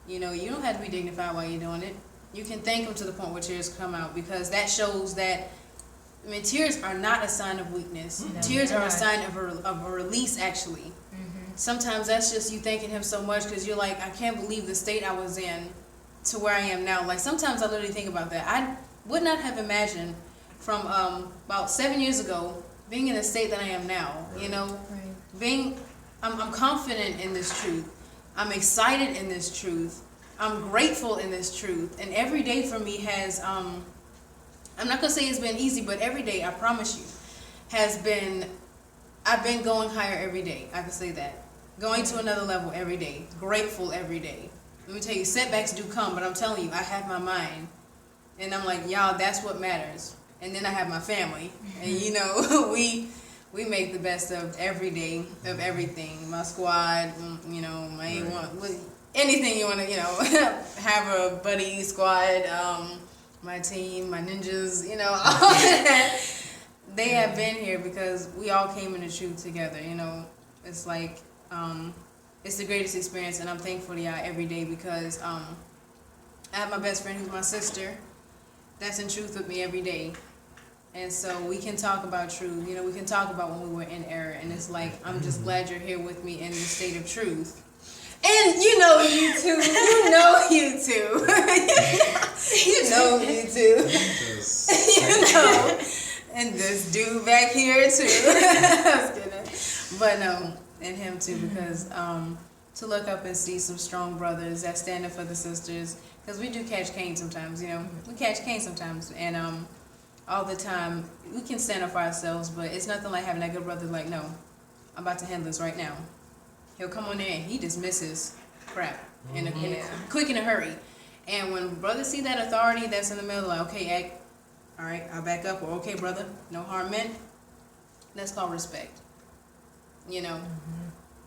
You don't have to be dignified while you're doing it. You can thank Him to the point where tears come out, because that shows that, tears are not a sign of weakness. No, tears are not. a sign of a release, actually. Sometimes that's just you thanking Him so much, because you're like, I can't believe the state I was in to where I am now. Like sometimes I literally think about that. I would not have imagined from about 7 years ago being in the state that I am now. I'm confident in this truth. I'm excited in this truth. I'm grateful in this truth. And every day for me has, I'm not going to say it's been easy, but every day, I promise you, has been, I've been going higher every day. I can say that. going to another level every day, grateful every day. Let me tell you, setbacks do come, but I'm telling you, I have my mind. And I'm like, y'all, that's what matters. And then I have my family. And you know, we make the best of every day, of everything. My squad, you know, my A1, anything you want to, you know, have a buddy squad, my team, my ninjas, you know, all of that. They have been here because we all came in the truth together, you know. It's like, it's the greatest experience, and I'm thankful to y'all every day because I have my best friend who's my sister that's in truth with me every day. And so we can talk about truth, you know, we can talk about when we were in error, and it's like, I'm just glad you're here with me in the state of truth. And you know you too, you know you too, you know you too, you know, and this dude back here too, I was kidding, but and him too, because to look up and see some strong brothers that stand up for the sisters, because we do catch cane sometimes, you know, we catch cane sometimes, and all the time we can stand up for ourselves, but it's nothing like having that good brother like, no, I'm about to handle this right now. He'll come on there and he dismisses crap in a quick in a hurry. And when brothers see that authority that's in the middle, like, okay, all right, I'll back up, or okay, brother, no harm meant. That's called respect, you know.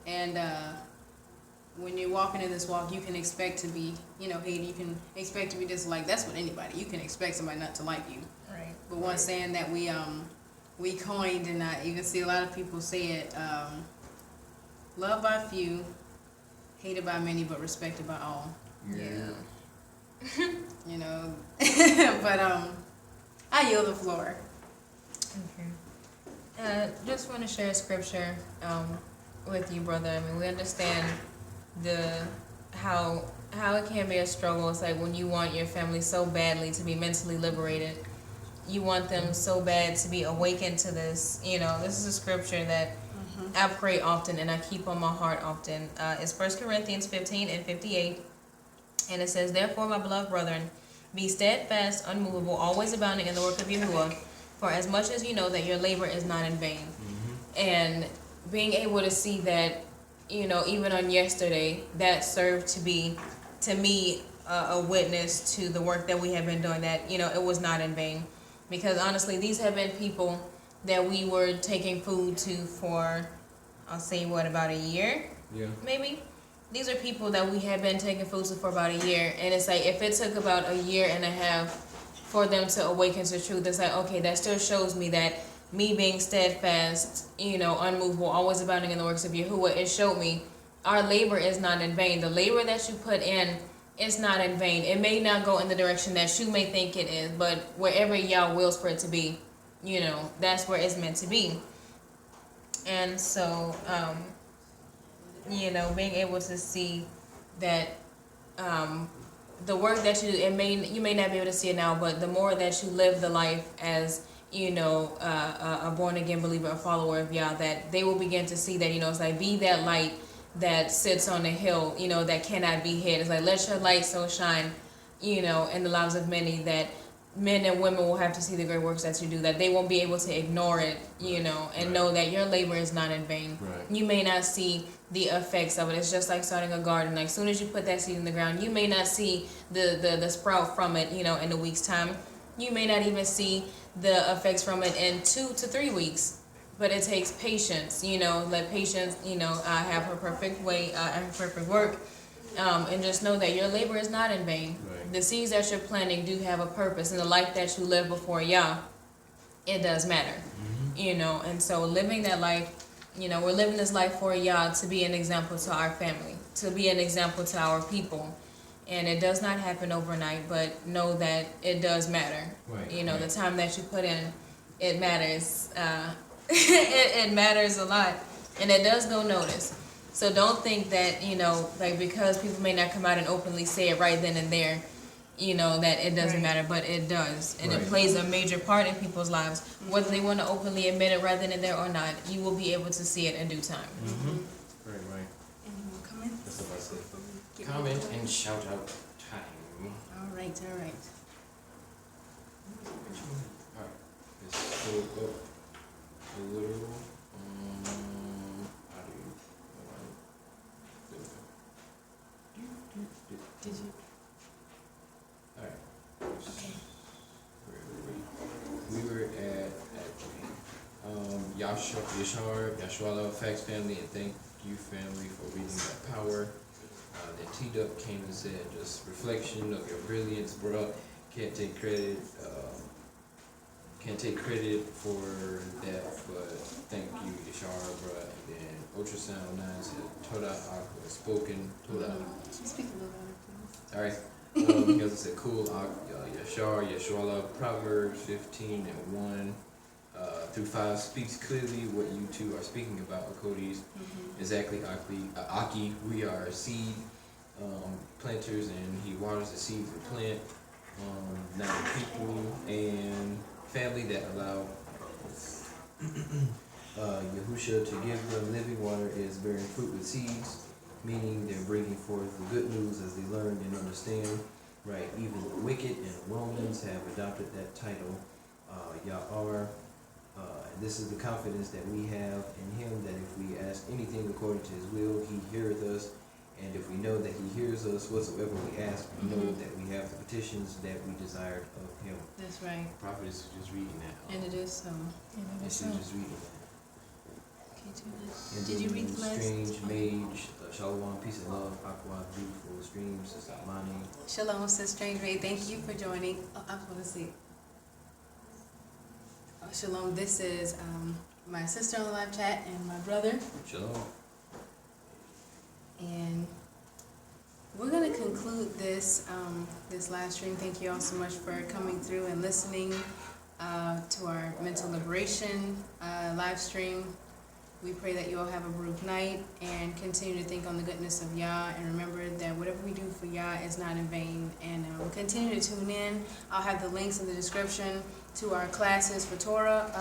And when you're walking in this walk, you can expect to be, you know, hated. You can expect to be disliked. That's what anybody. You can expect somebody not to like you. Right. But one saying that we coined, and I even see a lot of people say it. Loved by few, hated by many, but respected by all. Yeah. You know, but I yield the floor. Okay. Just want to share a scripture with you, brother. I mean, we understand how it can be a struggle. It's like when you want your family so badly to be mentally liberated, you want them so bad to be awakened to this. You know, this is a scripture that I pray often and I keep on my heart often. It's 1 Corinthians 15 and 58. And it says, therefore, my beloved brethren, be steadfast, unmovable, always abounding in the work of Yahuwah, for as much as you know that your labor is not in vain. And being able to see that, you know, even on yesterday, that served to be, to me, a witness to the work that we have been doing, that, you know, it was not in vain. Because honestly, these have been people that we were taking food to for, I'll say, what, about a year? Yeah. Maybe? These are people that we have been taking food to for about a year. And it's like, if it took about a year and a half for them to awaken to truth, it's like, okay, that still shows me that me being steadfast, you know, unmovable, always abounding in the works of Yahuwah, it showed me our labor is not in vain. The labor that you put in is not in vain. It may not go in the direction that you may think it is, but wherever Yah wills for it to be, you know, that's where it's meant to be. And so, you know, being able to see that the work that you do, you may not be able to see it now, but the more that you live the life as, you know, a born again believer, a follower of Yah, that they will begin to see that, you know, it's like, be that light that sits on a hill, you know, that cannot be hid. It's like, let your light so shine, you know, in the lives of many, that men and women will have to see the great works that you do, that they won't be able to ignore it, you know, and know that your labor is not in vain. You may not see the effects of it. It's just like starting a garden. Like, as soon as you put that seed in the ground, you may not see the sprout from it, you know, in a week's time. You may not even see the effects from it in 2 to 3 weeks. But it takes patience, you know, let patience, you know, have her perfect way, her perfect work. And just know that your labor is not in vain. The seeds that you're planting do have a purpose, and the life that you live before Yah, it does matter, you know. And so living that life, you know, we're living this life for Yah to be an example to our family, to be an example to our people. And it does not happen overnight, but know that it does matter. You know, the time that you put in, it matters. It matters a lot, and it does go noticed. So don't think that, you know, like, because people may not come out and openly say it right then and there, you know, that it doesn't matter, but it does. And it plays a major part in people's lives. Whether they want to openly admit it right then and there or not, you will be able to see it in due time. Right. Anyone comment? That's what I said. Comment and shout out time. All right. Alright. Let's go up a little. How do you? we were at Yashwala Facts family, and thank you family for reading that power. Then T-Dup came and said, just reflection of your brilliance, bruh. Can't take credit for that, but thank you, Yashar, bruh. And then Ultrasound 9 said, Toda Aqua spoken, Toda. Speak a little louder, please. Alright, he also said, cool, Yashar, Yashwala, Proverbs 15 and 1 through 5 speaks clearly what you two are speaking about, Codies. Exactly, Aki, we are seed planters, and he waters the seed we plant. Now the people and family that allow Yahusha to give them living water is bearing fruit with seeds, meaning they're bringing forth the good news as they learn and understand. Right, even the wicked and Romans have adopted that title, Yahar. And this is the confidence that we have in him, that if we ask anything according to his will, he heareth us. And if we know that he hears us whatsoever we ask, we know that we have the petitions that we desired of him. That's right. Prophet is just reading that. And it is so. She's just reading that. Okay, too. And Did you read the last? Strange Mage, Shalom, peace and love, Aqua, beautiful streams, Sister Amani. Shalom, Sister Strange Maid. Thank you for joining. Oh, I was going to say. Shalom, this is my sister on the live chat and my brother. Shalom. And we're going to conclude this this live stream. Thank you all so much for coming through and listening to our mental liberation live stream. We pray that you all have a Baruch night and continue to think on the goodness of Yah, and remember that whatever we do for Yah is not in vain. And continue to tune in. I'll have the links in the description to our classes for Torah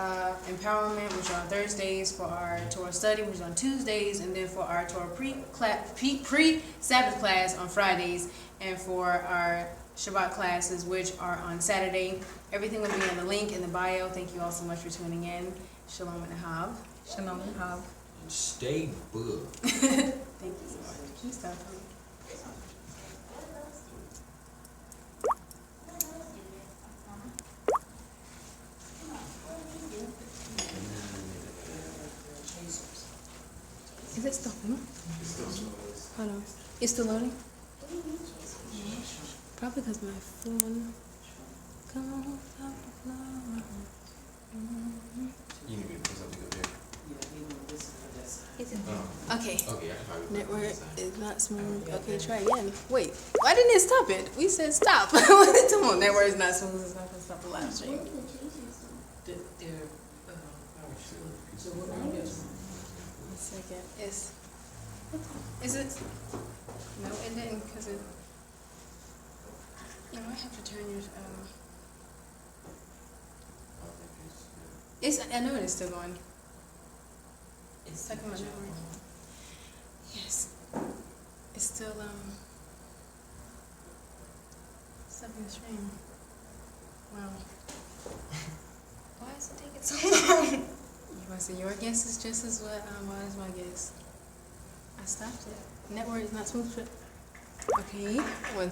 empowerment, which are on Thursdays, for our Torah study, which is on Tuesdays, and then for our Torah pre-Sabbath class on Fridays, and for our Shabbat classes, which are on Saturday. Everything will be in the link in the bio. Thank you all so much for tuning in. Shalom and Ahab. Shalom and Hab. And stay booked. Thank you so much. Can you stop for me? Is it stopping? Hold on. It's still loading? Probably because my phone. Come on, stop the flower. You need me to put something up there. Is it? Okay. Okay, I probably Network is not smooth. Okay, try again. Wait, why didn't it stop it? We said stop. Come on, network is not smooth. It's not going to stop the live stream. One second. Is it? No, it didn't, because it. No, I have to turn yours. I know it is still going. It's talking about network. Yes. It's still stopping the stream. Wow. Why is it taking so long? You want to say your guess is just as wild as my guess. I stopped it. Network is not smooth. Okay. One.